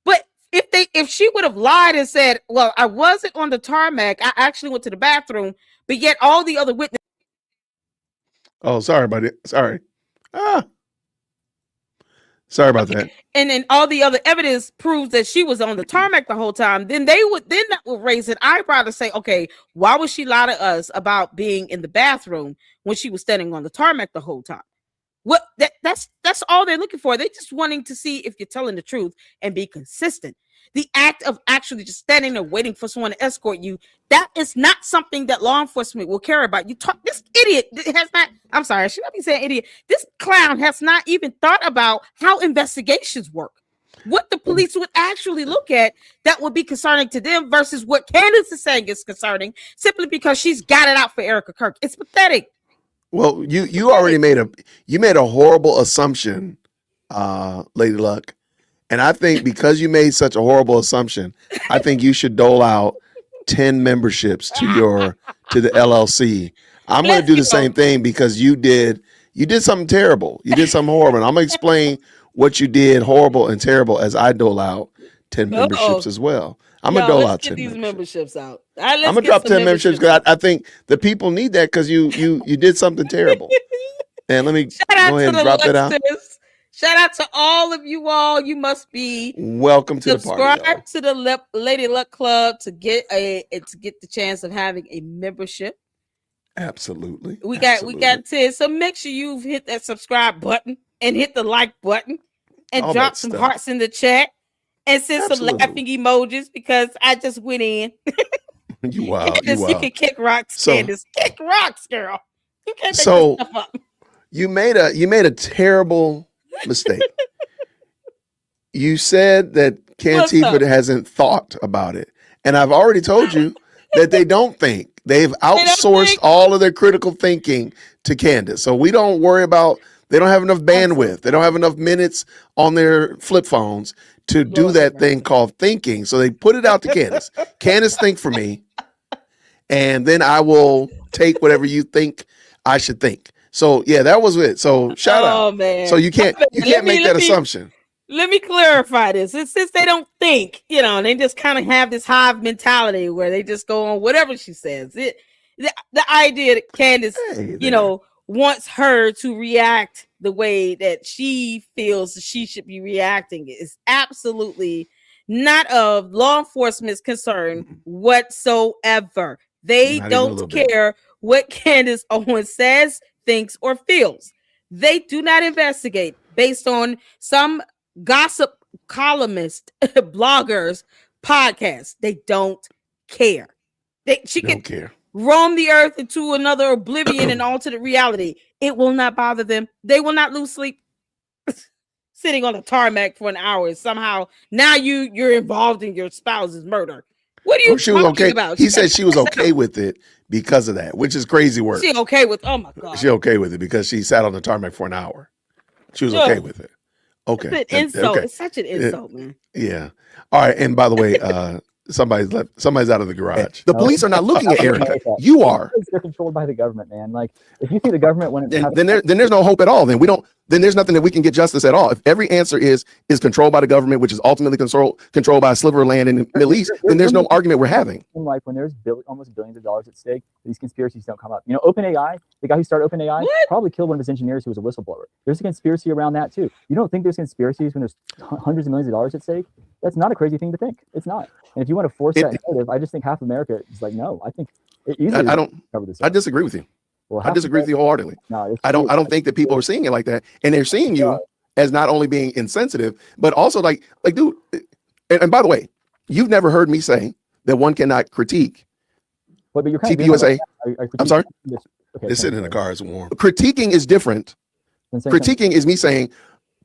But if she would have lied and said, well, I wasn't on the tarmac, I actually went to the bathroom, but yet all the other witnesses. Oh, sorry about it. Sorry. Sorry about that. And then all the other evidence proves that she was on the tarmac the whole time. Then that would raise an eyebrow to say, okay, why would she lie to us about being in the bathroom when she was standing on the tarmac the whole time? That's all they're looking for. They're just wanting to see if you're telling the truth and be consistent. The act of actually just standing there waiting for someone to escort you, that is not something that law enforcement will care about. You talk, this idiot has not, I'm sorry, I should not be saying idiot. This clown has not even thought about how investigations work. What the police would actually look at that would be concerning to them versus what Candace is saying is concerning simply because she's got it out for Erica Kirk. It's pathetic. Well, you already made a horrible assumption, Lady Luck. And I think because you made such a horrible assumption, I think you should dole out 10 memberships to the LLC. I'm going to do the same thing because you did something terrible. You did something horrible. And I'm going to explain what you did horrible and terrible as I dole out 10 memberships as well. I'm going to dole out 10 these memberships out. I'm going to drop 10 memberships because I think the people need that because you did something terrible. And let me go ahead and drop that out. Shout out to all of you all. You must be welcome to the party. Subscribe to the Lady Luck Club to get the chance of having a membership. Absolutely. We got 10. So make sure you've hit that subscribe button and hit the like button and all drop some hearts in the chat and send some laughing emojis because I just went in. You wild. You can kick rocks, Candace. Kick rocks, girl. You can't make this stuff up. You made a terrible mistake. You said that Cantifa hasn't thought about it. And I've already told you that they don't think. They've outsourced all of their critical thinking to Candace. So we don't worry about, they don't have enough bandwidth. They don't have enough minutes on their flip phones to do that thing called thinking. So they put it out to Candace. Candace, think for me. And then I will take whatever you think I should think. So yeah, that was it. So shout out. Man. So you can't make that assumption. Let me clarify this. Since they don't think, they just kind of have this hive mentality where they just go on whatever she says. The idea that Candace, wants her to react the way that she feels she should be reacting is absolutely not of law enforcement's concern whatsoever. They don't care what Candace Owens says, thinks, or feels. They do not investigate based on some gossip columnist, bloggers, podcast. They don't care. She can roam the earth into another oblivion and alternate reality. It will not bother them. They will not lose sleep sitting on the tarmac for an hour. Somehow now you're involved in your spouse's murder. What are you talking about? He said she was okay with it because of that, which is crazy work. She okay with? Oh my God. She okay with it because she sat on the tarmac for an hour. She was okay with it. Okay. It's an insult. Okay. It's such an insult, man. Yeah. All right. And by the way, somebody's out of the garage. The police are not looking at Erica. You are. They're controlled by the government, man. Like if you think the government when then there's no hope at all. Then there's nothing that we can get justice at all. If every answer is controlled by the government, which is ultimately controlled by a sliver of land in the Middle East, then there's no argument we're having. Like when there's almost billions of dollars at stake, these conspiracies don't come up. OpenAI, the guy who started OpenAI, probably killed one of his engineers who was a whistleblower. There's a conspiracy around that too. You don't think there's conspiracies when there's hundreds of millions of dollars at stake? That's not a crazy thing to think. It's not. And if you want to force that narrative, I just think half America is like, no. I think it easily. I disagree with you. Well, I disagree with you wholeheartedly. No, I don't think that people are seeing it like that, and they're seeing you as not only being insensitive, but also like, dude. And by the way, you've never heard me say that one cannot critique. But you're TPUSA. I'm sorry. They're sitting in the car. It's warm. Critiquing is different. Critiquing is me saying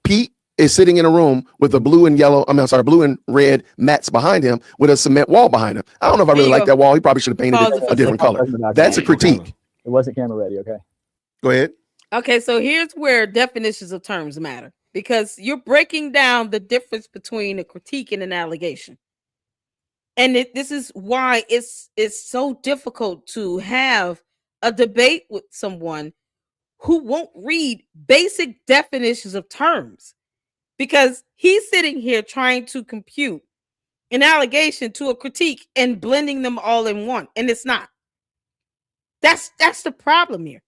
Pete is sitting in a room with a blue and red mats behind him with a cement wall behind him. I don't know if I really like that wall. He probably should have painted it a different color. That's a critique. It wasn't camera ready. Okay. Go ahead. Okay, so here's where definitions of terms matter because you're breaking down the difference between a critique and an allegation. And this is why it's so difficult to have a debate with someone who won't read basic definitions of terms because he's sitting here trying to compute an allegation to a critique and blending them all in one, and it's not. That's the problem here.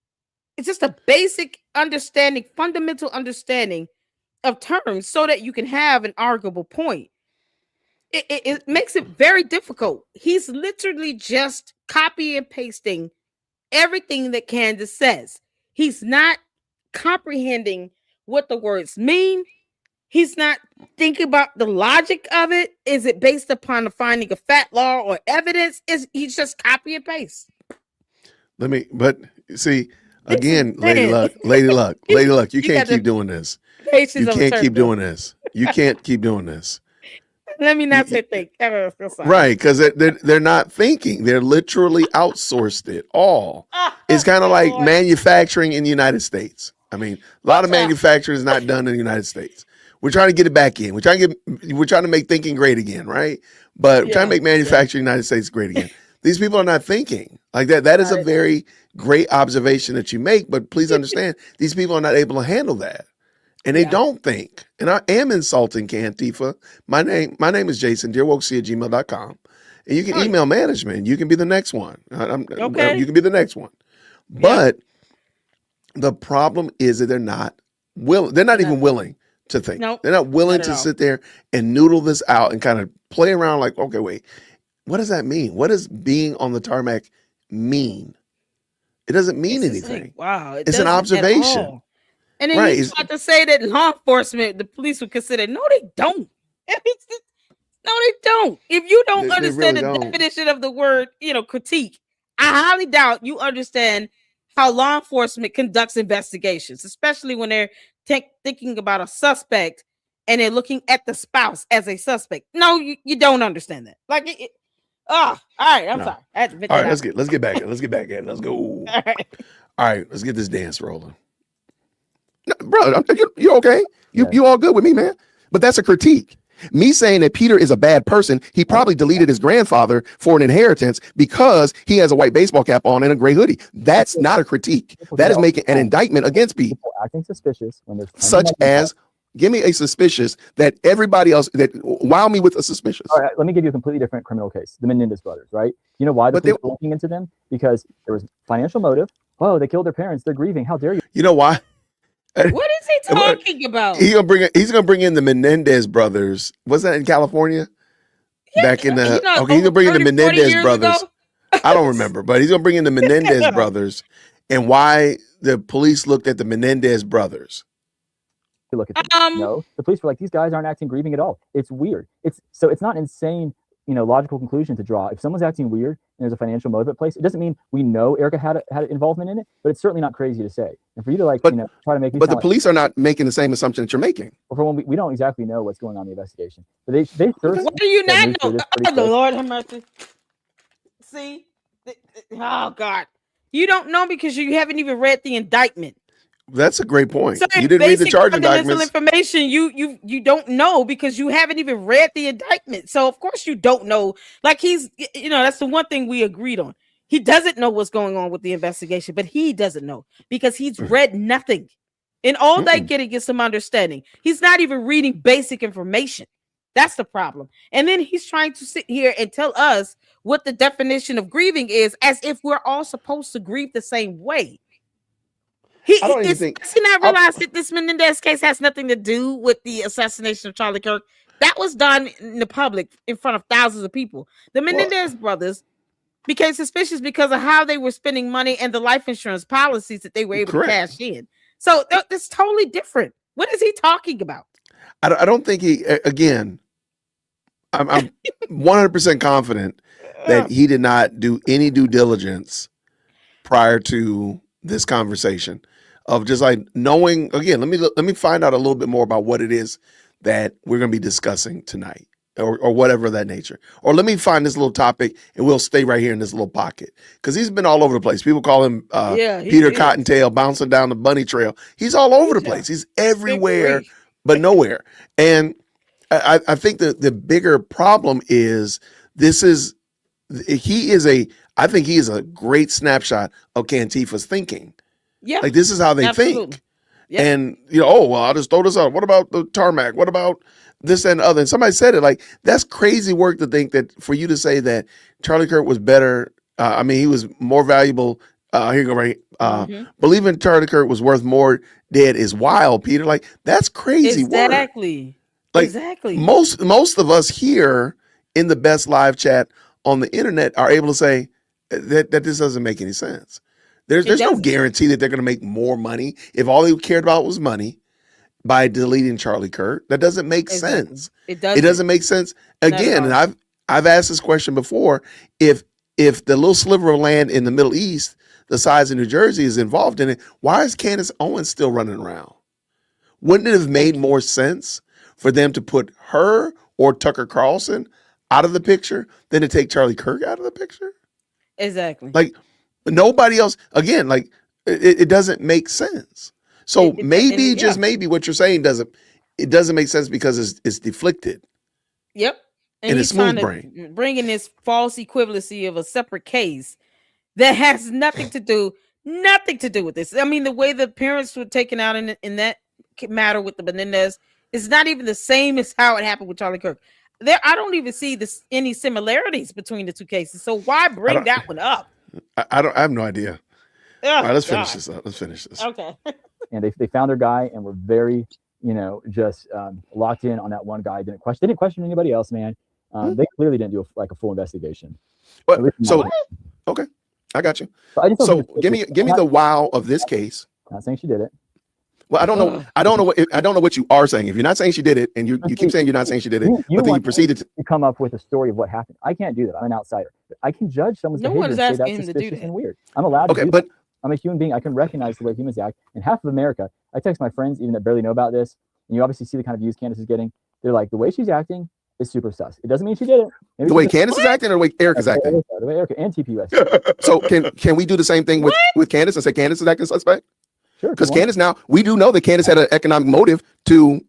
It's just a basic understanding, fundamental understanding of terms so that you can have an arguable point. It makes it very difficult. He's literally just copy and pasting everything that Candace says. He's not comprehending what the words mean. He's not thinking about the logic of it. Is it based upon the finding of fact, law, or evidence? Is he's just copy and paste? But see, again, Man. Lady Luck, you You can't got the keep doing this. patience You of a can't keep turtle. doing this. You can't keep doing this. Let me not say think. I'm sorry. Right, because they're not thinking. They're literally outsourced it all. It's kind of like Lord. manufacturing in the United States. I mean, a lot of manufacturing is not done in the United States. We're trying to get it back in. We're trying to make thinking great again, right? But we're trying to make manufacturing in the United States great again. These people are not thinking like that. That is a very great observation that you make. But please understand, these people are not able to handle that. And they don't think. And I am insulting Cantifa. My name is Jason, dearwokec@gmail.com. And you can email management. You can be the next one. Okay. You can be the next one. But the problem is that they're not willing. They're not even willing to think. Nope. They're not willing Not to at all. sit there and noodle this out and kind of play around like, okay, wait, what does that mean? What does being on the tarmac mean? It doesn't mean It's just anything. like, wow. It's an doesn't at observation. all. And then Right, you try to say that law enforcement, the police would consider. No, they don't. No, they don't. If you don't They understand really the don't. definition of the word, critique, I highly doubt you understand how law enforcement conducts investigations, especially when they're thinking about a suspect and they're looking at the spouse as a suspect. No, you don't understand that. Like, all right. I'm No. sorry. I had to All right, let's get back at it. Let's get back at it. Let's go. All right. All right, let's get this dance rolling. No, bro, you okay? Yeah. You all good with me, man? But that's a critique. Me saying that Peter is a bad person, he probably deleted his grandfather for an inheritance because he has a white baseball cap on and a gray hoodie. That's not a critique. That is making an indictment against people, People acting suspicious when there's such as give me a suspicious that everybody else that wow me with a suspicious. All right, let me give you a completely different criminal case. The Menendez brothers, right? You know why the police were looking into them? Because there was financial motive. Oh, they killed their parents. They're grieving. How dare you? You know why? What is he talking about? He's gonna bring in the Menendez brothers. Was that in California? Back in the he's gonna bring in the 30, 40 Menendez years brothers. ago? I don't remember, but he's gonna bring in the Menendez brothers and why the police looked at the Menendez brothers. To look at them. No, the police were like, these guys aren't acting grieving at all. It's weird. It's not insane, logical conclusion to draw. If someone's acting weird and there's a financial motive at place, it doesn't mean we know Erica had involvement in it, but it's certainly not crazy to say. And for you to try to make me But the sound police are not making the same assumption that you're making. well, for one, we don't exactly know what's going on in the investigation. But they What do you not know? Oh, The Lord have mercy. See? Oh God. You don't know because you haven't even read the indictment. That's a great point. So You didn't read the basic charging fundamental documents. information you don't know because you haven't even read the indictment. So of course you don't know. Like he's that's the one thing we agreed on. He doesn't know what's going on with the investigation, but he doesn't know because he's read nothing. And all they getting is some understanding. He's not even reading basic information. That's the problem. And then he's trying to sit here and tell us what the definition of grieving is, as if we're all supposed to grieve the same way. I don't even think. Does he not realize that this Menendez case has nothing to do with the assassination of Charlie Kirk? That was done in the public in front of thousands of people. The Menendez brothers became suspicious because of how they were spending money and the life insurance policies that they were able to cash in. So that's totally different. What is he talking about? I don't think he. Again, I'm 100% confident that he did not do any due diligence prior to this conversation of just like knowing. Again, let me find out a little bit more about what it is that we're going to be discussing tonight, or whatever of that nature. Or let me find this little topic and we'll stay right here in this little pocket because he's been all over the place. People call him Peter Cottontail, bouncing down the bunny trail. He's all over the place. He's everywhere but nowhere. And I think the bigger problem is I think he is a great snapshot of Cantifa's thinking. Yeah. Like this is how they think. Yeah. And I'll just throw this out. What about the tarmac? What about this and other? And somebody said it like that's crazy work to think that for you to say that Charlie Kirk was better. He was more valuable. Here you go, right? Believing Charlie Kirk was worth more dead is wild, Peter. Like that's crazy work. Exactly. Like exactly. Most of us here in the best live chat on the internet are able to say that this doesn't make any sense. There's no doesn't. guarantee that they're going to make more money if all they cared about was money by deleting Charlie Kirk. That doesn't make Exactly. sense. It It doesn't make sense. Again, all. and I've asked this question before. If the little sliver of land in the Middle East, the size of New Jersey, is involved in it, why is Candace Owens still running around? Wouldn't it have made more sense for them to put her or Tucker Carlson out of the picture than to take Charlie Kirk out of the picture? Exactly. Like nobody else. Again, like it doesn't make sense. So maybe just maybe what you're saying doesn't make sense because it's deflected. Yep. And in a he's smooth trying to brain. bring in this false equivalency of a separate case that has nothing to do with this. I mean, the way the parents were taken out in that matter with the Menendez is not even the same as how it happened with Charlie Kirk. I don't even see any similarities between the two cases. So why bring that one up? I have no idea. Oh, all right, let's finish this up. Let's finish this. Okay. And they found their guy and were very, just locked in on that one guy. They didn't question anybody else, man. They clearly didn't do a full investigation. Okay, I got you. So give me the wow of this case. Not saying she did it. Well, I don't know. I don't know what you are saying. If you're not saying she did it, and you keep saying you're not saying she did it, but then you proceeded to come up with a story of what happened. I can't do that. I'm an outsider. I can judge someone's behavior and say that's suspicious and weird. I'm allowed to do that. I'm a human being. I can recognize the way humans act. And half of America, I text my friends, even that barely know about this, and you obviously see the kind of views Candace is getting. They're like, the way she's acting is super sus. It doesn't mean she did it. Maybe the way Candace is acting or the way Eric is acting? The way Erica and TPUS. So can we do the same thing with Candace and say Candace is acting suspect? Sure. Because Candace, now we do know that Candace had an economic motive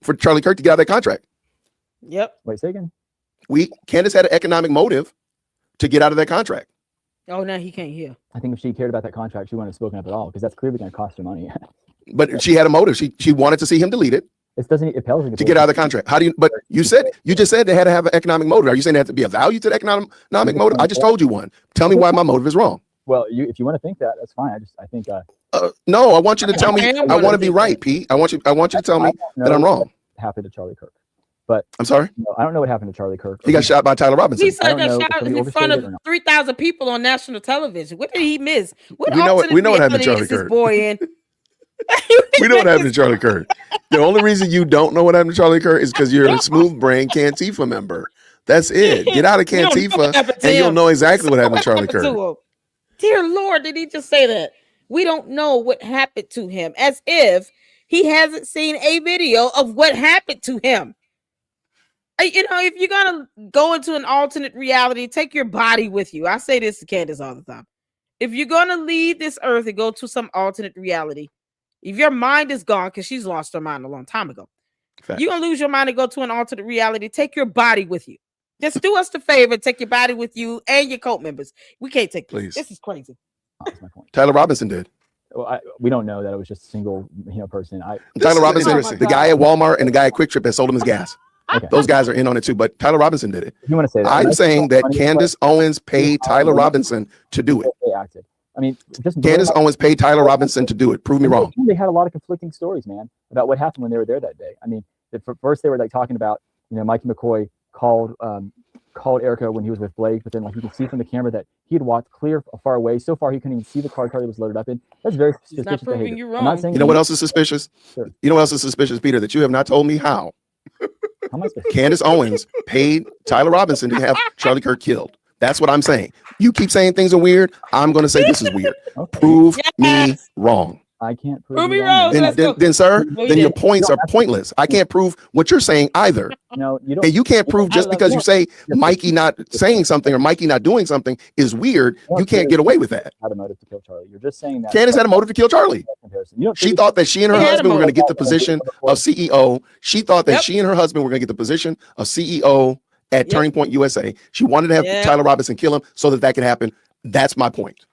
for Charlie Kirk to get out of that contract. Yep. Wait, say again. Candace had an economic motive to get out of that contract. Oh, now he can't hear. I think if she cared about that contract, she wouldn't have spoken up at all because that's clearly going to cost her money. But she had a motive. She wanted to see him delete it. It doesn't appel to get out of the contract. How do you? But you just said they had to have an economic motive. Are you saying there had to be a value to the economic motive? I just told you one. Tell me why my motive is wrong. Well, if you want to think that, that's fine. I think. No, I want you to tell me. I want to be right, Pete. I want you to tell me that I'm wrong. What happened to Charlie Kirk? But I'm sorry. I don't know what happened to Charlie Kirk. He got shot by Tyler Robinson. He got shot in front of 3,000 people on national television. What did he miss? We know what happened to Charlie Kirk. We know what happened to Charlie Kirk. The only reason you don't know what happened to Charlie Kirk is because you're a smooth brain Cantifa member. That's it. Get out of Cantifa and you'll know exactly what happened to Charlie Kirk. Dear Lord, did he just say that? We don't know what happened to him, as if he hasn't seen a video of what happened to him. If you're gonna go into an alternate reality, take your body with you. I say this to Candace all the time. If you're gonna leave this earth and go to some alternate reality, if your mind is gone, because she's lost her mind a long time ago, you're gonna lose your mind and go to an alternate reality. Take your body with you. Just do us the favor, take your body with you and your cult members. We can't take this. This is crazy. That's my point. Tyler Robinson did. Well, we don't know that it was just a single person. Tyler Robinson, the guy at Walmart and the guy at Quick Trip that sold him his gas. Okay. Those guys are in on it too, but Tyler Robinson did it. You want to say that? I'm saying that Candace Owens paid Tyler Robinson to do it. They acted. I mean, just Candace Owens paid Tyler Robinson to do it. Prove me wrong. They had a lot of conflicting stories, man, about what happened when they were there that day. I mean, first they were like talking about, Mikey McCoy called Erica when he was with Blake, but then like you can see from the camera that he had walked clear far away, so far he couldn't even see the car Charlie was loaded up in. That's very suspicious. Not proving behavior. You wrong. I'm not saying you know what else is suspicious? Sure. You know what else is suspicious, Peter? That you have not told me how. Candace Owens paid Tyler Robinson to have Charlie Kirk killed. That's what I'm saying. You keep saying things are weird. I'm going to say this is weird. Okay. Prove me wrong. I can't prove me wrong. Then, sir, then your points are pointless. I can't prove what you're saying either. No, you don't. And you can't prove just because you say Mikey not saying something or Mikey not doing something is weird. You can't get away with that. Had a motive to kill Charlie. You're just saying that. Candace had a motive to kill Charlie. She thought that she and her husband were going to get the position of CEO. She thought that she and her husband were going to get the position of CEO at Turning Point USA. She wanted to have Tyler Robinson kill him so that could happen. That's my point.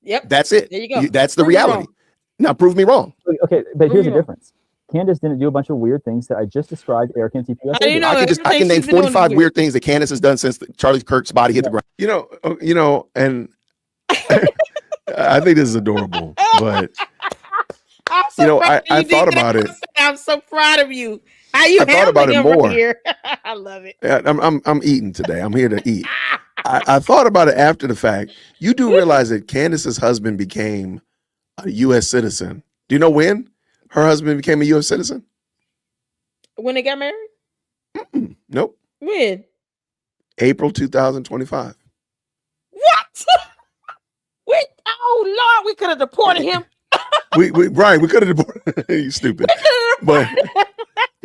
Yep. That's it. There you go. That's the reality. Now prove me wrong. Okay, but here's the difference. Candace didn't do a bunch of weird things that I just described Eric and TPUS. I can name 45 weird things that Candace has done since Charlie Kirk's body hit the ground. And I think this is adorable, but I thought about it. I'm so proud of you. How you thought about it more. Here. I love it. I'm eating today. I'm here to eat. I thought about it after the fact. You do realize that Candace's husband became a U.S. citizen. Do you know when her husband became a U.S. citizen? When they got married? Nope. When? April 2025. What? Wait, oh Lord, we could have deported him. we could have deported. You stupid. But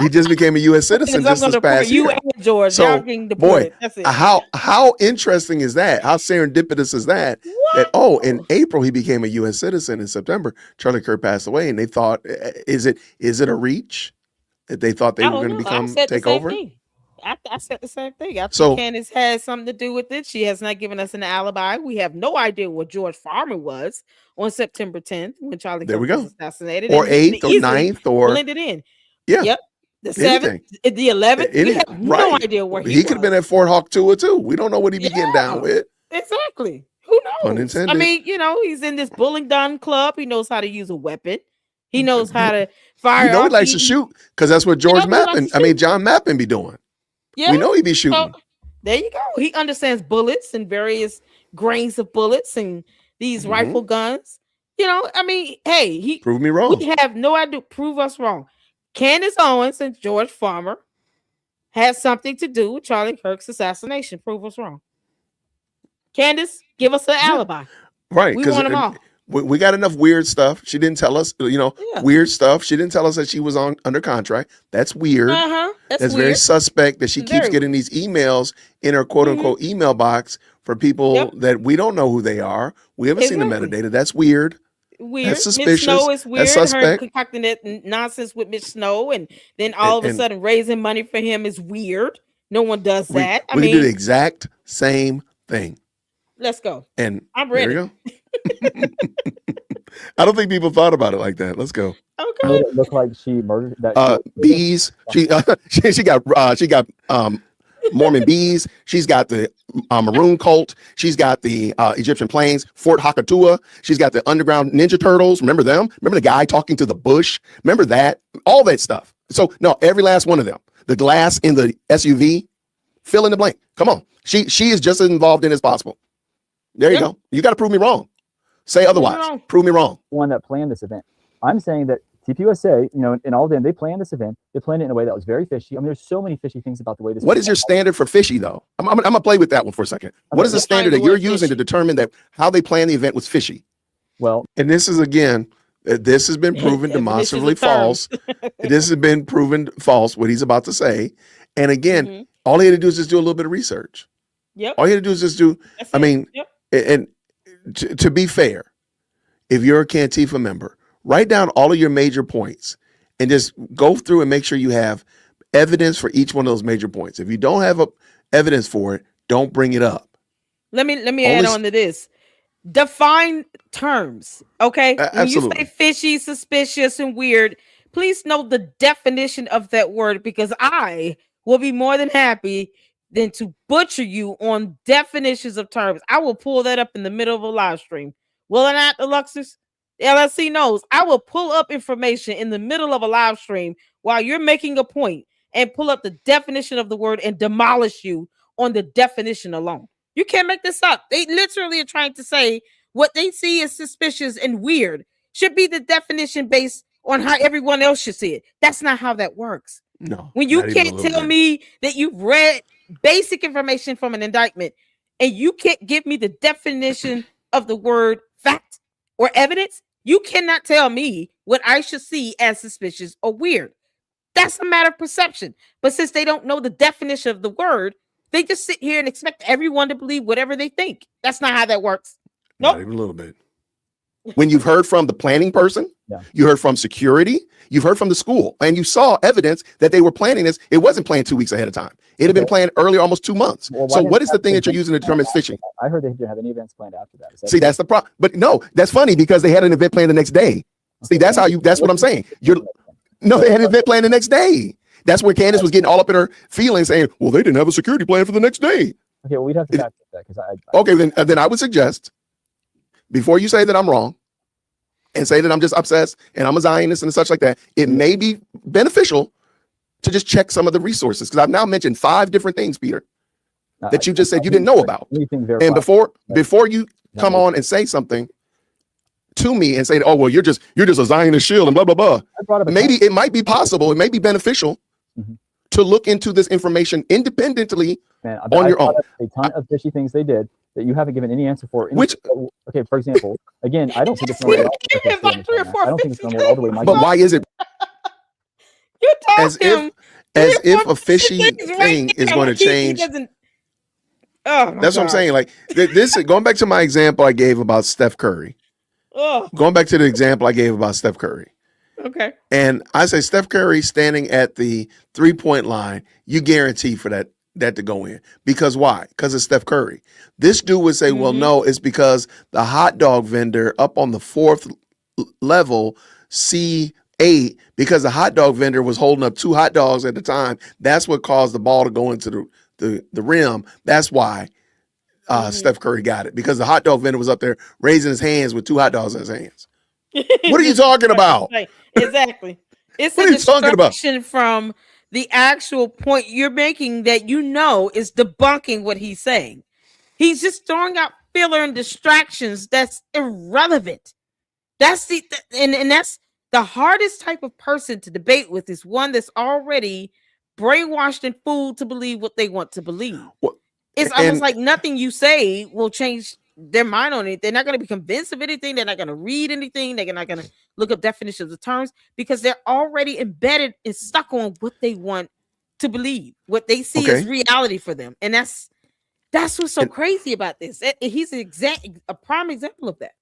he just became a U.S. citizen just this past you year. and George. So, Y'all getting deported. boy, That's it. how interesting is that? How serendipitous is that? What? That in April he became a U.S. citizen. In September, Charlie Kirk passed away, and they thought, is it a reach that they thought they were going to take over? I said the same thing. I think So- Candace has something to do with it. She has not given us an alibi. We have no idea what George Farmer was on September 10th when Charlie There Kirk we go. was assassinated. Or And he 8th or easily 9th or blended in. yeah. Yep. The Anything. 7th, the 11th. We have no Right. idea where He could have been at Fort Hawk 2 or 2. We don't know what he be getting down Yeah. with. Exactly. Who knows? Pun intended. I mean, he's in this bowling gun club. He knows how to use a weapon. He knows how to fire. You know he off. likes to shoot because that's what George he likes Mappin, to I mean shoot. John Mappin be doing. Yeah. We know he be shooting. So, there you go. He understands bullets and various grains of bullets and these rifle guns. I mean, hey, Prove me wrong. we have no idea. Prove us wrong. Candace Owens and George Farmer had something to do with Charlie Kirk's assassination. Prove us wrong. Candace, give us an alibi. Right. We want them all. We got enough weird stuff. She didn't tell us, weird stuff. She didn't tell us that she was under contract. That's weird. That's That's weird. very suspect that she keeps Very getting these emails in her quote unquote email box for people that we don't know who they are. We haven't seen the Exactly. metadata. That's weird. Weird. That's Miss suspicious. Snow is weird. That's Her suspect. concocting that nonsense with Miss Snow, and then all of a And- sudden raising money for him is weird. No one does that. I we mean, can do the exact same thing. let's go. And I'm there ready. you go. I don't think people thought about it like that. Let's go. Okay. Would it look like she murdered that? Bees. She got Mormon bees. She's got the Maroon cult. She's got the Egyptian plains, Fort Hakatua. She's got the underground Ninja Turtles. Remember them? Remember the guy talking to the bush? Remember that? All that stuff. So no, every last one of them. The glass in the SUV. Fill in the blank. Come on. She is just as involved in as possible. There you go. You got to prove me wrong. Say otherwise. wrong. Prove me wrong. One that planned this event. I'm saying that TPUSA, and all of them, they planned this event. They planned it in a way that was very fishy. I mean, there's so many fishy things about the way this. What is your standard for fishy, though? I'm gonna play with that one for a second. What is the standard that you're using to determine that how they planned the event was fishy? Well, And this is again, this has been proven demonstrably false. This has been proven false. What he's about to say, and again, all he had to do is just do a little bit of research. Yep. All he had to do is just do. That's I it. mean, Yep. and to be fair, if you're a Cantifa member, write down all of your major points and just go through and make sure you have evidence for each one of those major points. If you don't have evidence for it, don't bring it up. Let me add on to this. Define terms, okay? When Absolutely. you say fishy, suspicious, and weird, please know the definition of that word, because I will be more than happy than to butcher you on definitions of terms. I will pull that up in the middle of a live stream. Will I not, Alexis? The LSC knows I will pull up information in the middle of a live stream while you're making a point and pull up the definition of the word and demolish you on the definition alone. You can't make this up. They literally are trying to say what they see as suspicious and weird should be the definition based on how everyone else should see it. That's not how that works. No. When you not even a can't little tell bit. me that you've read basic information from an indictment and you can't give me the definition of the word fact or evidence, you cannot tell me what I should see as suspicious or weird. That's a matter of perception. But since they don't know the definition of the word, they just sit here and expect everyone to believe whatever they think. That's not how that works. Not Nope. even a little bit. When you've heard from the planning person, you heard from security, you've heard from the school, and you saw evidence that they were planning this. It wasn't planned 2 weeks ahead of time. It had been planned earlier, almost 2 months. Well, So what is the thing that you're using to determine it's fishing? I heard they didn't have any events planned after that. Is that See, that's the problem. But no, that's funny because they had an event planned the next day. See, that's what I'm saying. No, they had an event planned the next day. That's where Candace was getting all up in her feelings saying, well, they didn't have a security plan for the next day. Okay, well, we'd have to fact check that because Okay, then I would suggest, before you say that I'm wrong and say that I'm just obsessed and I'm a Zionist and such like that, it may be beneficial to just check some of the resources. Because I've now mentioned 5 different things, Peter, that you just said you didn't know about. And before you come on and say something, to me and say, oh, well, you're just a Zionist shield and blah, blah, blah. I brought up Maybe it might be possible. It may be beneficial to look into this information independently on your own. A ton of fishy things they did that you haven't given any answer for. Which, okay, for example, again, I don't think it's normal. I don't think it's normal all the way. But why is it? You told As him if a fishy thing is going to change. That's what I'm saying. Like this, going back to my example I gave about Steph Curry. Going back to the example I gave about Steph Curry. Okay. And I say Steph Curry standing at the 3-point line, you guarantee for that to go in. Because why? Because it's Steph Curry. This dude would say, well, no, it's because the hot dog vendor up on the 4th level, C8, because the hot dog vendor was holding up 2 hot dogs at the time. That's what caused the ball to go into the rim. That's why Steph Curry got it, because the hot dog vendor was up there raising his hands with 2 hot dogs in his hands. What are you talking about? Exactly. It's what a are you talking about? distraction from the actual point you're making that is debunking what he's saying. He's just throwing out filler and distractions that's irrelevant. That's and that's the hardest type of person to debate with, is one that's already brainwashed and fooled to believe what they want to believe. It's almost like nothing you say will change their mind on it. They're not going to be convinced of anything. They're not going to read anything. They're not going to look up definitions of terms, because they're already embedded and stuck on what they want to believe, what they see as reality for them. And that's what's so crazy about this. He's a prime example of that.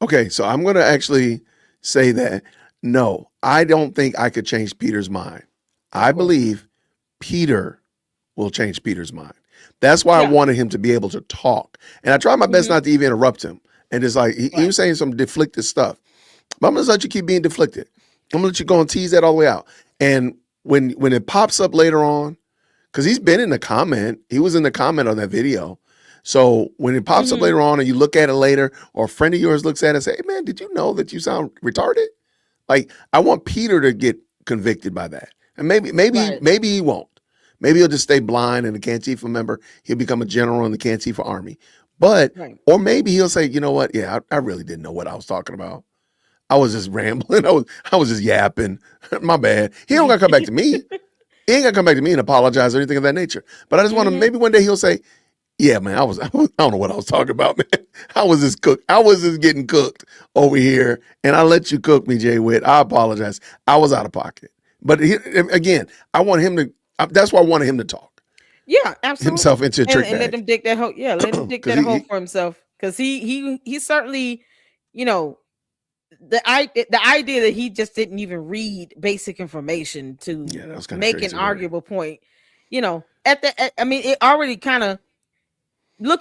Okay, so I'm going to actually say that, no, I don't think I could change Peter's mind. I believe Peter will change Peter's mind. That's why I wanted him to be able to talk. And I tried my best not to even interrupt him. And it's like, he was saying some deflected stuff. But I'm going to let you keep being deflected. I'm going to let you go and tease that all the way out. And when it pops up later on, because he's been in the comment, he was in the comment on that video. So when it pops up later on and you look at it later, or a friend of yours looks at it and say, hey, man, did you know that you sound retarded? Like, I want Peter to get convicted by that. And maybe he won't. Maybe he'll just stay blind and a Cantifa member. He'll become a general in the Cantifa army. But, or maybe he'll say, you know what? Yeah, I really didn't know what I was talking about. I was just rambling. I was just yapping. My bad. He don't got to come back to me. He ain't got to come back to me and apologize or anything of that nature. But I just want to, maybe one day he'll say, yeah, man, I don't know what I was talking about, man. I was just getting cooked over here. And I let you cook me, Jay Witt. I apologize. I was out of pocket. But again, I want him to, that's why I wanted him to talk. Yeah, absolutely. Himself into a trick bag. And let him dig that hole. Yeah, let him dig that hole for himself. Because he certainly, the idea that he just didn't even read basic information to make an arguable point, it already kind of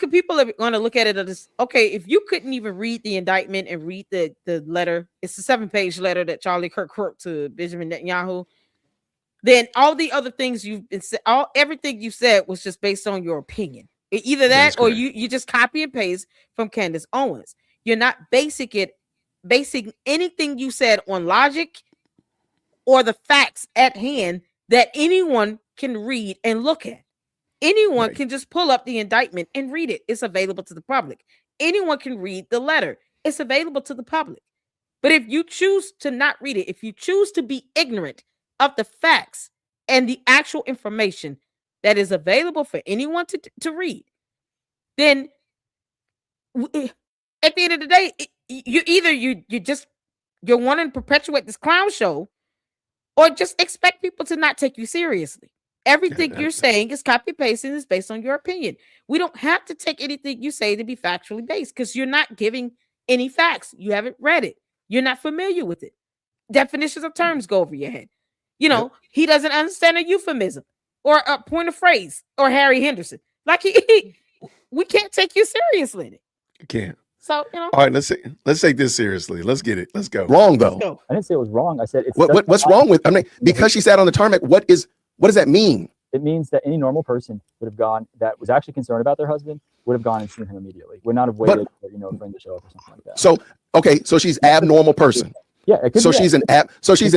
people are going to look at it as, okay, if you couldn't even read the indictment and read the letter, it's a 7-page letter that Charlie Kirk wrote to Benjamin Netanyahu, then all the other things everything you said was just based on your opinion. Either that or you just copy and paste from Candace Owens. You're not basing anything you said on logic or the facts at hand that anyone can read and look at. Anyone can just pull up the indictment and read it. It's available to the public. Anyone can read the letter. It's available to the public. But if you choose to not read it, if you choose to be ignorant of the facts and the actual information that is available for anyone to read, then at the end of the day, you're wanting to perpetuate this clown show, or just expect people to not take you seriously. Everything you're saying is copy paste and is based on your opinion. We don't have to take anything you say to be factually based, because you're not giving any facts. You haven't read it. You're not familiar with it. Definitions of terms go over your head. He doesn't understand a euphemism or a point of phrase or Harry Henderson. Like we can't take you seriously. You can't. So, all right, let's take this seriously. Let's get it. Let's go. Wrong though. I didn't say it was wrong. I said it's what's wrong with, because she sat on the tarmac, what does that mean? It means that any normal person would have gone, that was actually concerned about their husband, would have gone and seen him immediately. Would not have waited for a friend to show up or something like that. So so she's abnormal person. Yeah, it could so she's an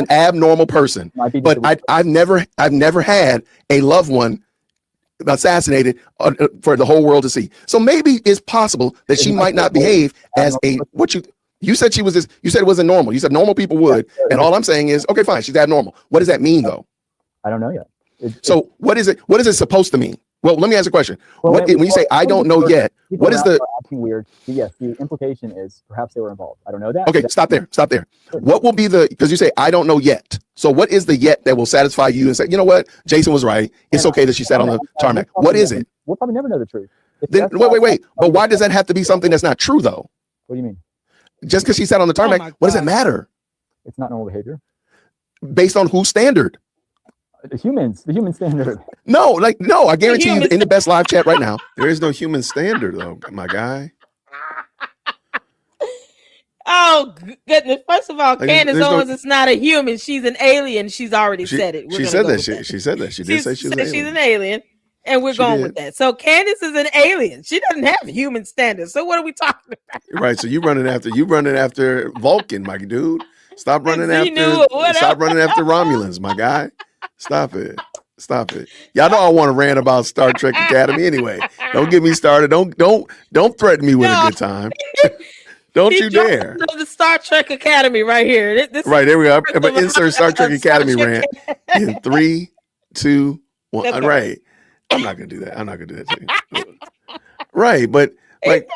abnormal person. But I've never had a loved one assassinated for the whole world to see. So maybe it's possible that she might not behave as a You said she was this. You said it wasn't normal. You said normal people would, and all I'm saying is, okay, fine, she's abnormal. What does that mean, though? I don't know yet. So what is it? What is it supposed to mean? Well, let me ask you a question. Well, When you say I don't know yet, what is the? Acting weird. Yes, the implication is perhaps they were involved. I don't know that. Okay, stop there. Stop there. What will be the? Because you say I don't know yet. So what is the yet that will satisfy you and say, you know what, Jason was right. It's okay that she sat on the tarmac. What is it? We'll probably never know the truth. Then wait. But why does that have to be something that's not true, though? What do you mean? Just because she sat on the tarmac, what does it matter? It's not normal behavior. Based on whose standard? The human standard. No, I guarantee you in the best live chat right now, there is no human standard, though, my guy. Oh goodness! First of all, Like, Candace there's no- Owens is not a human. She's an alien. She's already said it. We're She gonna said go that. with that. She said that. She did say she was an She's alien. an alien, and we're She going did. with that. So Candace is an alien. She doesn't have human standards. So what are we talking about? Right. So you running after Vulcan, my dude. Stop running Xenu or after whatever. Romulans, my guy. Stop it. Y'all know I want to rant about Star Trek Academy anyway. Don't get me started. Don't threaten me with a good time. Don't you dare. The Star Trek Academy right here. This Right, there we go. I'm gonna insert Star Trek Academy rant in 3, 2, 1. Okay. Right. I'm not gonna do that. To you. Right, but like,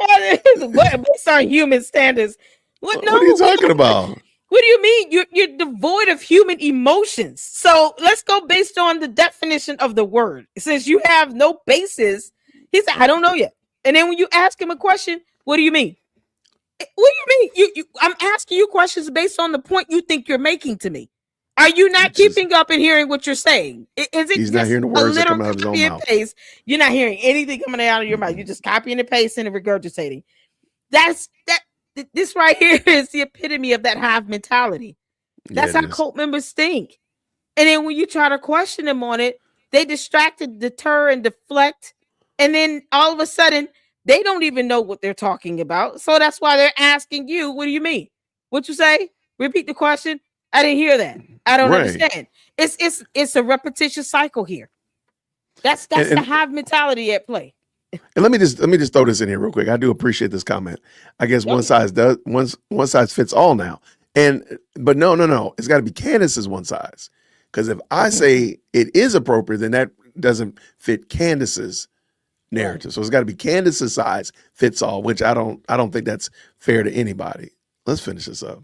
based on human standards. What are you talking about? What do you mean? You're devoid of human emotions. So let's go based on the definition of the word. Since you have no basis, he said, I don't know yet. And then when you ask him a question, what do you mean? What do you mean? I'm asking you questions based on the point you think you're making to me. Are you not keeping up and hearing what you're saying? Is it He's not hearing the words that come out of his own copy and mouth. paste? You're not hearing anything coming out of your mouth. You're just copying and pasting and regurgitating. This right here is the epitome of that hive mentality. That's how cult members think. And then when you try to question them on it, they distract, deter, and deflect. And then all of a sudden, they don't even know what they're talking about. So that's why they're asking you, what do you mean? What you say? Repeat the question. I didn't hear that. I don't understand. It's a repetitious cycle here. That's the hive mentality at play. And let me just throw this in here real quick. I do appreciate this comment. I guess one size fits all now. But no. It's got to be Candace's one size. Because if I say it is appropriate, then that doesn't fit Candace's narrative. So it's got to be Candace's size fits all, which I don't think that's fair to anybody. Let's finish this up.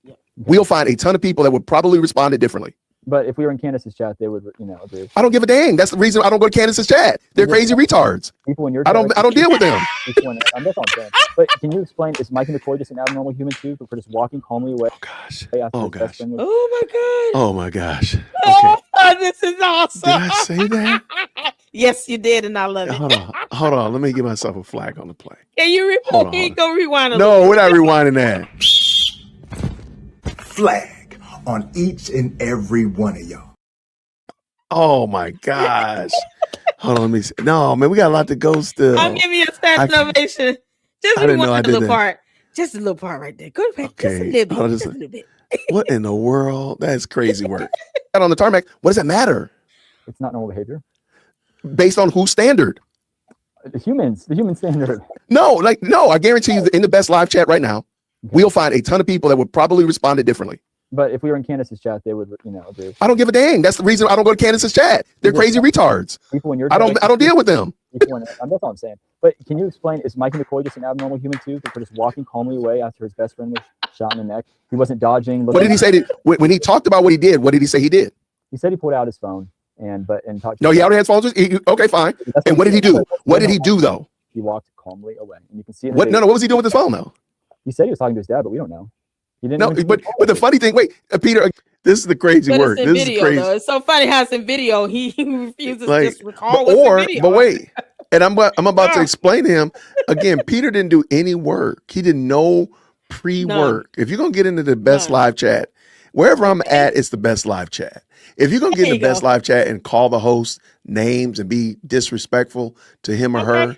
Yeah. We'll find a ton of people that would probably respond differently. But if we were in Candace's chat, they would, agree. I don't give a dang. That's the reason I don't go to Candace's chat. They're crazy retards. People in your I don't deal with them. That's what I'm saying. But can you explain? Is Mike McCoy just an abnormal human too, for just walking calmly away? Oh gosh. after Oh his best gosh. friend was- Oh my god. Oh my gosh. Okay. Oh, this is awesome. Did I say that? Yes, you did, and I love it. Hold on. Let me give myself a flag on the play. Can you Hold repeat? on. Go rewind a No, we're not rewinding that. Flag on each and every one of y'all. Oh my gosh. Hold on, let me see. No, man, we got a lot to go still. I'll give you a standing ovation. Just I didn't know I one did little that. part. Just a little part right there. Go back just a Okay. little bit. Hold on, Just a little bit. What in the world? That's crazy work. And on the tarmac, what does that matter? It's not normal behavior. Based on whose standard? The human standard. No, I guarantee you in the best live chat right now, we'll find a ton of people that would probably respond differently. But if we were in Candace's chat, they would, agree. I don't give a dang. That's the reason I don't go to Candace's chat. They're crazy retards. People in your I don't deal with them. That's all I'm saying. But can you explain? Is Mike McCoy just an abnormal human too, for just walking calmly away after his best friend was shot in the neck? He wasn't dodging. What did he say? When he talked about what he did, what did he say he did? He said he pulled out his phone and talked. No, he already has phones. Okay, fine. And what did he do? What did he do though? He walked calmly away, and you can see it. What? No. What was he doing with his phone though? He said he was talking to his dad, but we don't know. He didn't. No, even- but the funny thing, wait, Peter, this is the crazy But work. it's in This video, is crazy. though. It's so funny how it's in video. He refuses to just recall but what's in video. wait, and I'm about to explain to him again. Peter didn't do any work. He did no pre-work. If you're gonna get into the best live chat, wherever I'm at, it's the best live chat. If you're gonna get in the best live chat and call the host names and be disrespectful to him or her,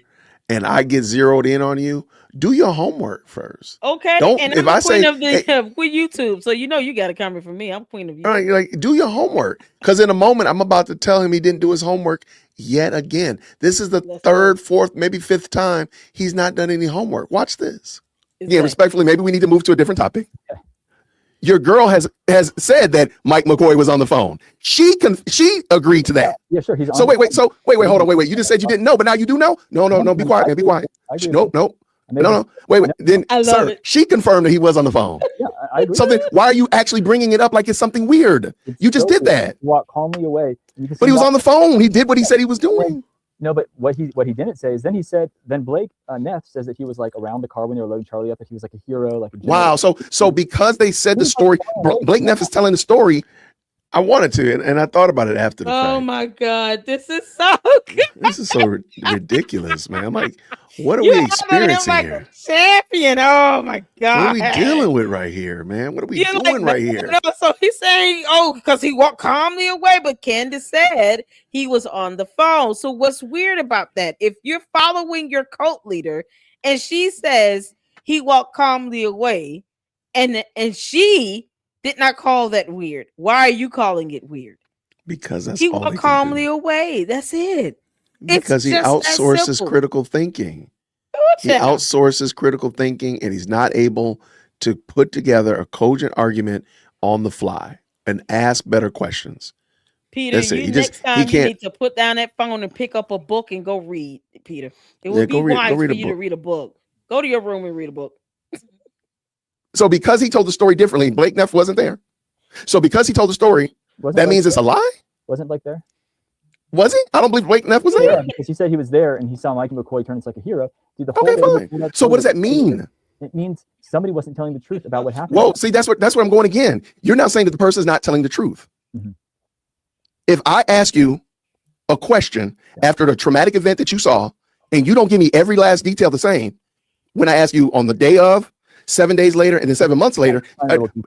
and I get zeroed in on you, do your homework first. Okay. Don't- And if I'm I the queen say- of the with YouTube, so you know you got it coming from me. I'm queen of YouTube. All right, like do your homework, because in a moment I'm about to tell him he didn't do his homework yet again. This is the third, fourth, maybe fifth time he's not done any homework. Watch this. Yeah, respectfully, maybe we need to move to a different topic. Okay. Your girl has said that Mike McCoy was on the phone. She agreed to that. Yeah, sure. He's So on wait, the hold on, wait. You just said you didn't know, but now you do know. No, be quiet, man, be quiet. I agree No, with no, I made no. Wait. Then, I love sir, it. she confirmed that he was on the phone. Yeah, I agree. So then, why are you actually bringing it up like it's something weird? It's You just so did that. Walk calmly away. You can But see he was walk- on the phone. He did what he said he was doing. No, but what he didn't say is then Blake Neff says that he was like around the car when they were loading Charlie up, that he was like a hero, like a general. Wow. So because they said the story, Blake Neff is telling the story. I wanted to, and I thought about it after the Oh fact. my God, this is so good. This is so ridiculous, man. I'm like, what are You we handled him experiencing like here? a champion. Oh my What God. are we dealing with right here, man? What are we doing right here? No, so he's saying, because he walked calmly away, but Candace said he was on the phone. So what's weird about that? If you're following your cult leader and she says he walked calmly away, and she did not call that weird, why are you calling it weird? Because that's He all walked they calmly can do. away. That's it. Because he just that outsources simple. critical thinking. He Gotcha. outsources critical thinking, and he's not able to put together a cogent argument on the fly and ask better questions. Peter, That's it. you He just- next he time you can't- need to put down that phone and pick up a book and go read, Peter. It Yeah, would go be read- wise go read for a you to book. read a book. Go to your room and read a book. So because he told the story differently, Blake Neff wasn't there. So because he told the story, Wasn't that Blake means it's a there? lie? Wasn't Blake there? Was he? I don't believe Blake Neff was Yeah, there. because he said he was there and he saw Mike McCoy turn into like a hero. Dude, the Okay, whole fine. So what does that mean? It means somebody wasn't telling the truth about what happened. Well, see, that's where I'm going again. You're now saying that the person is not telling the truth. Mhm. If I ask you a question after the traumatic event that you saw, and you don't give me every last detail the same, when I ask you on the day of, 7 days later, and then 7 months later,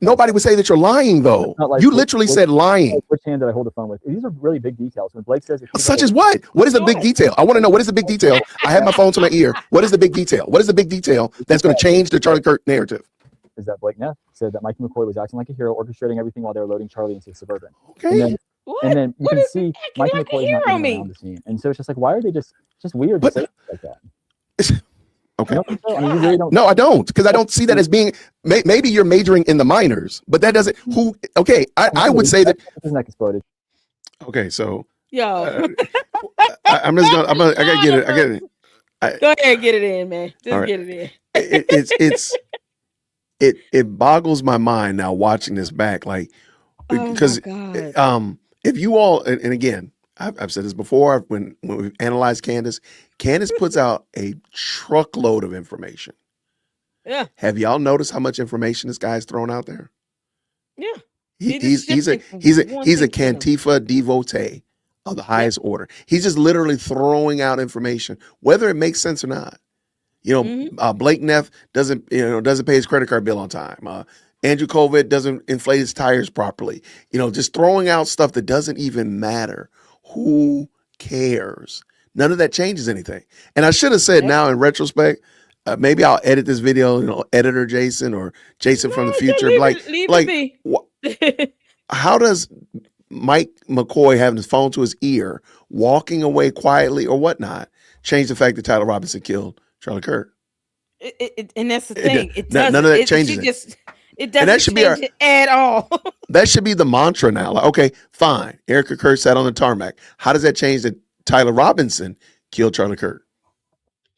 nobody would say that you're lying, though. It's not like You Blake- literally said lying. Which hand did I hold the phone with? These are really big details. When Blake says, Such as what? What is the big detail? I want to know, what is the big detail? I have my phone to my ear. What is the big detail? What is the big detail that's going to change the Charlie Kirk narrative? is that Blake Neff said that Mike McCoy was acting like a hero, orchestrating everything while they were loading Charlie into Suburban. Okay. What? And then you What can is see acting Mike like a McCoy is not hero even mean? around the scene. And so it's just like, why are they just weird But- to say like that? Okay. You don't think so? I mean, you really don't. No, I don't, because I don't see that as being. Maybe you're majoring in the minors, but that doesn't. Okay, I would say that. His neck exploded. Okay, so Yo, I'm just gonna. I gotta get it. I get it. go ahead and get it in, man. Just All right. get it in. It boggles my mind now watching this back, like because Oh, God. if you all and again I've said this before when we've analyzed Candace puts out a truckload of information. Yeah. Have y'all noticed how much information this guy's thrown out there? Yeah. He's a shifting from he's a one he's a thing to another. Cantifa devotee of the highest order. He's just literally throwing out information, whether it makes sense or not. You know, Mhm. Blake Neff doesn't pay his credit card bill on time. Andrew COVID doesn't inflate his tires properly. Just throwing out stuff that doesn't even matter. Who cares? None of that changes anything. And I should have said Yep. now in retrospect, maybe I'll edit this video, editor Jason or Jason from the No, future. leave Like, it- leave like it be. how does Mike McCoy having his phone to his ear, walking away quietly or whatnot, change the fact that Tyler Robinson killed Charlie Kirk? And that's the It- thing. It none doesn't. of that It changes it. just it that doesn't should be change our- it at all. That should be the mantra now. Like, okay, fine. Erica Kirk sat on the tarmac. How does that change that Tyler Robinson killed Charlie Kirk?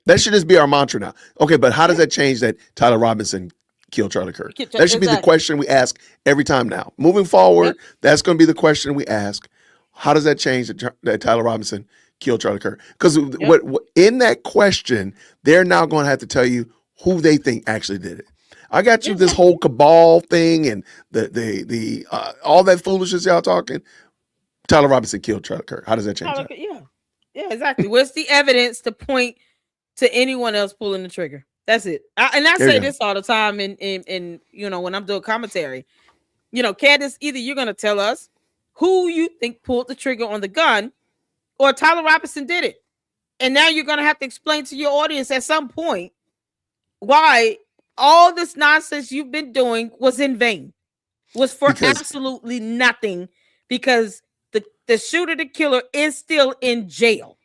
That should just be our mantra now. Okay, but how does that change that Tyler Robinson killed Charlie Kirk? That should be the Exactly. question we ask every time now. Moving forward, that's going to be the question we ask. How does that change that Tyler Robinson killed Charlie Kirk? Because what in that question, they're now going to have to tell you who they think actually did it. I got you this whole cabal thing and the all that foolishness y'all talking. Tyler Robinson killed Charlie Kirk. How does that change that? Yeah, exactly. What's the evidence to point to anyone else pulling the trigger? That's it. I There you say go. this all the time in when I'm doing commentary. Candace, either you're gonna tell us who you think pulled the trigger on the gun, or Tyler Robinson did it. And now you're gonna have to explain to your audience at some point why all this nonsense you've been doing was in vain, was for Because- absolutely nothing, because the shooter, the killer, is still in jail.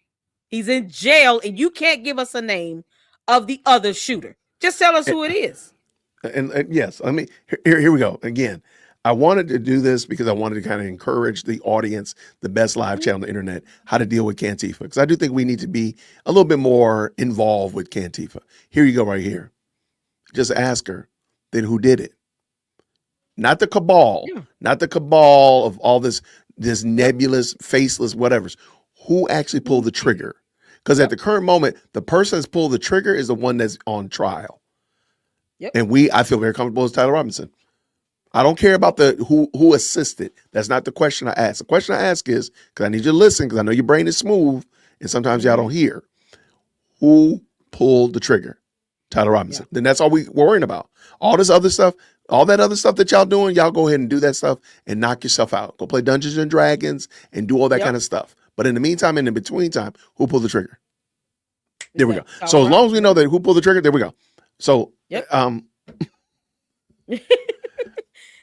He's in jail, and you can't give us a name of the other shooter. Just tell us who it is. And yes, I mean, here we go. Again, I wanted to do this because I wanted to kind of encourage the audience, the best live channel on the internet, how to deal with Cantifa. Because I do think we need to be a little bit more involved with Cantifa. Here you go right here. Just ask her, then who did it? Not the cabal, not the cabal of all this nebulous, faceless, whatever's. Who actually pulled the trigger? Because at the current moment, the person that's pulled the trigger is the one that's on trial. Yep. And I feel very comfortable as Tyler Robinson. I don't care about the who assisted. That's not the question I ask. The question I ask is, because I need you to listen, because I know your brain is smooth, and sometimes y'all don't hear. Who pulled the trigger? Tyler Robinson. Then that's all we're worrying about. All this other stuff, all that other stuff that y'all doing, y'all go ahead and do that stuff and knock yourself out. Go play Dungeons and Dragons and do all that kind of stuff. But in the meantime, in the between time, who pulled the trigger? There we go. So as long as we know that who pulled the trigger, there we go. So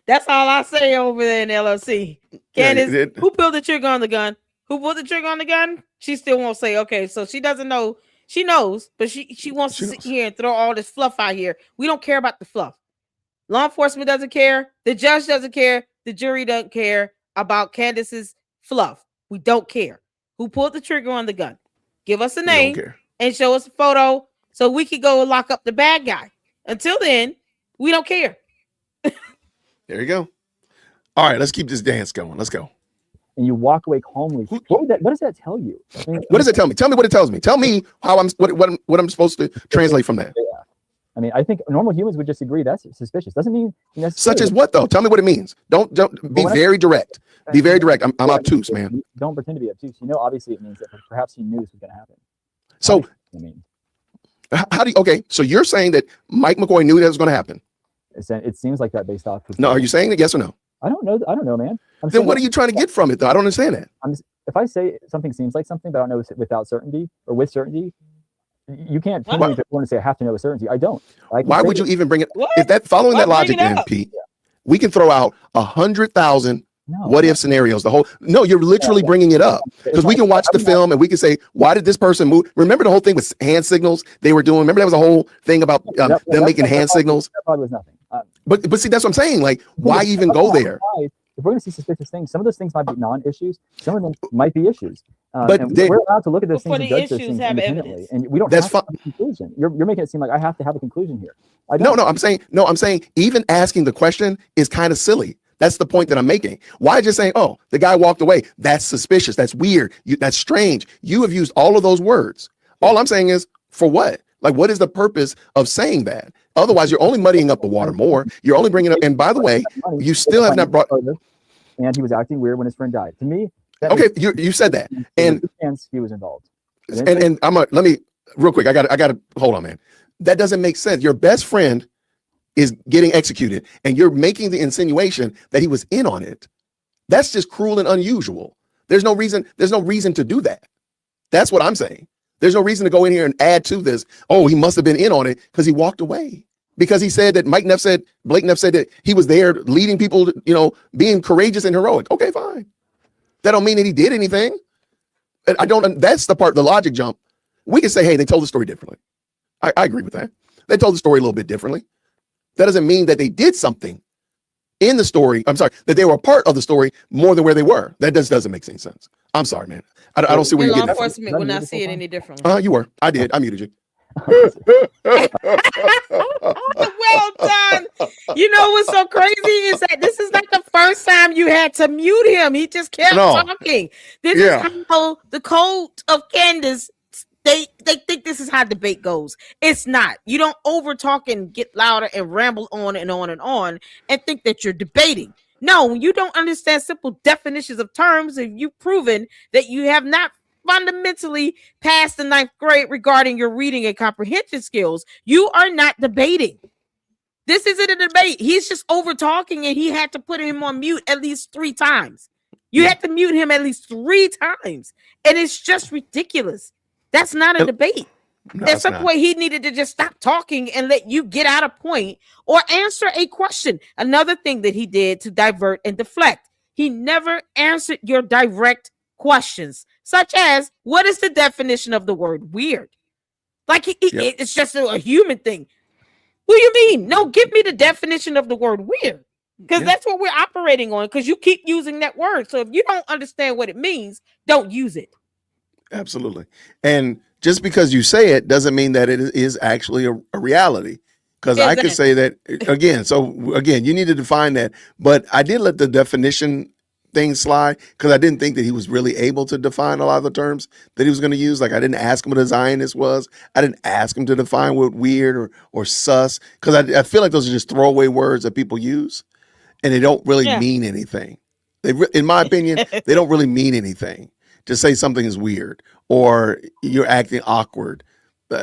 that's all I say over there in LLC. Candace, who pulled the trigger on the gun? Who pulled the trigger on the gun? She still won't say, okay, so she doesn't know. She knows, but she wants to sit here and throw all this fluff out here. We don't care about the fluff. Law enforcement doesn't care. The judge doesn't care. The jury doesn't care about Candace's fluff. We don't care. Who pulled the trigger on the gun? Give us a name and show us a photo so we could go lock up the bad guy. Until then, we don't care. There you go. All right, let's keep this dance going. Let's go. And you walk away calmly. What does that tell you? I mean, what does it tell me? Tell me what it tells me. Tell me how what I'm supposed to translate from that. Yeah. I mean, I think normal humans would just agree that's suspicious. Doesn't mean such as what though? Tell me what it means. Don't be very direct. Be very direct. I'm obtuse, man. Don't pretend to be obtuse. You know, obviously it means that perhaps he knew this was going to happen. So, how do you? Okay, so you're saying that Mike McCoy knew that was going to happen? It seems like that based off. No, are you saying that yes or no? I don't know, man. Then what are you trying to get from it, though? I don't understand that. If I say something seems like something, but I don't know without certainty or with certainty, you can't tell me if I want to say I have to know with certainty. I don't. Why would you even bring it? If that following that logic, then Pete, we can throw out 100,000 what if scenarios. You're literally bringing it up because we can watch the film and we can say, why did this person move? Remember the whole thing with hand signals they were doing? Remember there was a whole thing about them making hand signals? That probably was nothing. But see, that's what I'm saying. Like, why even go there? If we're going to see suspicious things, some of those things might be non-issues. Some of them might be issues. But we're allowed to look at those things and judge those things independently, and we don't have to have a conclusion. You're making it seem like I have to have a conclusion here. No. I'm saying even asking the question is kind of silly. That's the point that I'm making. Why just saying, oh, the guy walked away? That's suspicious. That's weird. That's strange. You have used all of those words. All I'm saying is, for what? Like, what is the purpose of saying that? Otherwise, you're only muddying up the water more. You're only bringing up. And by the way, you still have not brought. And he was acting weird when his friend died. To me, okay, you said that, and he was involved. And let me real quick. I got to hold on, man. That doesn't make sense. Your best friend is getting executed, and you're making the insinuation that he was in on it. That's just cruel and unusual. There's no reason to do that. That's what I'm saying. There's no reason to go in here and add to this. Oh, he must have been in on it because he walked away. Because he said that Blake Neff said that he was there leading people, being courageous and heroic. Okay, fine. That don't mean that he did anything. That's the part, the logic jump. We can say, hey, they told the story differently. I agree with that. They told the story a little bit differently. That doesn't mean that they did something in the story. I'm sorry, that they were a part of the story more than where they were. That doesn't make any sense. I'm sorry, man. I don't see where you're getting that from. Law enforcement will not see it any differently. You were. I did. I muted you. Well done. You know what's so crazy is that this is not the first time you had to mute him. He just kept talking. This is how the code of Candace. They think this is how debate goes. It's not. You don't over talk and get louder and ramble on and on and on and think that you're debating. No, you don't understand simple definitions of terms, and you've proven that you have not fundamentally passed the 9th grade regarding your reading and comprehension skills. You are not debating. This isn't a debate. He's just over talking, and he had to put him on mute at least 3 times. You had to mute him at least 3 times, and it's just ridiculous. That's not a debate. At some point, he needed to just stop talking and let you get out a point or answer a question. Another thing that he did to divert and deflect, he never answered your direct questions, such as, what is the definition of the word weird? Like, it's just a human thing. What do you mean? No, give me the definition of the word weird. Because Yeah. that's what we're operating on, because you keep using that word. So if you don't understand what it means, don't use it. Absolutely. And just because you say it doesn't mean that it is actually a reality. Because I could say that again. So again, you need to define that. But I did let the definition thing slide because I didn't think that he was really able to define a lot of the terms that he was going to use. Like I didn't ask him what a Zionist was. I didn't ask him to define what weird or sus, because I feel like those are just throwaway words that people use, and they don't really mean anything. In my opinion, they don't really mean anything. To say something is weird or you're acting awkward.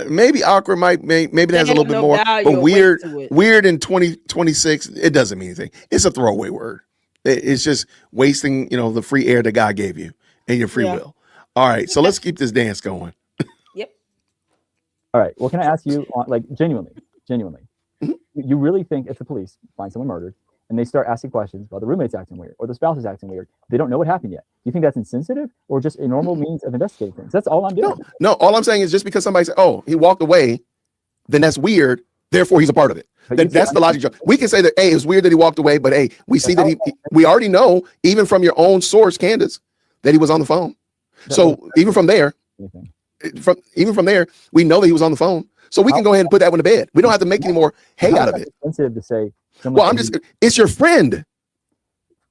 Maybe awkward maybe that has a little bit more, but weird in 2026, it doesn't mean anything. It's a throwaway word. It's just wasting, the free air that God gave you and your free will. All right, so let's keep this dance going. Yep. All right. Well, can I ask you, like, genuinely, you really think if the police find someone murdered and they start asking questions about the roommate's acting weird or the spouse is acting weird, they don't know what happened yet? Do you think that's insensitive or just a normal means of investigating things? That's all I'm doing. No, all I'm saying is just because somebody said, oh, he walked away, then that's weird. Therefore, he's a part of it. That's the logic. We can say that, hey, it was weird that he walked away, but hey, we see that we already know, even from your own source, Candace, that he was on the phone. So even from there, we know that he was on the phone. So we can go ahead and put that one to bed. We don't have to make any more hay out of it. Sensitive to say. Well, it's your friend.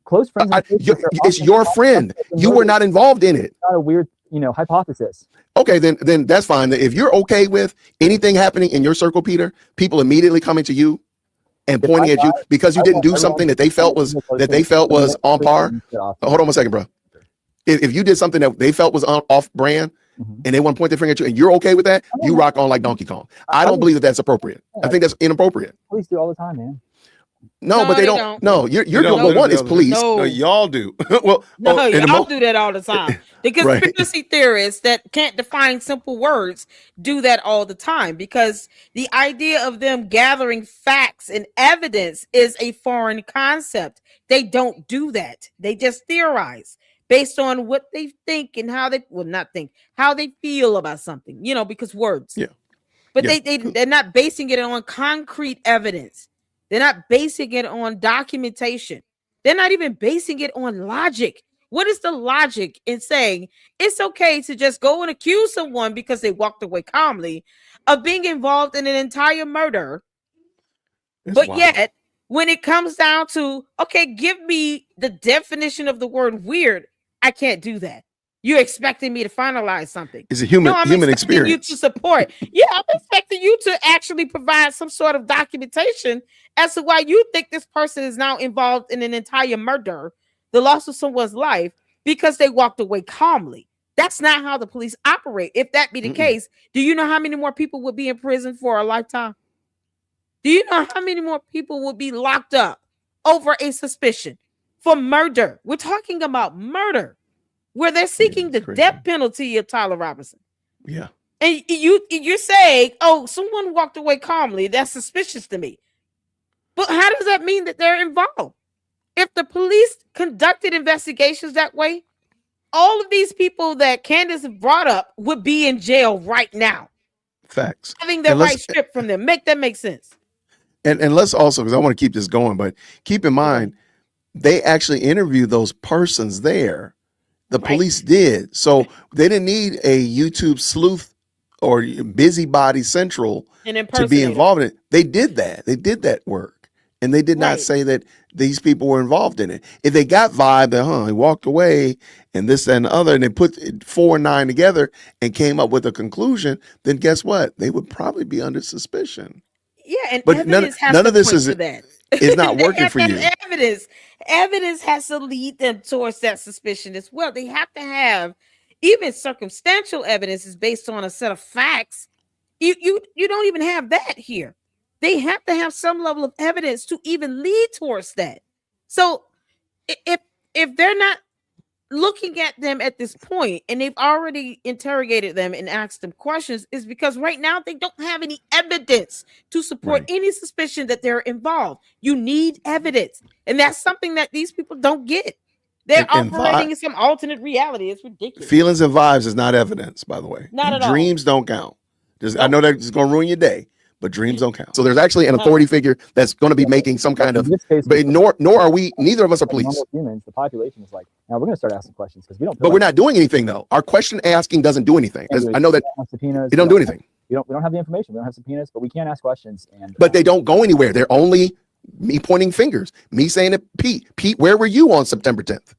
Close friends. It's your friend. You were not involved in it. Not a weird, hypothesis. Okay, then that's fine. If you're okay with anything happening in your circle, Peter, people immediately coming to you and pointing at you because you didn't do something that they felt was on par. Hold on 1 second, bro. If you did something that they felt was off brand, and they want to point their finger at you, and you're okay with that, you rock on like Donkey Kong. I don't believe that that's appropriate. I think that's inappropriate. Police do all the time, man. No, but they don't. No, you're doing. Well, one is police. No, y'all do. Well, y'all do that all the time. The conspiracy theorists that can't define simple words do that all the time, because the idea of them gathering facts and evidence is a foreign concept. They don't do that. They just theorize based on what they think and how they feel about something, because words. Yeah. But they're not basing it on concrete evidence. They're not basing it on documentation. They're not even basing it on logic. What is the logic in saying it's okay to just go and accuse someone because they walked away calmly of being involved in an entire murder? Yet, when it comes down to, okay, give me the definition of the word weird, I can't do that. You're expecting me to finalize something. It's a human experience. You to support. Yeah, I'm expecting you to actually provide some sort of documentation as to why you think this person is now involved in an entire murder, the loss of someone's life, because they walked away calmly. That's not how the police operate. If that be the case, do you know how many more people would be in prison for a lifetime? Do you know how many more people would be locked up over a suspicion for murder? We're talking about murder, where they're seeking the death penalty of Tyler Robinson. Yeah. And you're saying, oh, someone walked away calmly. That's suspicious to me. But how does that mean that they're involved? If the police conducted investigations that way, all of these people that Candace brought up would be in jail right now. Facts. Having their right stripped from them. Make that make sense. And let's also, because I want to keep this going, but keep in mind, they actually interviewed those persons there. The police did. So they didn't need a YouTube sleuth or busybody central to be involved in it. They did that. They did that work. And they did not say that these people were involved in it. If they got vibe that, he walked away and this, that, and the other, and they put 4 and 9 together and came up with a conclusion, then guess what? They would probably be under suspicion. Yeah, and but none of this is not working for you. Evidence has to lead them towards that suspicion as well. They have to have even circumstantial evidence is based on a set of facts. You don't even have that here. They have to have some level of evidence to even lead towards that. So if they're not looking at them at this point and they've already interrogated them and asked them questions, is because right now they don't have any evidence to support any suspicion that they're involved. You need evidence. And that's something that these people don't get. They're operating in some alternate reality. It's ridiculous. Feelings and vibes is not evidence, by the way. Not at all. Dreams don't count. I know that's going to ruin your day, but dreams don't count. So there's actually an authority figure that's going to be making some kind of, but nor are we, neither of us are police. Normal humans, the population is like, now we're going to start asking questions because we don't. But we're not doing anything though. Our question asking doesn't do anything. I know that subpoenas, it don't do anything. We don't have the information. We don't have subpoenas, but we can ask questions. And but they don't go anywhere. They're only me pointing fingers, me saying to Pete, where were you on September 10th?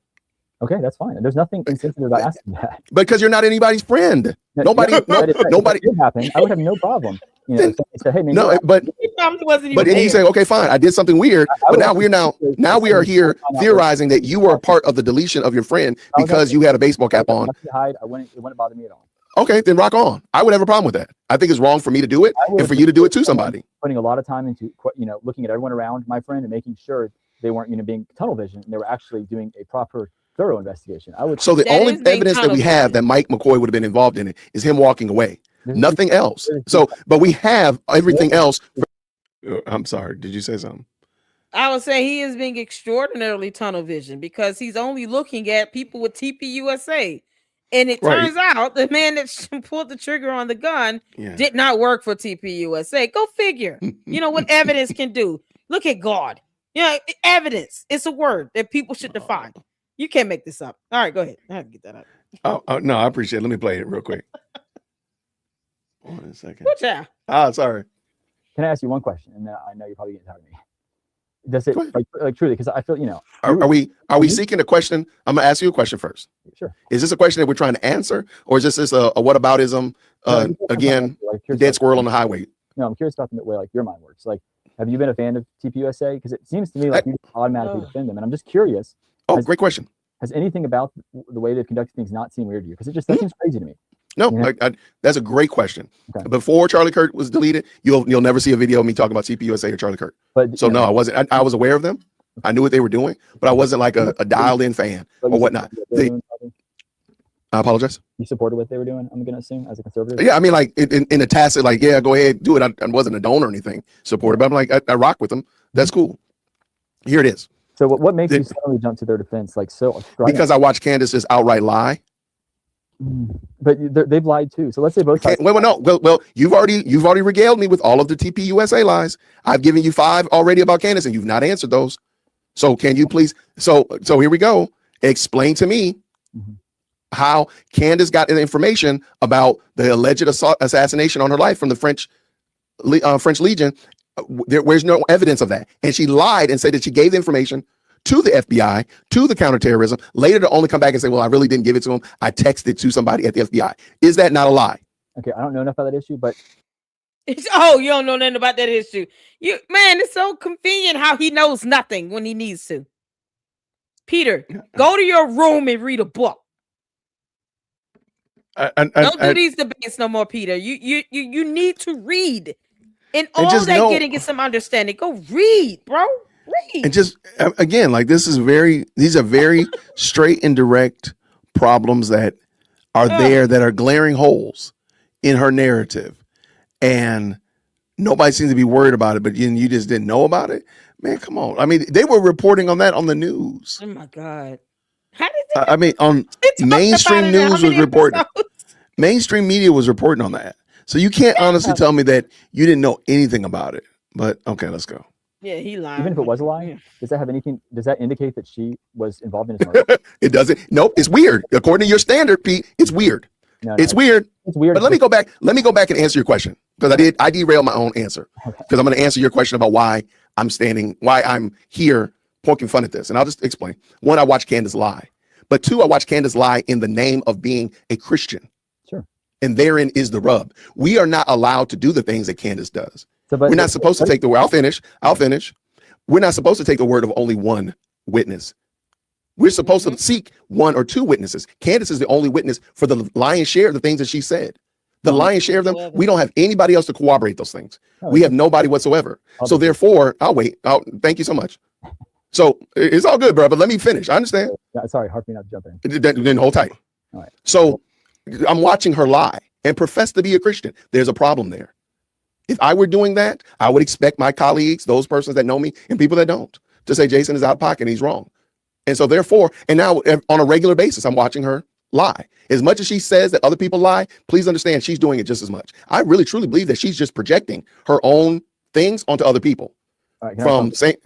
Okay, that's fine. And there's nothing insensitive about asking that. Because you're not anybody's friend. Nobody. If it happened, I would have no problem. You know, if somebody said, "Hey, man," no, but then you say, "Okay, fine, I did something weird." But now we are here theorizing that you were a part of the deletion of your friend because you had a baseball cap on. It wouldn't bother me at all. Okay, then rock on. I would have a problem with that. I think it's wrong for me to do it and for you to do it to somebody. Putting a lot of time into, looking at everyone around my friend and making sure they weren't, being tunnel vision and they were actually doing a proper, thorough investigation. So the only evidence that we have that Mike McCoy would have been involved in it is him walking away. Nothing else. So, but we have everything else. I'm sorry. Did you say something? I would say he is being extraordinarily tunnel vision because he's only looking at people with TPUSA. And it turns out the man that pulled the trigger on the gun did not work for TPUSA. Go figure. You know what evidence can do. Look at God. Evidence. It's a word that people should define. You can't make this up. All right, go ahead. I have to get that out. Oh, no, I appreciate it. Let me play it real quick. 1 second. Sorry. Can I ask you one question? And I know you're probably getting tired of me. Does it like truly? Because I feel Are we seeking a question? I'm gonna ask you a question first. Sure. Is this a question that we're trying to answer, or is this a whataboutism? Again, dead squirrel on the highway. No, I'm curious about the way your mind works. Like, have you been a fan of TPUSA? Because it seems to me like you automatically defend them, and I'm just curious. Oh, great question. Has anything about the way they've conducted things not seemed weird to you? Because that seems crazy to me. No, that's a great question. Okay. Before Charlie Kirk was deleted, you'll never see a video of me talking about TPUSA or Charlie Kirk. But so no, I wasn't. I was aware of them. I knew what they were doing, but I wasn't like a dialed-in fan or whatnot. I apologize. You supported what they were doing, I'm going to assume, as a conservative? Yeah, I mean, like in a tacit, like, yeah, go ahead, do it. I wasn't a donor or anything, supported, but I'm like, I rock with them. That's cool. Here it is. So what makes you suddenly jump to their defense? Like, so because I watched Candace just outright lie. But they've lied too. So let's say both sides. Well, you've already regaled me with all of the TPUSA lies. I've given you 5 already about Candace, and you've not answered those. So can you please? So here we go. Explain to me how Candace got the information about the alleged assassination on her life from the French Legion. Where's no evidence of that, and she lied and said that she gave the information to the FBI, to the counterterrorism, later to only come back and say, well, I really didn't give it to him. I texted to somebody at the FBI. Is that not a lie? Okay, I don't know enough about that issue, but you don't know nothing about that issue. It's so convenient how he knows nothing when he needs to. Peter, go to your room and read a book. Don't do these debates no more, Peter. You need to read. And all that getting is some understanding. Go read, bro. And just again, like these are very straight and direct problems that are there that are glaring holes in her narrative, and nobody seems to be worried about it. But you just didn't know about it, man. Come on. I mean, they were reporting on that on the news. Oh my God. How did I mean, on mainstream news was reporting. Mainstream media was reporting on that. So you can't honestly tell me that you didn't know anything about it. But okay, let's go. Yeah, he lied. Even if it was a lie, does that indicate that she was involved in his murder? It doesn't. Nope, it's weird. According to your standard, Pete, it's weird. It's weird. It's weird. But let me go back and answer your question, because I derailed my own answer. Because I'm going to answer your question about why I'm here poking fun at this. And I'll just explain. 1, I watched Candace lie. But 2, I watched Candace lie in the name of being a Christian. Sure. And therein is the rub. We are not allowed to do the things that Candace does. We're not supposed to take the word. I'll finish. We're not supposed to take the word of only one witness. We're supposed to seek 1 or 2 witnesses. Candace is the only witness for the lion's share of the things that she said. The lion's share of them, we don't have anybody else to corroborate those things. We have nobody whatsoever. So therefore, I'll wait. Thank you so much. So it's all good, bro. But let me finish. I understand. Sorry, hard for me not to jump in. Then hold tight. All right. So I'm watching her lie and profess to be a Christian. There's a problem there. If I were doing that, I would expect my colleagues, those persons that know me and people that don't, to say Jason is out of pocket and he's wrong. And so therefore, and now on a regular basis, I'm watching her lie. As much as she says that other people lie, please understand she's doing it just as much. I really truly believe that she's just projecting her own things onto other people. All right, From saying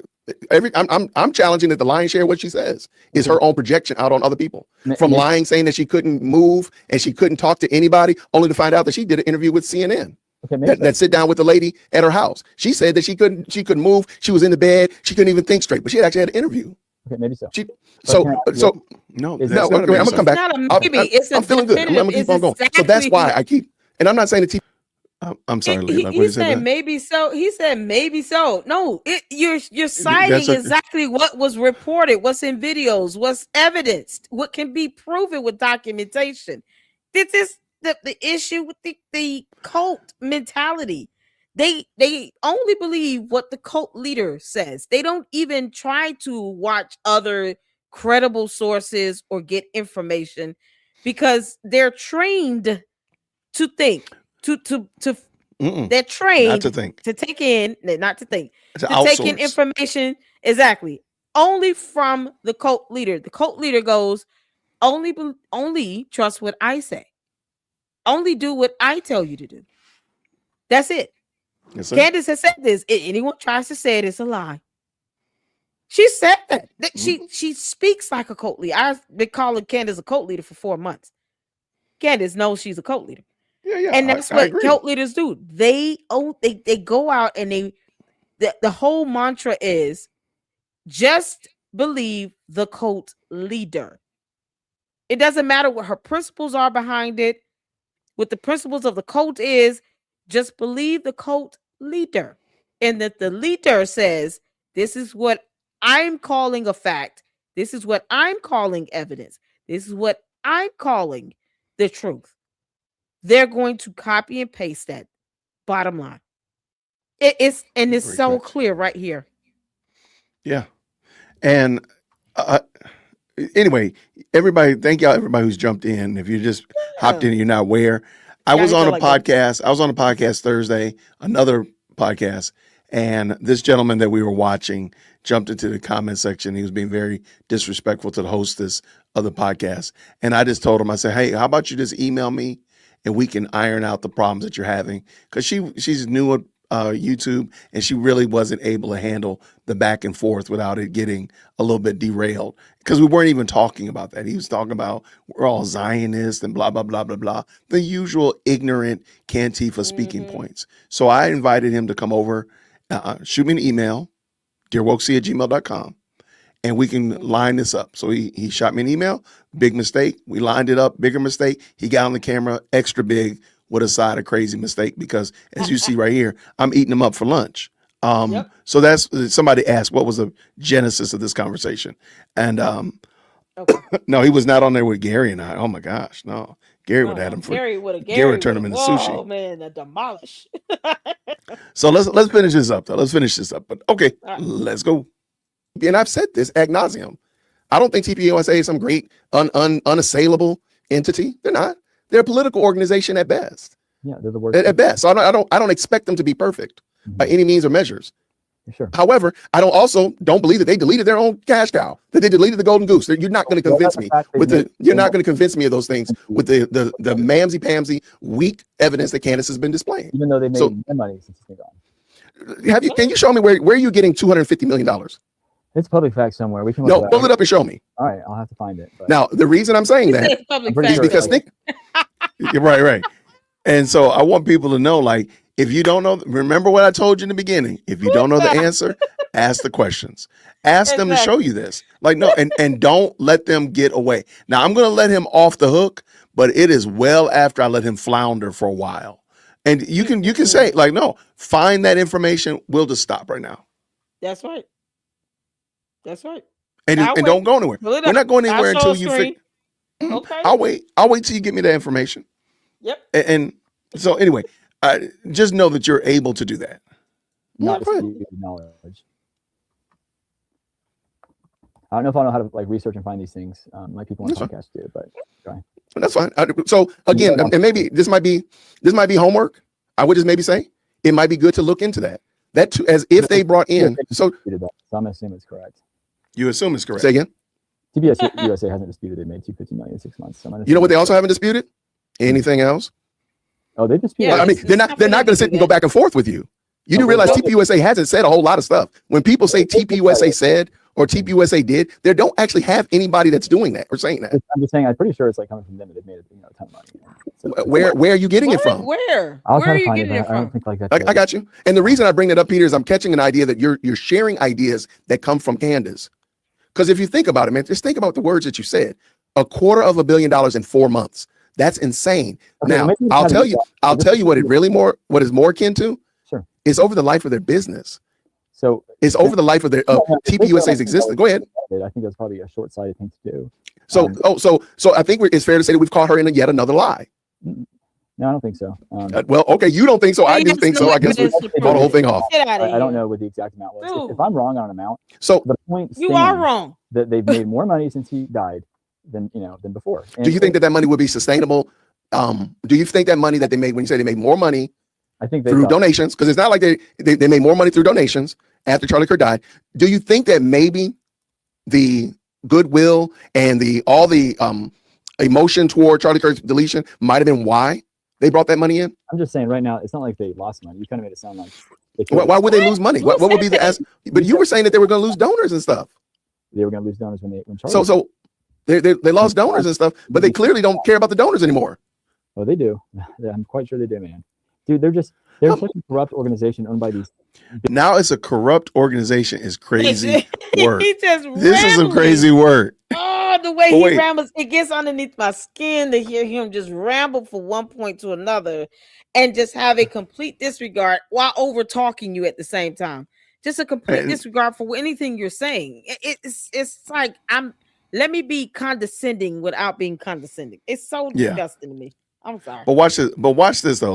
I'm challenging that the lion's share of what she says is her own projection out on other people. From lying, saying that she couldn't move and she couldn't talk to anybody, only to find out that she did an interview with CNN. Okay, that sit down with the lady at her house. She said that she couldn't move. She was in the bed. She couldn't even think straight. But she had actually had an interview. Okay, maybe so. No, Is I'm that- gonna come back. Not a maybe. It's a I'm feeling good. I'm gonna keep on going. So that's why I keep. And I'm not saying the TV. I'm sorry, Leila. What He did you say? said maybe so. He said maybe so. No, you're citing exactly what was reported, what's in videos, what's evidenced, what can be proven with documentation. This is the issue with the cult mentality. They only believe what the cult leader says. They don't even try to watch other credible sources or get information because they're trained to think. They're trained not to think, to take in, not to think, to take in outsource. information exactly only from the cult leader. The cult leader goes, only trust what I say, only do what I tell you to do. That's it. Yes, sir. Candace has said this. If anyone tries to say it, it's a lie. She said that. She speaks like a cult leader. I've been calling Candace a cult leader for 4 months. Candace knows she's a cult leader. Yeah, and that's what cult leaders do. They go out and the whole mantra is just believe the cult leader. It doesn't matter what her principles are behind it. What the principles of the cult is, just believe the cult leader. And that the leader says, this is what I'm calling a fact. This is what I'm calling evidence. This is what I'm calling the truth. They're going to copy and paste that. Bottom line. It's so clear right here. Yeah. And anyway, everybody, thank y'all, everybody who's jumped in. If you just hopped in and you're not aware, I was on a podcast. I was on a podcast Thursday, another podcast, and this gentleman that we were watching jumped into the comment section. He was being very disrespectful to the hostess of the podcast. And I just told him, I said, hey, how about you just email me and we can iron out the problems that you're having? Because she's new at YouTube, and she really wasn't able to handle the back and forth without it getting a little bit derailed. Because we weren't even talking about that. He was talking about we're all Zionists and blah, blah, blah, blah, blah. The usual ignorant Cantifa speaking points. So I invited him to come over, shoot me an email, dearwokesy@gmail.com. and we can line this up. So he shot me an email, big mistake. We lined it up, bigger mistake. He got on the camera, extra big, with a side of crazy mistake, because as you see right here, I'm eating them up for lunch. So that's, somebody asked, what was the genesis of this conversation? And no, he was not on there with Gary and I. Oh my gosh, no. Gary would have had him for Gary would turn him into sushi. Oh man, that demolish. So let's finish this up though. Let's finish this up. But okay, let's go. And I've said this ad nauseum. I don't think TPUSA is some great unassailable entity. They're not. They're a political organization at best. Yeah, they're the worst. At best. So I don't expect them to be perfect by any means or measures. Sure. However, I don't believe that they deleted their own cash cow, that they deleted the golden goose. You're not going to convince me you're not going to convince me of those things with the mamsy-pamsy weak evidence that Candace has been displaying. Even though they made money since it's been gone. Can you show me where are you getting $250 million? It's public fact somewhere. We can pull it up and show me. All right, I'll have to find it. But. Now, the reason I'm saying that is because you're right. And so I want people to know, like, if you don't know, remember what I told you in the beginning. If you don't know the answer, ask the questions. Ask them to show you this. Like, no, and don't let them get away. Now, I'm going to let him off the hook, but it is well after I let him flounder for a while. And you can say, like, no, find that information. We'll just stop right now. That's right. That's right. And don't go anywhere. We're not going anywhere until you figure. Okay. I'll wait till you get me that information. Yep. And so anyway, just know that you're able to do that. Not knowledge. I don't know if I know how to like research and find these things, like people on podcasts do, but try. That's fine. So again, and maybe this might be homework. I would just maybe say it might be good to look into that. That too, as if they brought in. So I'm assuming it's correct. You assume it's correct. Say again. TBS USA hasn't disputed they made $250 million in 6 months. So You know what they also haven't disputed? Anything else? Oh, they disputed. Yeah, I mean, they're not going to sit and go back and forth with you. You do realize TPUSA hasn't said a whole lot of stuff. When people say TPUSA said or TPUSA did, they don't actually have anybody that's doing that or saying that. I'm just saying, I'm pretty sure it's like coming from them that they've made a ton of money. So, Where are you getting it from? Where? I'll Where try are to you find getting it. it I don't from? think like that. I got you. And the reason I bring that up, Peter, is I'm catching an idea that you're sharing ideas that come from Candace. Because if you think about it, man, just think about the words that you said. $250 million in 4 months. That's insane. Okay, Now, I'll tell you what is more akin to. Sure. It's over the life of their business. So it's over the life of their TPUSA's existence. Go ahead. I think that's probably a short-sighted thing to do. So I think it's fair to say that we've caught her in yet another lie. No, I don't think so. Well, okay, you don't think so. I do think so. I guess we call the whole thing off. Get out of here. I don't know what the exact amount was. If I'm wrong on an amount, so the point you are wrong. That they've made more money since he died than before. And do you think that money would be sustainable? Do you think that money that they made, when you say they made more money, I think through donations, because it's not like they made more money through donations after Charlie Kirk died. Do you think that maybe the goodwill and all the emotion toward Charlie Kirk's deletion might have been why they brought that money in? I'm just saying right now, it's not like they lost money. You kind of made it sound like why would they lose money? What would be the ask? But you were saying that they were going to lose donors and stuff. They were going to lose donors when Charlie. So they lost donors and stuff, but they clearly don't care about the donors anymore. Oh, they do. Yeah, I'm quite sure they do, man. Dude, they're such a corrupt organization owned by these. Now it's a corrupt organization is crazy word. This is a crazy word. Oh, the way he rambles, it gets underneath my skin to hear him just ramble from one point to another and just have a complete disregard while over talking you at the same time. Just a complete disregard for anything you're saying. It's like let me be condescending without being condescending. It's so disgusting to me. I'm sorry. But watch this though.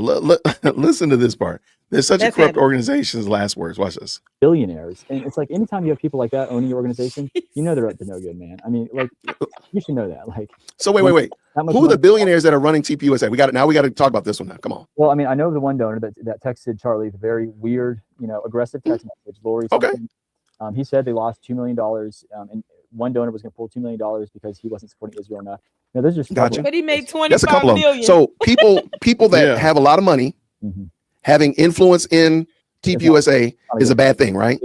Listen to this part. There's such a corrupt organization's last words. Watch this. Billionaires. And it's like anytime you have people like that owning your organization, you know they're up to no good, man. I mean, like, you should know that. Like, so wait. Who are the billionaires that are running TPUSA? We got to talk about this one now. Come on. Well, I mean, I know the one donor that texted Charlie the very weird, aggressive text message. Lori. Okay. He said they lost $2 million, and one donor was going to pull $2 million because he wasn't supporting Israel enough. No, there's just gotcha. But he made 25 That's a couple million. Of them. So people that have a lot of money, having influence in TPUSA is a bad thing, right?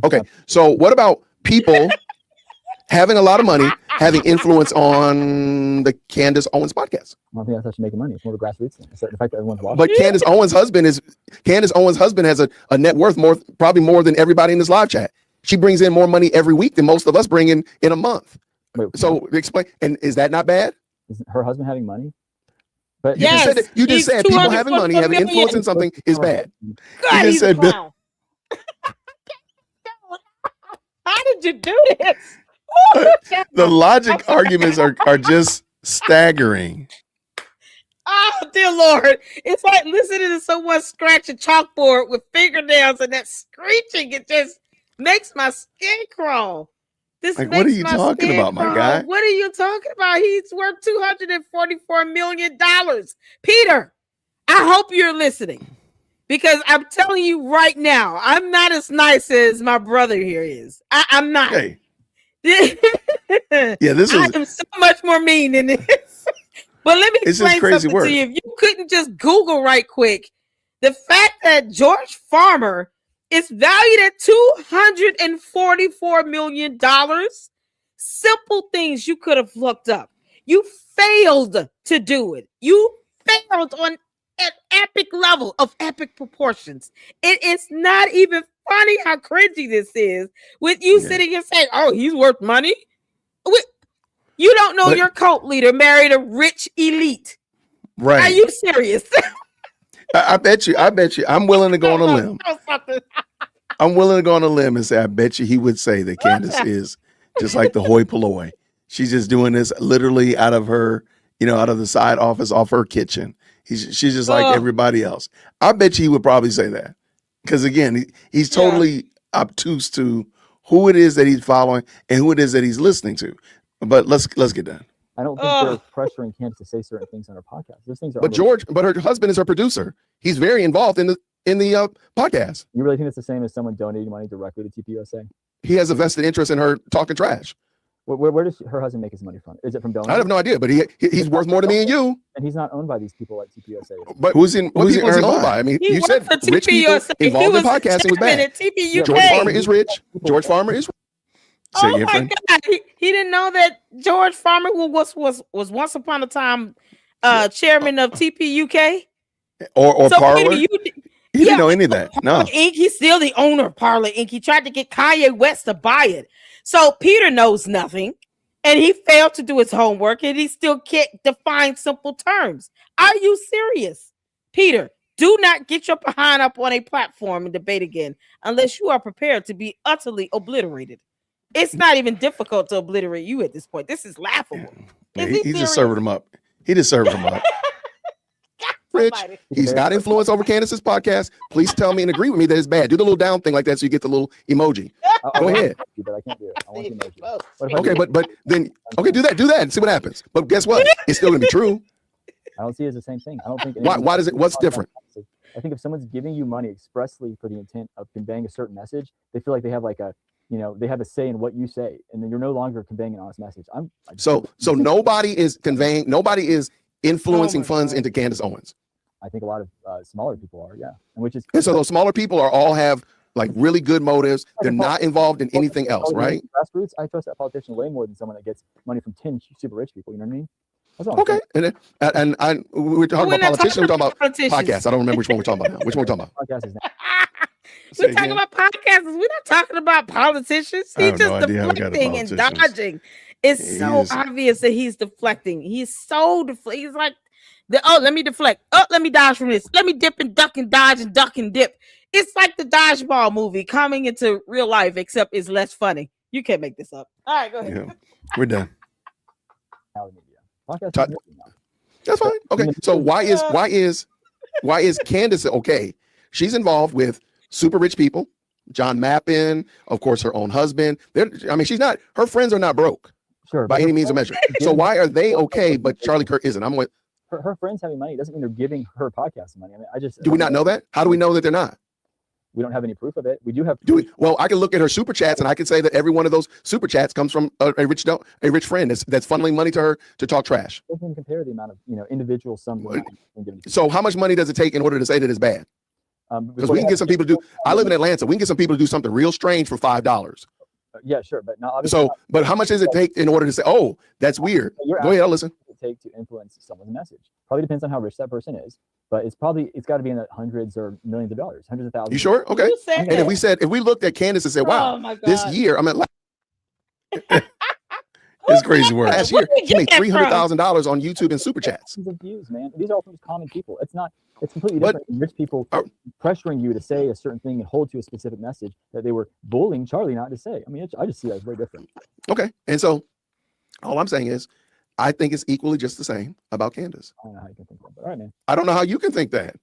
Okay. So what about people having a lot of money, having influence on the Candace Owens podcast? I don't think that's actually making money. It's more of a grassroots thing. It's the fact that everyone's watching. But Candace Owens' husband has a net worth probably more than everybody in this live chat. She brings in more money every week than most of us bring in a month. Wait, so explain. And is that not bad? Is her husband having money? But you just said people having money, having influence in something is bad. God, you just said how did you do this? The logic arguments are just staggering. Oh, dear Lord. It's like listening to someone scratch a chalkboard with fingernails and that screeching, it just makes my skin crawl. What are you talking about, my guy? What are you talking about? He's worth $244 million. Peter, I hope you're listening because I'm telling you right now, I'm not as nice as my brother here is. I'm not. Hey. I am so much more mean than this. But let me explain something to you. If you couldn't just Google right quick, the fact that George Farmer is valued at $244 million. Simple things you could have looked up. You failed to do it. You failed on an epic level of epic proportions. It is not even funny how cringy this is with you sitting and saying, oh, he's worth money. You don't know your cult leader married a rich elite. Right. Are you serious? I bet you. I'm willing to go on a limb. I'm willing to go on a limb and say, I bet you he would say that Candace is just like the hoi polloi. She's just doing this literally out of her, out of the side office off her kitchen. She's just like everybody else. I bet you he would probably say that. Because again, he's totally obtuse to who it is that he's following and who it is that he's listening to. But let's get done. I don't think they're pressuring Candace to say certain things on her podcast. Those things are. But her husband is her producer. He's very involved in the podcast. You really think it's the same as someone donating money directly to TPUSA? He has a vested interest in her talking trash. Where does her husband make his money from? Is it from donors? I have no idea, but he's worth more to me and you. And he's not owned by these people at TPUSA. But who's he earned by? I mean, He you said worked for rich people TPUSA. involved in He was podcasting was bad. at TPUK. George Farmer is rich. George Farmer is rich. Say Oh again, my friend. God! He didn't know that George Farmer was once upon a time chairman of TPUK Or so Parler. Peter, He didn't know any of that. No. Parler Inc. He's still the owner of Parler Inc. He tried to get Kanye West to buy it. So Peter knows nothing, and he failed to do his homework, and he still can't define simple terms. Are you serious, Peter? Do not get your behind up on a platform and debate again unless you are prepared to be utterly obliterated. It's not even difficult to obliterate you at this point. This is laughable. Yeah, Is he just served him up. He just served him up. Rich, Somebody. he's got influence over Candace's podcast. Please tell me and agree with me that it's bad. Do the little down thing like that so you get the little emoji. Go ahead. But I can't do it. I want the emoji. What if I Okay, do- but then do that and see what happens. But guess what? It's still gonna be true. I don't see it as the same thing. I don't think. Why does it? What's different? I think if someone's giving you money expressly for the intent of conveying a certain message, they feel like they have like a, they have a say in what you say, and then you're no longer conveying an honest message. So nobody is influencing Oh my funds God. into Candace Owens. I think a lot of smaller people are, yeah, and which is And so those smaller people all have like really good motives. They're not involved in anything else, right? Grassroots. I trust that politician way more than someone that gets money from 10 super rich people. You know what I mean? That's all I'm Okay. saying. And we're talking about politicians. We're talking about politicians. podcasts. I don't remember which one we're talking about now. Which one we're talking about? Podcast is now. Say We're talking again? about podcasters. We're not talking about politicians. I He's have just no idea how we got to deflecting and politicians. dodging. It's He so is. obvious that he's deflecting. He's so deflecting. He's like, let me deflect. Oh, let me dodge from this. Let me dip and duck and dodge and duck and dip. It's like the dodgeball movie coming into real life, except it's less funny. You can't make this up. All right, go ahead. Yeah, we're done. Now the media. Podcast Todd- is new now. That's fine. Okay. So why is Candace okay? She's involved with super rich people, John Mappin, of course, her own husband. Her friends are not broke Sure, by but any means of measure. So why are they okay, but Charlie Kirk isn't? her friends having money doesn't mean they're giving her podcast money. I mean, Do we not know that? How do we know that they're not? We don't have any proof of it. We do have. Do we? Well, I can look at her super chats and I can say that every one of those super chats comes from a rich friend that's funneling money to her to talk trash. Doesn't even compare the amount of individual sums. What? So how much money does it take in order to say that it's bad? Because we can get some people to do. I live in Atlanta. We can get some people to do something real strange for $5. Yeah, sure, but not obviously. So, but how much does it take in order to say, "Oh, that's weird"? Go ahead, I'll listen. What does it take to influence someone's message? Probably depends on how rich that person is, but it's got to be in the hundreds or millions of dollars, hundreds of thousands. You sure? Okay. Who said And that? if we looked at Candace and said, "Wow, Oh my God. this year, it's crazy work. Last year, Where did she you made get that from? $300,000 on YouTube and super chats." Thousands of views, man. These are all from common people. It's completely But- different than rich people Are- pressuring you to say a certain thing and hold to a specific message that they were bullying Charlie not to say. I mean, I just see that as very different. Okay, and so all I'm saying is, I think it's equally just the same about Candace. I don't know how you can think that, but all right, man. I don't know how you can think that.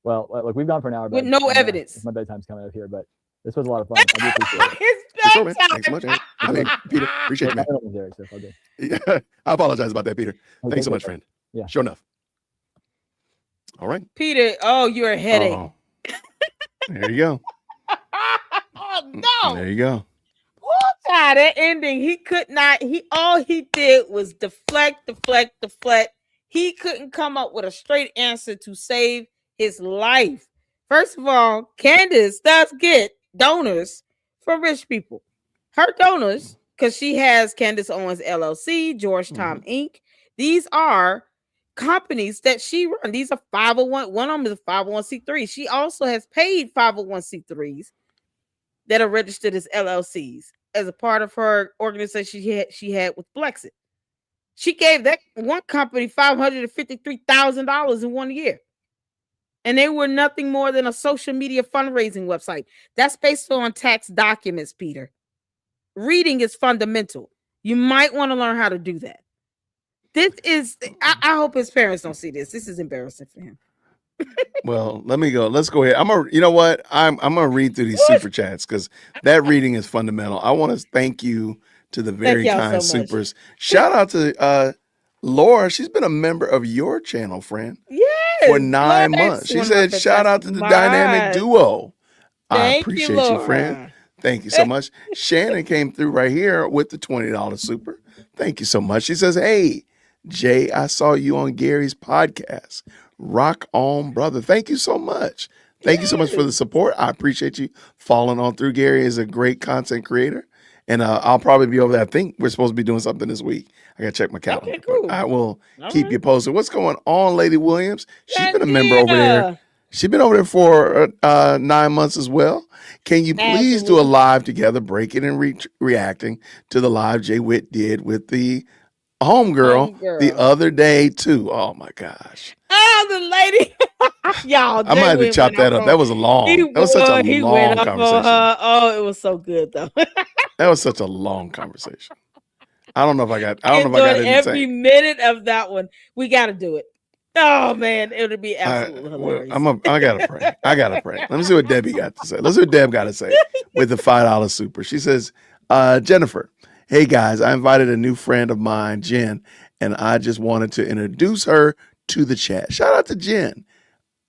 Well, look, we've gone for an hour. With but, no evidence. My bedtime's coming up here, but this was a lot of fun. I do appreciate it. It's For sure, man. bedtime. Thanks so much, man. I mean, Peter, appreciate you, man. I don't know if Derek, so it's all good. I apologize about that, Peter. Okay, Thanks so good, much, good. friend. Yeah. Sure enough. All right. Peter, oh, you're a headache. Oh. There you go. Oh no. There you go. That ending, he could not. All he did was deflect. He couldn't come up with a straight answer to save his life. First of all, Candace does get donors from rich people. Her donors, because she has Candace Owens LLC, Georgetown Inc. These are companies that she runs. These are 501. One of them is a 501c3. She also has paid 501c3s that are registered as LLCs as a part of her organization she had with Blexit. She gave that one company $553,000 in 1 year. And they were nothing more than a social media fundraising website. That's based on tax documents, Peter. Reading is fundamental. You might want to learn how to do that. This is, I hope his parents don't see this. This is embarrassing for him. Well, let me go. Let's go ahead. You know what? I'm gonna read through these super chats because that reading is fundamental. I want to thank you to the very y'all kind so much. supers. Shout out to Laura. She's been a member of your channel, friend, Yes. for 9 Lord, months. She that's said, one of shout my out to the best dynamic minds. duo. I Thank appreciate you, you, Laura. friend. Thank you so much. Shannon came through right here with the $20 super. Thank you so much. She says, "Hey, Jay, I saw you on Gary's podcast. Rock on, brother." Thank you so much. Thank you so much for the Yes. support. I appreciate you following on through. Gary is a great content creator. And I'll probably be over there. I think we're supposed to be doing something this week. I got to check my calendar. Okay, But cool. I will All keep right. you posted. What's going on, Lady Williams? She's been a member over there. Sandia. She's been over there for 9 months as well. Can you please do a Absolutely. live together, breaking and reacting to the live Jay Witt did with the homegirl the Homegirl. other day too? Oh my gosh. Oh, the lady. Y'all, I might Jay have to Wynn chop went that off up. on That was that was such a he went long off on conversation. her. Oh, it was so good though. That was such a long conversation. I don't know if I got I it enjoyed in every sync. minute of that one. We got to do it. Oh man, it would be absolutely hilarious. I gotta pray. I gotta pray. Let me see what Debbie got to say. Let's see what Deb got to say with the $5 super. She says, Jennifer, hey guys, I invited a new friend of mine, Jen, and I just wanted to introduce her to the chat. Shout out to Jen.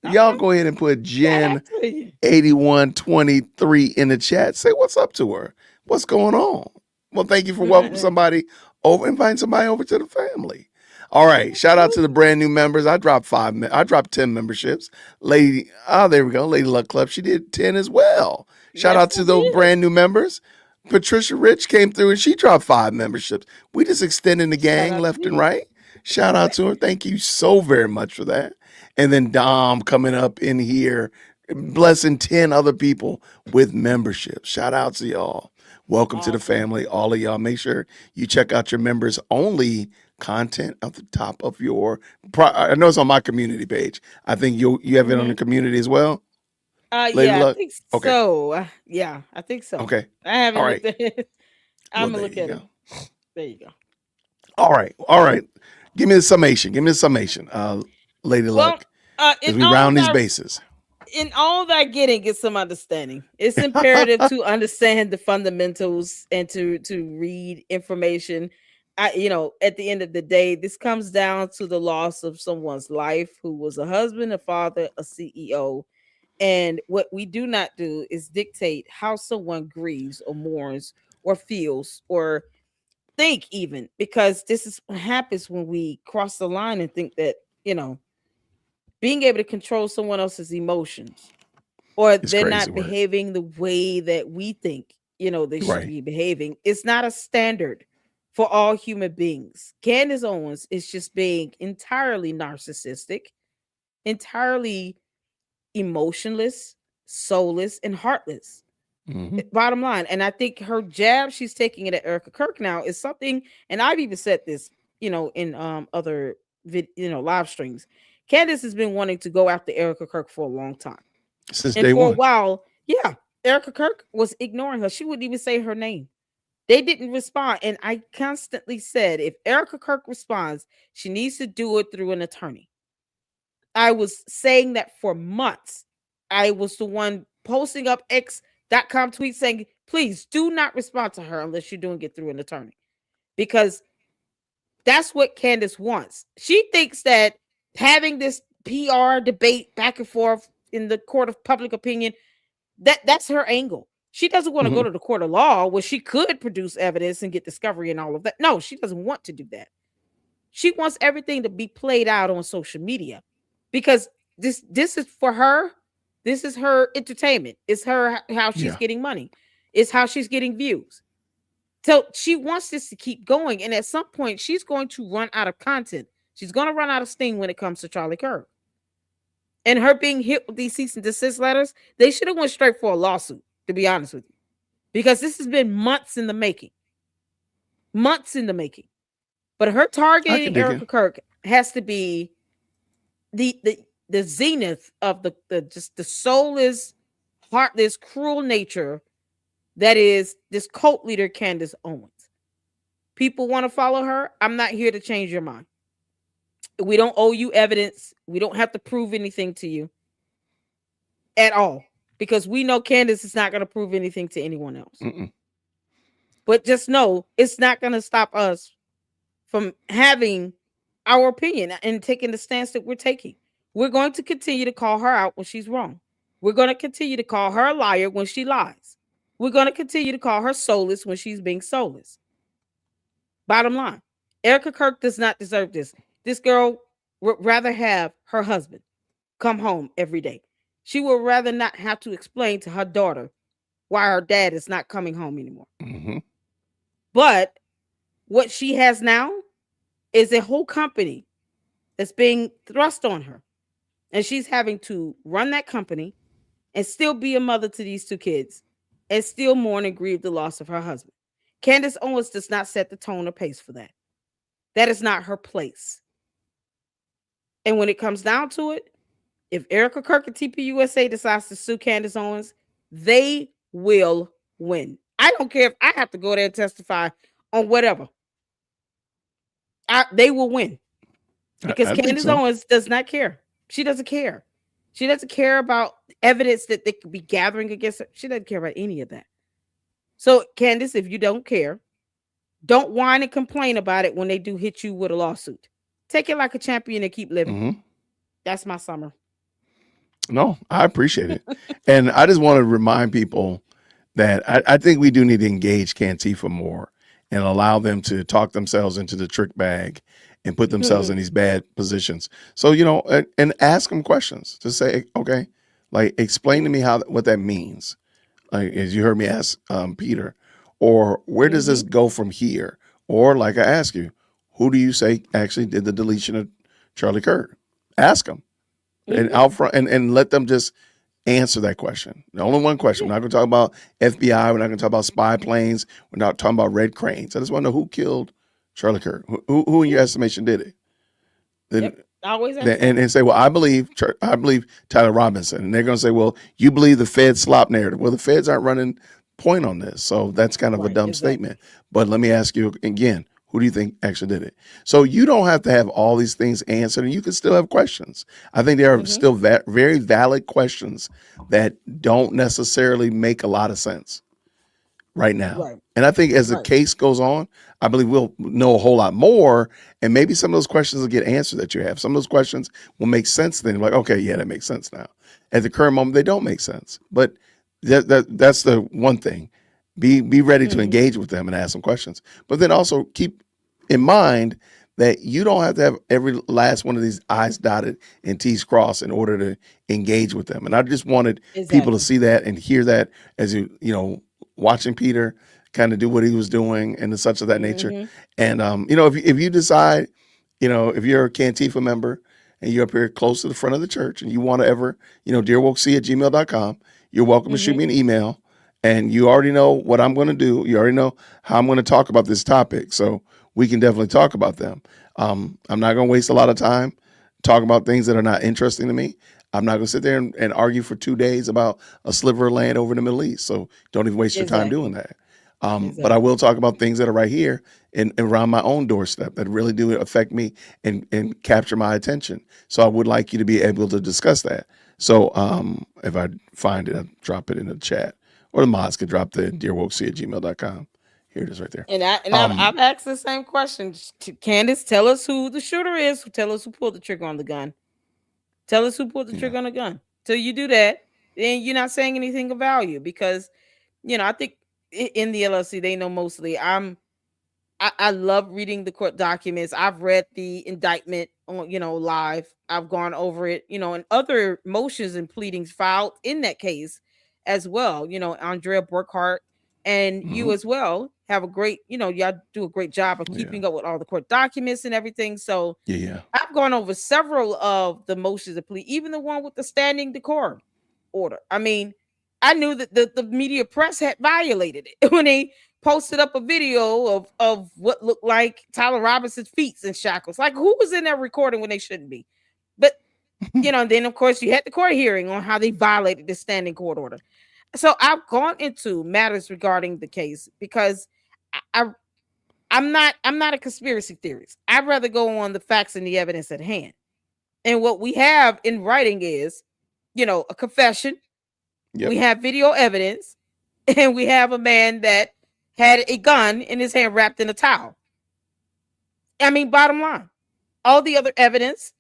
Y'all Okay. go ahead and put Shout Jen out to you. 8123 in the chat. Say what's up to her. What's going on? Well, thank you for welcoming somebody over, inviting somebody over to the family. All right. Shout out to the brand new members. I dropped 10 memberships. Lady, there we go. Lady Luck Club. She did 10 as well. Shout Yes, out to I those did. brand new members. Patricia Rich came through and she dropped 5 memberships. We just extending the Shout gang out left to and you. right. Shout out to her. Thank you so very much for that. And then Dom coming up in here, blessing 10 other people with memberships. Shout out to y'all. Welcome to the Awesome. family, all of y'all. Make sure you check out your members only content at the top of your. I know it's on my community page. I think you have it on the community as well. Lady Yeah, I Luck. think Okay. so. Yeah, I think so. Okay. I haven't All looked right. at it. Well, I'm gonna there look you at go. it. There you go. All right. All right. Give me the summation. Lady Well, Luck, as we round these bases. in all that getting is some understanding. It's imperative to understand the fundamentals and to read information. At the end of the day, this comes down to the loss of someone's life who was a husband, a father, a CEO. And what we do not do is dictate how someone grieves or mourns or feels or think, even because this is what happens when we cross the line and think that, being able to control someone else's emotions or It's they're crazy not work. behaving the way that we think they should Right. be behaving. It's not a standard for all human beings. Candace Owens is just being entirely narcissistic, entirely emotionless, soulless, and heartless. Mhm. Bottom line. And I think her jab she's taking it at Erica Kirk now is something, and I've even said this, in other live streams. Candace has been wanting to go after Erica Kirk for a long time. Since And day for a one. while, yeah, Erica Kirk was ignoring her. She wouldn't even say her name. They didn't respond. And I constantly said, if Erica Kirk responds, she needs to do it through an attorney. I was saying that for months. I was the one posting up X.com tweets saying, please do not respond to her unless you're doing it through an attorney. Because that's what Candace wants. She thinks that having this PR debate back and forth in the court of public opinion, that's her angle. She doesn't want to go to the court of law where she could produce evidence and get discovery and all of that. No, she doesn't want to do that. She wants everything to be played out on social media because this is for her. This is her entertainment. It's her how she's getting money. It's how she's getting views. So she wants this to keep going. And at some point, she's going to run out of content. She's going to run out of steam when it comes to Charlie Kirk. And her being hit with these cease and desist letters, they should have went straight for a lawsuit, to be honest with you. Because this has been months in the making. Months in the making. But her targeting Erica Kirk has to be the zenith of the just the soulless, heartless, cruel nature that is this cult leader, Candace Owens. People want to follow her. I'm not here to change your mind. We don't owe you evidence. We don't have to prove anything to you at all because we know Candace is not going to prove anything to anyone else. But just know it's not going to stop us from having our opinion and taking the stance that we're taking. We're going to continue to call her out when she's wrong. We're going to continue to call her a liar when she lies. We're going to continue to call her soulless when she's being soulless. Bottom line, Erica Kirk does not deserve this. This girl would rather have her husband come home every day. She would rather not have to explain to her daughter why her dad is not coming home anymore. Mm-hmm. But what she has now is a whole company that's being thrust on her. And she's having to run that company and still be a mother to these two kids and still mourn and grieve the loss of her husband. Candace Owens does not set the tone or pace for that. That is not her place. And when it comes down to it, if Erica Kirk and TPUSA decides to sue Candace Owens, they will win. I don't care if I have to go there and testify on whatever. They will win because I think Candace so. Owens does not care. She doesn't care. She doesn't care about evidence that they could be gathering against her. She doesn't care about any of that. So, Candace, if you don't care, don't whine and complain about it when they do hit you with a lawsuit. Take it like a champion and keep living. Mm-hmm. That's my summer. No, I appreciate it. And I just want to remind people that I think we do need to engage Cantifa more and allow them to talk themselves into the trick bag and put themselves in these bad positions. So, and ask them questions to say, okay, like explain to me what that means. Like, as you heard me ask Peter, or where does this go from here? Or like I ask you, who do you say actually did the deletion of Charlie Kirk? Ask them and out front and let them just answer that question. The only one question. We're not going to talk about FBI. We're not going to talk about spy planes. We're not talking about red cranes. I just want to know who killed Charlie Kirk. Who in your estimation did it? Then, Always and say, well, I believe Tyler Robinson. And they're going to say, well, you believe the Fed slop narrative. Well, the Feds aren't running point on this. So that's kind of a dumb statement. But let me ask you again, who do you think actually did it? So you don't have to have all these things answered, and you can still have questions. I think there are still very valid questions that don't necessarily make a lot of sense right now. Right. And I think as the case goes on, I believe we'll know a whole lot more, and maybe some of those questions will get answered that you have. Some of those questions will make sense then. Like, okay, yeah, that makes sense now. At the current moment, they don't make sense. But that's the one thing. Be ready to engage with them and ask some questions. But then also keep in mind that you don't have to have every last one of these I's dotted and T's crossed in order to engage with them. And I just wanted people to see that and hear that as watching Peter kind of do what he was doing and such of that nature. And if you decide, if you're a Cantifa member and you're up here close to the front of the church and you want to ever, dearwokec@gmail.com, you're welcome to shoot me an email. And you already know what I'm going to do. You already know how I'm going to talk about this topic. So we can definitely talk about them. I'm not going to waste a lot of time talking about things that are not interesting to me. I'm not going to sit there and argue for 2 days about a sliver of land over in the Middle East. So don't even waste your time doing that. But I will talk about things that are right here and around my own doorstep that really do affect me and capture my attention. So I would like you to be able to discuss that. So if I find it, I'll drop it in the chat. Or the mods could drop the dearwokec@gmail.com. Here it is right there. And I've asked the same question. Candace, tell us who the shooter is. Tell us who pulled the trigger on the gun. Tell us who pulled the trigger on the gun. Till you do that, then you're not saying anything of value because, I think in the LLC, they know mostly I love reading the court documents. I've read the indictment on, live. I've gone over it, and other motions and pleadings filed in that case as well. Andrea Burkhart and you as well have a great, y'all do a great job of keeping up with all the court documents and everything. So I've gone over several of the motions of plea, even the one with the standing decorum order. I mean, I knew that the media press had violated it when they posted up a video of what looked like Tyler Robinson's feet in shackles. Like, who was in there recording when they shouldn't be? But and then of course you had the court hearing on how they violated the standing court order. So I've gone into matters regarding the case because I'm not a conspiracy theorist. I'd rather go on the facts and the evidence at hand. And what we have in writing is, a confession. We have video evidence, and we have a man that had a gun in his hand wrapped in a towel. I mean, bottom line, all the other evidence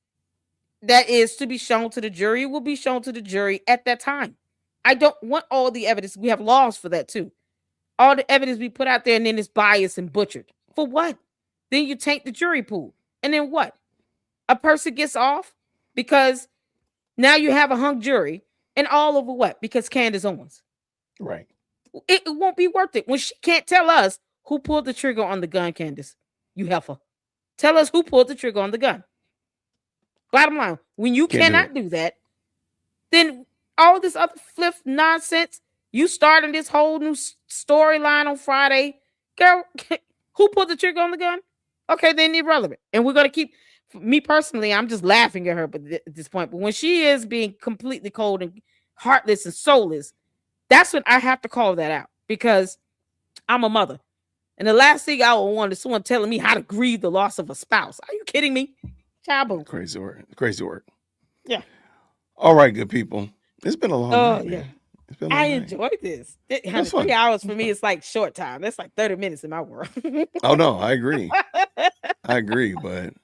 that is to be shown to the jury will be shown to the jury at that time. I don't want all the evidence. We have laws for that too. All the evidence we put out there and then it's biased and butchered. For what? Then you taint the jury pool. And then what? A person gets off because now you have a hung jury, and all over what? Because Candace Owens. Right. It won't be worth it when she can't tell us who pulled the trigger on the gun, Candace. You heifer. Tell us who pulled the trigger on the gun. Bottom line, when you cannot do that, then all this other flip nonsense, you starting this whole new storyline on Friday. Girl, who pulled the trigger on the gun? Okay, then irrelevant. And we're going to keep, me personally, I'm just laughing at her at this point. But when she is being completely cold and heartless and soulless, that's when I have to call that out, because I'm a mother. And the last thing I would want is someone telling me how to grieve the loss of a spouse. Are you kidding me? Child boom. Crazy work. Crazy work. Yeah. All right, good people. It's been a long night, yeah. man. It's been a long I night. enjoyed this. That's fun. 3 hours for me is like short time. That's like 30 minutes in my world. Oh, no, I agree. I agree, but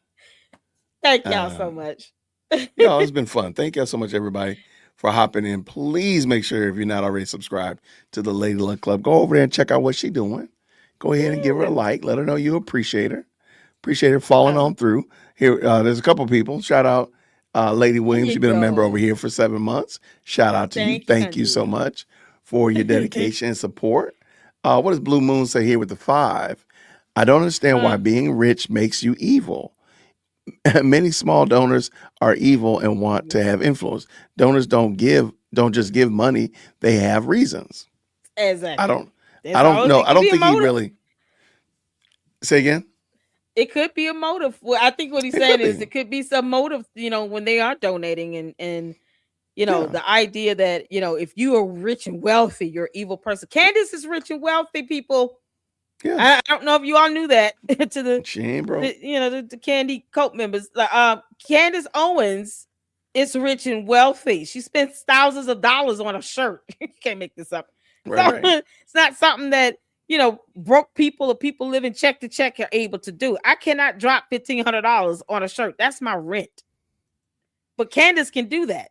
Thank y'all so much. it's been fun. Thank y'all so much, everybody, for hopping in. Please make sure, if you're not already subscribed to the Lady Luck Club, go over there and check out what she's doing. Go ahead and give her a like. Let her know you appreciate her. Appreciate her following on through. Here, there's a couple people. Shout out Lady Williams. You've been a member over here for 7 months. Shout out to you. Thank you so much for your dedication and support. What does Blue Moon say here with the 5? I don't understand why being rich makes you evil. Many small donors are evil and want to have influence. Donors don't just give money. They have reasons. Exactly. I don't know. I don't think he really. Say again. It could be a motive. Well, I think what he's saying is it could be some motive, when they are donating and the idea that, if you are rich and wealthy, you're an evil person. Candace is rich and wealthy, people. Yeah. I don't know if you all knew that to the, she ain't broke. The Candy Coat members. Candace Owens is rich and wealthy. She spends thousands of dollars on a shirt. You can't make this up. Right. It's not something that, broke people or people living check to check are able to do. I cannot drop $1,500 on a shirt. That's my rent. But Candace can do that.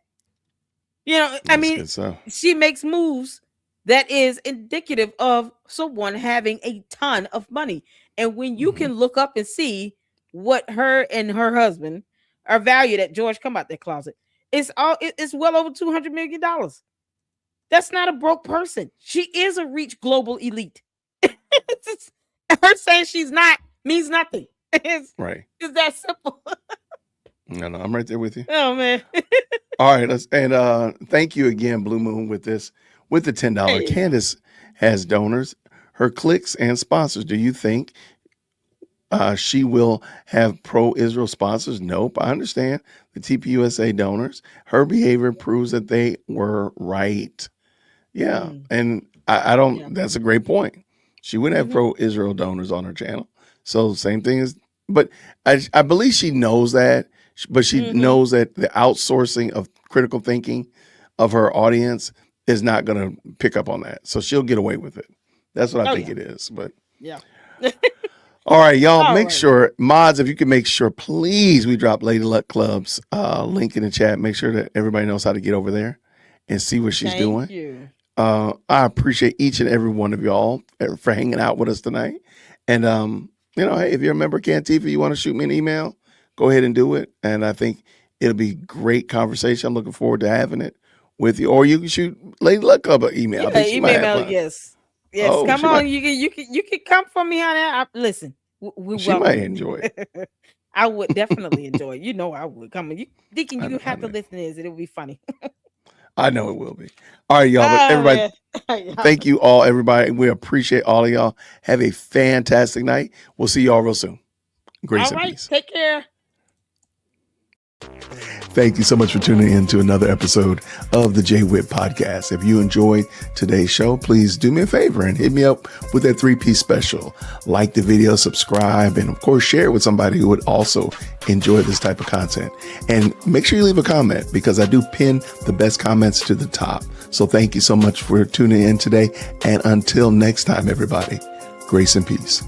She makes moves that is indicative of someone having a ton of money. And when you can look up and see what her and her husband are valued at, George, come out their closet. It's well over $200 million. That's not a broke person. She is a rich global elite. Her saying she's not means nothing. It's that simple. No, I'm right there with you. Oh man. All right, thank you again, Blue Moon, with the $10. Hey. Candace has donors, her clicks and sponsors. Do you think she will have pro-Israel sponsors? Nope. I understand the TPUSA donors. Her behavior proves that they were right. Yeah, and I don't. Yeah. That's a great point. She would have pro-Israel donors on her channel. So same thing as, but I believe she knows that, but she knows that the outsourcing of critical thinking of her audience is not going to pick up on that. So she'll get away with it. That's what I think it is. But all right, y'all, make sure, mods, if you can make sure, please, we drop Lady Luck Club's link in the chat. Make sure that everybody knows how to get over there and see what she's doing. Thank you. I appreciate each and every one of y'all for hanging out with us tonight. And, hey, if you're a member of Cantifa, you want to shoot me an email, go ahead and do it. And I think it'll be great conversation. I'm looking forward to having it with you. Or you can shoot Lady Luck Club an email. Yeah, email, yes. Yes, oh, come on. You can come for me on that. Listen, she might enjoy it. I would definitely enjoy it. I would. Come on. Deacon, you have to listen to this. It'll be funny. I know it will be. All right, y'all. But everybody, thank you all, everybody. We appreciate all of y'all. Have a fantastic night. We'll see y'all real soon. Grace and peace. Take care. Thank you so much for tuning in to another episode of the Jay Witt Podcast. If you enjoyed today's show, please do me a favor and hit me up with that 3-piece special. Like the video, subscribe, and of course, share it with somebody who would also enjoy this type of content. And make sure you leave a comment, because I do pin the best comments to the top. So thank you so much for tuning in today. And until next time, everybody, grace and peace.